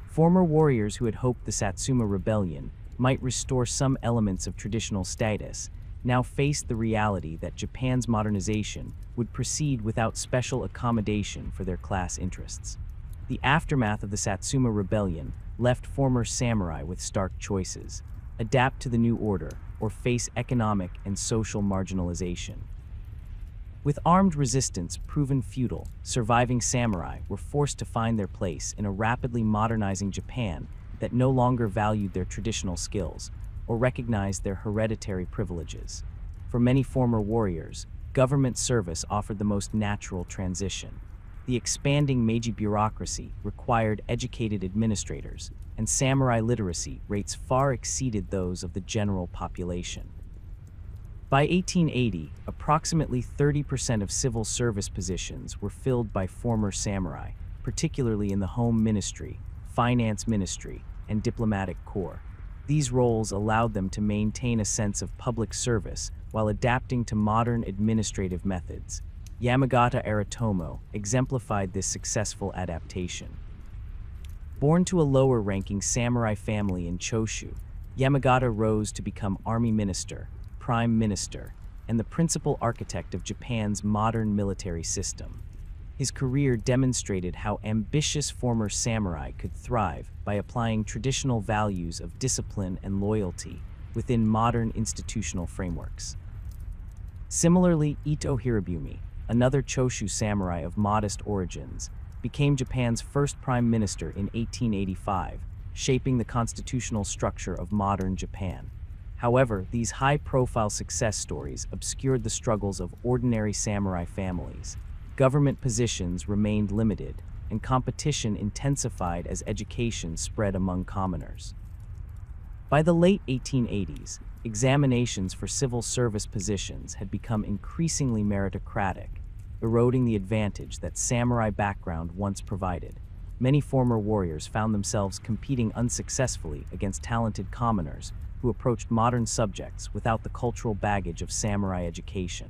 Former warriors who had hoped the Satsuma Rebellion might restore some elements of traditional status now faced the reality that Japan's modernization would proceed without special accommodation for their class interests. The aftermath of the Satsuma Rebellion left former samurai with stark choices: adapt to the new order or face economic and social marginalization. With armed resistance proven futile, surviving samurai were forced to find their place in a rapidly modernizing Japan that no longer valued their traditional skills or recognized their hereditary privileges. For many former warriors, government service offered the most natural transition. The expanding Meiji bureaucracy required educated administrators, and samurai literacy rates far exceeded those of the general population. By 1880, approximately 30% of civil service positions were filled by former samurai, particularly in the Home Ministry, Finance Ministry, and Diplomatic Corps. These roles allowed them to maintain a sense of public service while adapting to modern administrative methods. Yamagata Aritomo exemplified this successful adaptation. Born to a lower-ranking samurai family in Choshu, Yamagata rose to become army minister, prime minister, and the principal architect of Japan's modern military system. His career demonstrated how ambitious former samurai could thrive by applying traditional values of discipline and loyalty within modern institutional frameworks. Similarly, Ito Hirobumi, another Choshu samurai of modest origins, became Japan's first prime minister in 1885, shaping the constitutional structure of modern Japan. However, these high-profile success stories obscured the struggles of ordinary samurai families. Government positions remained limited, and competition intensified as education spread among commoners. By the late 1880s, examinations for civil service positions had become increasingly meritocratic, eroding the advantage that samurai background once provided. Many former warriors found themselves competing unsuccessfully against talented commoners who approached modern subjects without the cultural baggage of samurai education.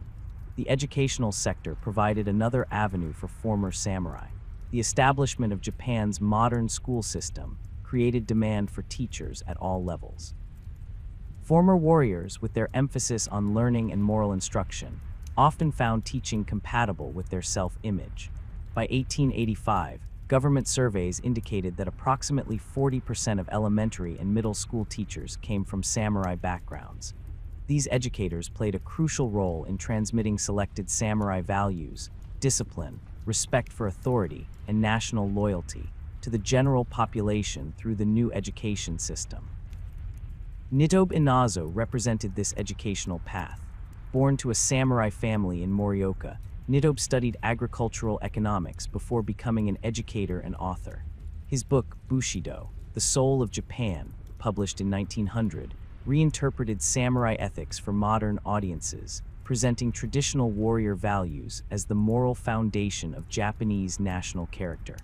The educational sector provided another avenue for former samurai. The establishment of Japan's modern school system created demand for teachers at all levels. Former warriors, with their emphasis on learning and moral instruction, often found teaching compatible with their self-image. By 1885, government surveys indicated that approximately 40% of elementary and middle school teachers came from samurai backgrounds. These educators played a crucial role in transmitting selected samurai values, discipline, respect for authority, and national loyalty to the general population through the new education system. Nitobe Inazo represented this educational path. Born to a samurai family in Morioka, Nitobe studied agricultural economics before becoming an educator and author. His book, Bushido, The Soul of Japan, published in 1900, reinterpreted samurai ethics for modern audiences, presenting traditional warrior values as the moral foundation of Japanese national character.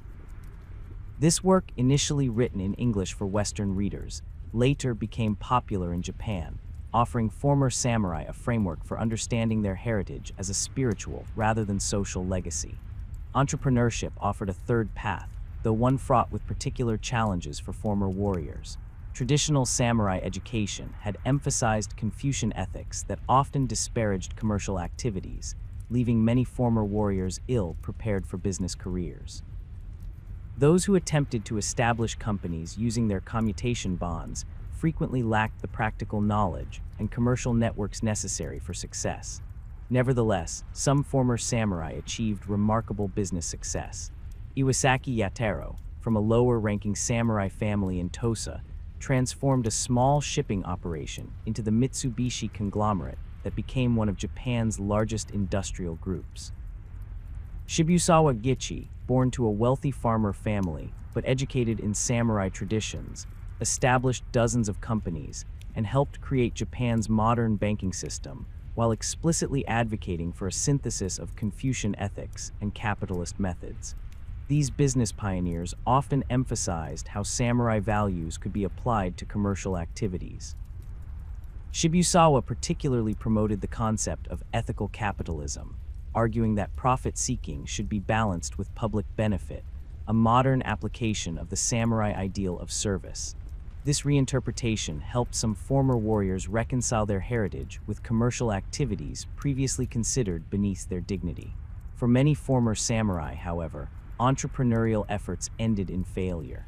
This work, initially written in English for Western readers, later became popular in Japan, offering former samurai a framework for understanding their heritage as a spiritual rather than social legacy. Entrepreneurship offered a third path, though one fraught with particular challenges for former warriors. Traditional samurai education had emphasized Confucian ethics that often disparaged commercial activities, leaving many former warriors ill-prepared for business careers. Those who attempted to establish companies using their commutation bonds frequently lacked the practical knowledge and commercial networks necessary for success. Nevertheless, some former samurai achieved remarkable business success. Iwasaki Yataro, from a lower-ranking samurai family in Tosa, transformed a small shipping operation into the Mitsubishi conglomerate that became one of Japan's largest industrial groups. Shibusawa Gichi, born to a wealthy farmer family but educated in samurai traditions, established dozens of companies and helped create Japan's modern banking system while explicitly advocating for a synthesis of Confucian ethics and capitalist methods. These business pioneers often emphasized how samurai values could be applied to commercial activities. Shibusawa particularly promoted the concept of ethical capitalism, arguing that profit-seeking should be balanced with public benefit, a modern application of the samurai ideal of service. This reinterpretation helped some former warriors reconcile their heritage with commercial activities previously considered beneath their dignity. For many former samurai, however, entrepreneurial efforts ended in failure.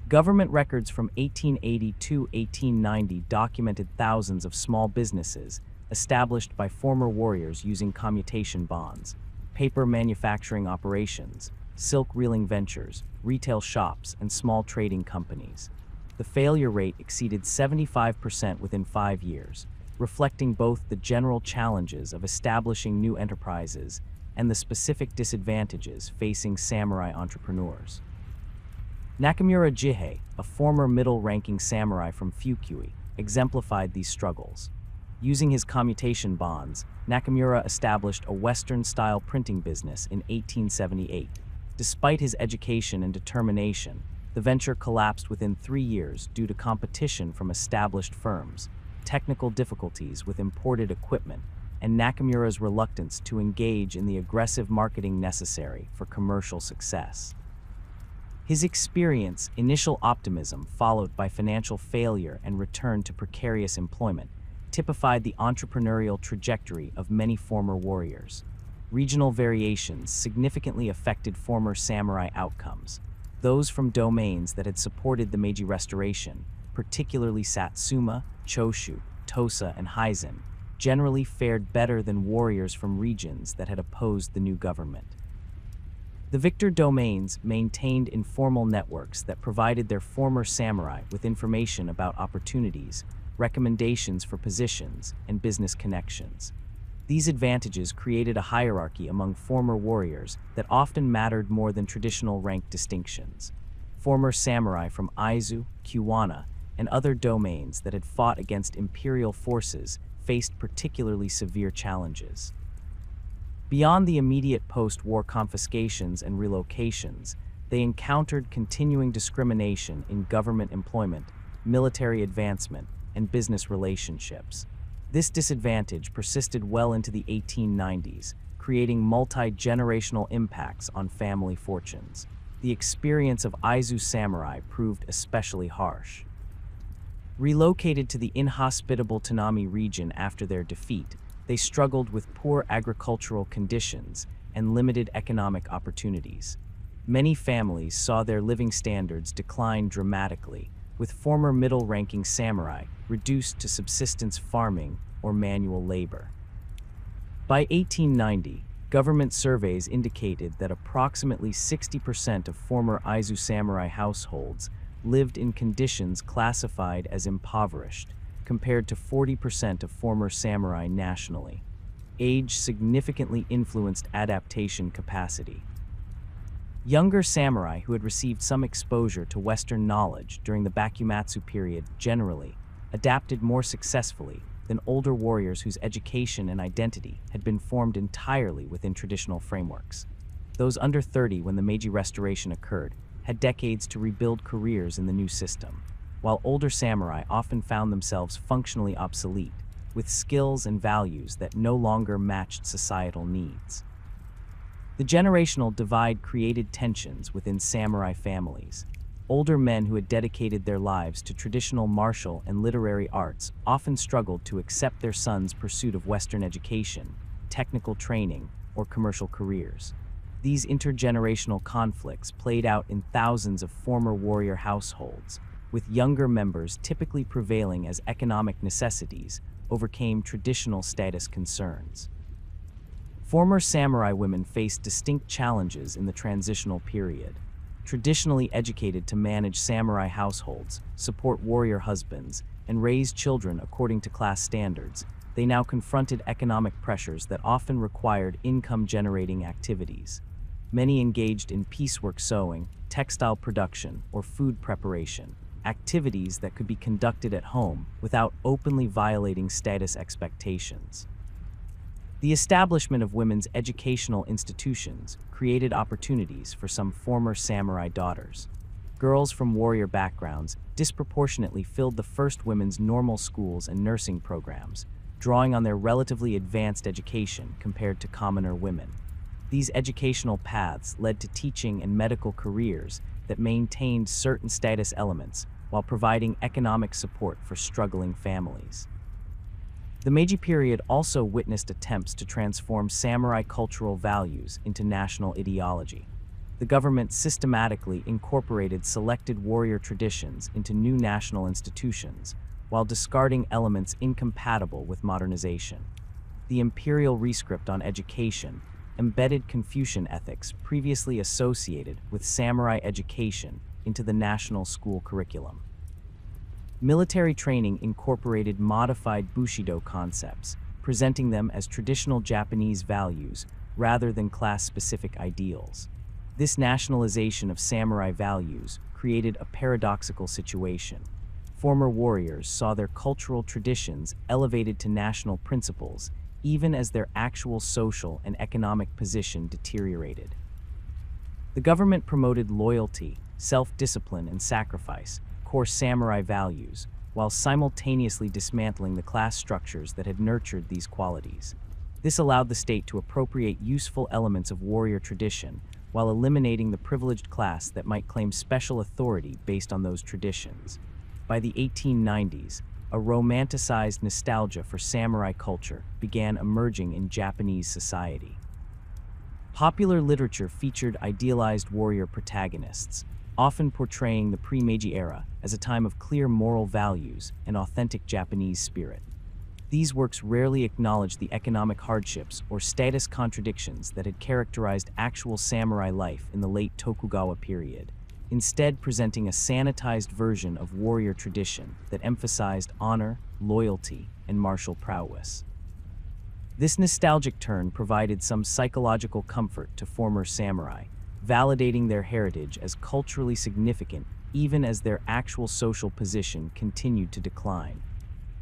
Government records from 1880 to 1890 documented thousands of small businesses established by former warriors using commutation bonds, paper manufacturing operations, silk reeling ventures, retail shops, and small trading companies. The failure rate exceeded 75% within 5 years, reflecting both the general challenges of establishing new enterprises and the specific disadvantages facing samurai entrepreneurs. Nakamura Jihei, a former middle-ranking samurai from Fukui, exemplified these struggles. Using his commutation bonds, Nakamura established a Western-style printing business in 1878. Despite his education and determination, the venture collapsed within 3 years due to competition from established firms, technical difficulties with imported equipment, and Nakamura's reluctance to engage in the aggressive marketing necessary for commercial success. His experience, initial optimism followed by financial failure and return to precarious employment, typified the entrepreneurial trajectory of many former warriors. Regional variations significantly affected former samurai outcomes. Those from domains that had supported the Meiji Restoration, particularly Satsuma, Choshu, Tosa, and Hizen, generally fared better than warriors from regions that had opposed the new government. The victor domains maintained informal networks that provided their former samurai with information about opportunities, recommendations for positions, and business connections. These advantages created a hierarchy among former warriors that often mattered more than traditional rank distinctions. Former samurai from Aizu, Kuwana, and other domains that had fought against imperial forces faced particularly severe challenges. Beyond the immediate post-war confiscations and relocations, they encountered continuing discrimination in government employment, military advancement, and business relationships. This disadvantage persisted well into the 1890s, creating multi-generational impacts on family fortunes. The experience of Aizu samurai proved especially harsh. Relocated to the inhospitable Tanami region after their defeat, they struggled with poor agricultural conditions and limited economic opportunities. Many families saw their living standards decline dramatically, with former middle-ranking samurai reduced to subsistence farming or manual labor. By 1890, government surveys indicated that approximately 60% of former Aizu samurai households lived in conditions classified as impoverished, compared to 40% of former samurai nationally. Age significantly influenced adaptation capacity. Younger samurai who had received some exposure to Western knowledge during the Bakumatsu period generally adapted more successfully than older warriors whose education and identity had been formed entirely within traditional frameworks. Those under 30 when the Meiji Restoration occurred had decades to rebuild careers in the new system, while older samurai often found themselves functionally obsolete, with skills and values that no longer matched societal needs. The generational divide created tensions within samurai families. Older men who had dedicated their lives to traditional martial and literary arts often struggled to accept their sons' pursuit of Western education, technical training, or commercial careers. These intergenerational conflicts played out in thousands of former warrior households, with younger members typically prevailing as economic necessities overcame traditional status concerns. Former samurai women faced distinct challenges in the transitional period. Traditionally educated to manage samurai households, support warrior husbands, and raise children according to class standards, they now confronted economic pressures that often required income-generating activities. Many engaged in piecework sewing, textile production, or food preparation, activities that could be conducted at home without openly violating status expectations. The establishment of women's educational institutions created opportunities for some former samurai daughters. Girls from warrior backgrounds disproportionately filled the first women's normal schools and nursing programs, drawing on their relatively advanced education compared to commoner women. These educational paths led to teaching and medical careers that maintained certain status elements while providing economic support for struggling families. The Meiji period also witnessed attempts to transform samurai cultural values into national ideology. The government systematically incorporated selected warrior traditions into new national institutions, while discarding elements incompatible with modernization. The imperial rescript on education embedded Confucian ethics previously associated with samurai education into the national school curriculum. Military training incorporated modified Bushido concepts, presenting them as traditional Japanese values rather than class-specific ideals. This nationalization of samurai values created a paradoxical situation. Former warriors saw their cultural traditions elevated to national principles, even as their actual social and economic position deteriorated. The government promoted loyalty, self-discipline, and sacrifice, core samurai values, while simultaneously dismantling the class structures that had nurtured these qualities. This allowed the state to appropriate useful elements of warrior tradition while eliminating the privileged class that might claim special authority based on those traditions. By the 1890s, a romanticized nostalgia for samurai culture began emerging in Japanese society. Popular literature featured idealized warrior protagonists, often portraying the pre-Meiji era as a time of clear moral values and authentic Japanese spirit. These works rarely acknowledged the economic hardships or status contradictions that had characterized actual samurai life in the late Tokugawa period, instead presenting a sanitized version of warrior tradition that emphasized honor, loyalty, and martial prowess. This nostalgic turn provided some psychological comfort to former samurai, validating their heritage as culturally significant even as their actual social position continued to decline.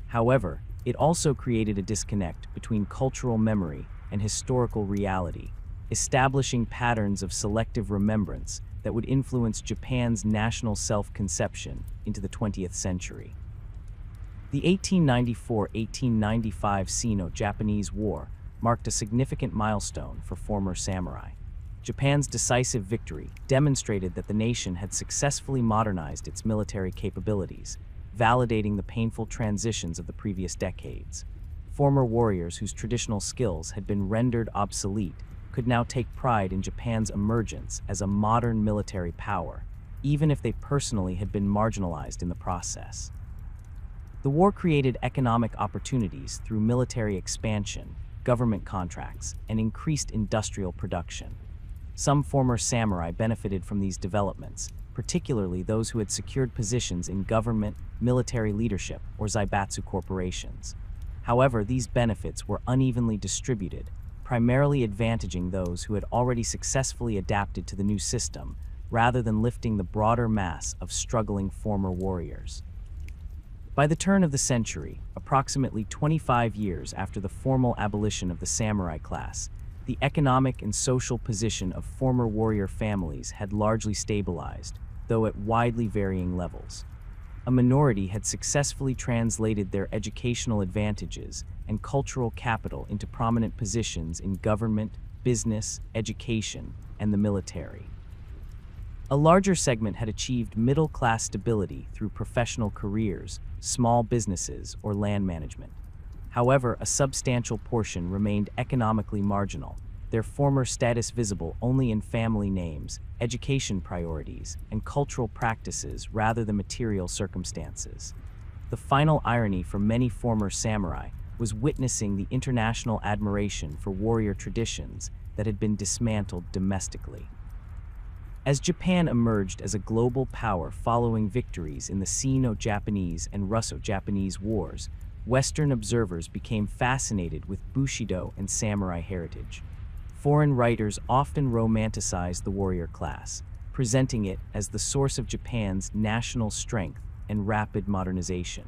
However, it also created a disconnect between cultural memory and historical reality, establishing patterns of selective remembrance that would influence Japan's national self-conception into the 20th century. The 1894-1895 Sino-Japanese War marked a significant milestone for former samurai. Japan's decisive victory demonstrated that the nation had successfully modernized its military capabilities, validating the painful transitions of the previous decades. Former warriors whose traditional skills had been rendered obsolete could now take pride in Japan's emergence as a modern military power, even if they personally had been marginalized in the process. The war created economic opportunities through military expansion, government contracts, and increased industrial production. Some former samurai benefited from these developments, particularly those who had secured positions in government, military leadership, or zaibatsu corporations. However, these benefits were unevenly distributed, primarily advantaging those who had already successfully adapted to the new system, rather than lifting the broader mass of struggling former warriors. By the turn of the century, approximately 25 years after the formal abolition of the samurai class, the economic and social position of former warrior families had largely stabilized, though at widely varying levels. A minority had successfully translated their educational advantages and cultural capital into prominent positions in government, business, education, and the military. A larger segment had achieved middle-class stability through professional careers, small businesses, or land management. However, a substantial portion remained economically marginal, their former status visible only in family names, education priorities, and cultural practices rather than material circumstances. The final irony for many former samurai was witnessing the international admiration for warrior traditions that had been dismantled domestically. As Japan emerged as a global power following victories in the Sino-Japanese and Russo-Japanese wars, Western observers became fascinated with Bushido and samurai heritage. Foreign writers often romanticized the warrior class, presenting it as the source of Japan's national strength and rapid modernization.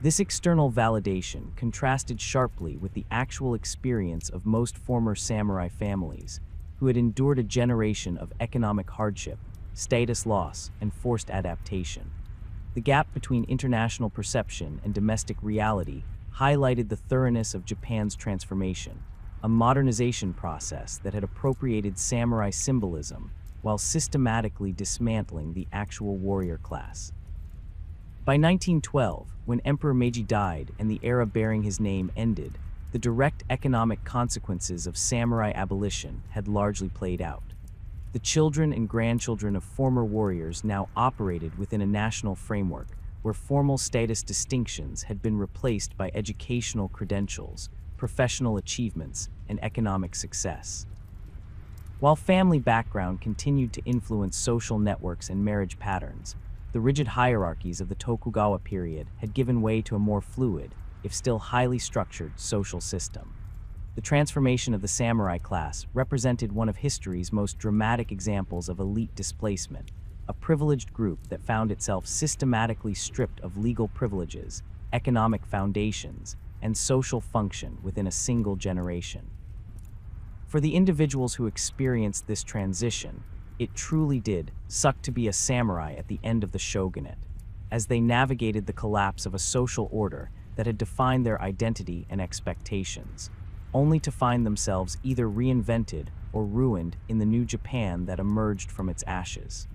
This external validation contrasted sharply with the actual experience of most former samurai families, who had endured a generation of economic hardship, status loss, and forced adaptation. The gap between international perception and domestic reality highlighted the thoroughness of Japan's transformation, a modernization process that had appropriated samurai symbolism while systematically dismantling the actual warrior class. By 1912, when Emperor Meiji died and the era bearing his name ended, the direct economic consequences of samurai abolition had largely played out. The children and grandchildren of former warriors now operated within a national framework where formal status distinctions had been replaced by educational credentials, professional achievements, and economic success. While family background continued to influence social networks and marriage patterns, the rigid hierarchies of the Tokugawa period had given way to a more fluid, if still highly structured, social system. The transformation of the samurai class represented one of history's most dramatic examples of elite displacement, a privileged group that found itself systematically stripped of legal privileges, economic foundations, and social function within a single generation. For the individuals who experienced this transition, it truly did suck to be a samurai at the end of the shogunate, as they navigated the collapse of a social order that had defined their identity and expectations, only to find themselves either reinvented or ruined in the new Japan that emerged from its ashes.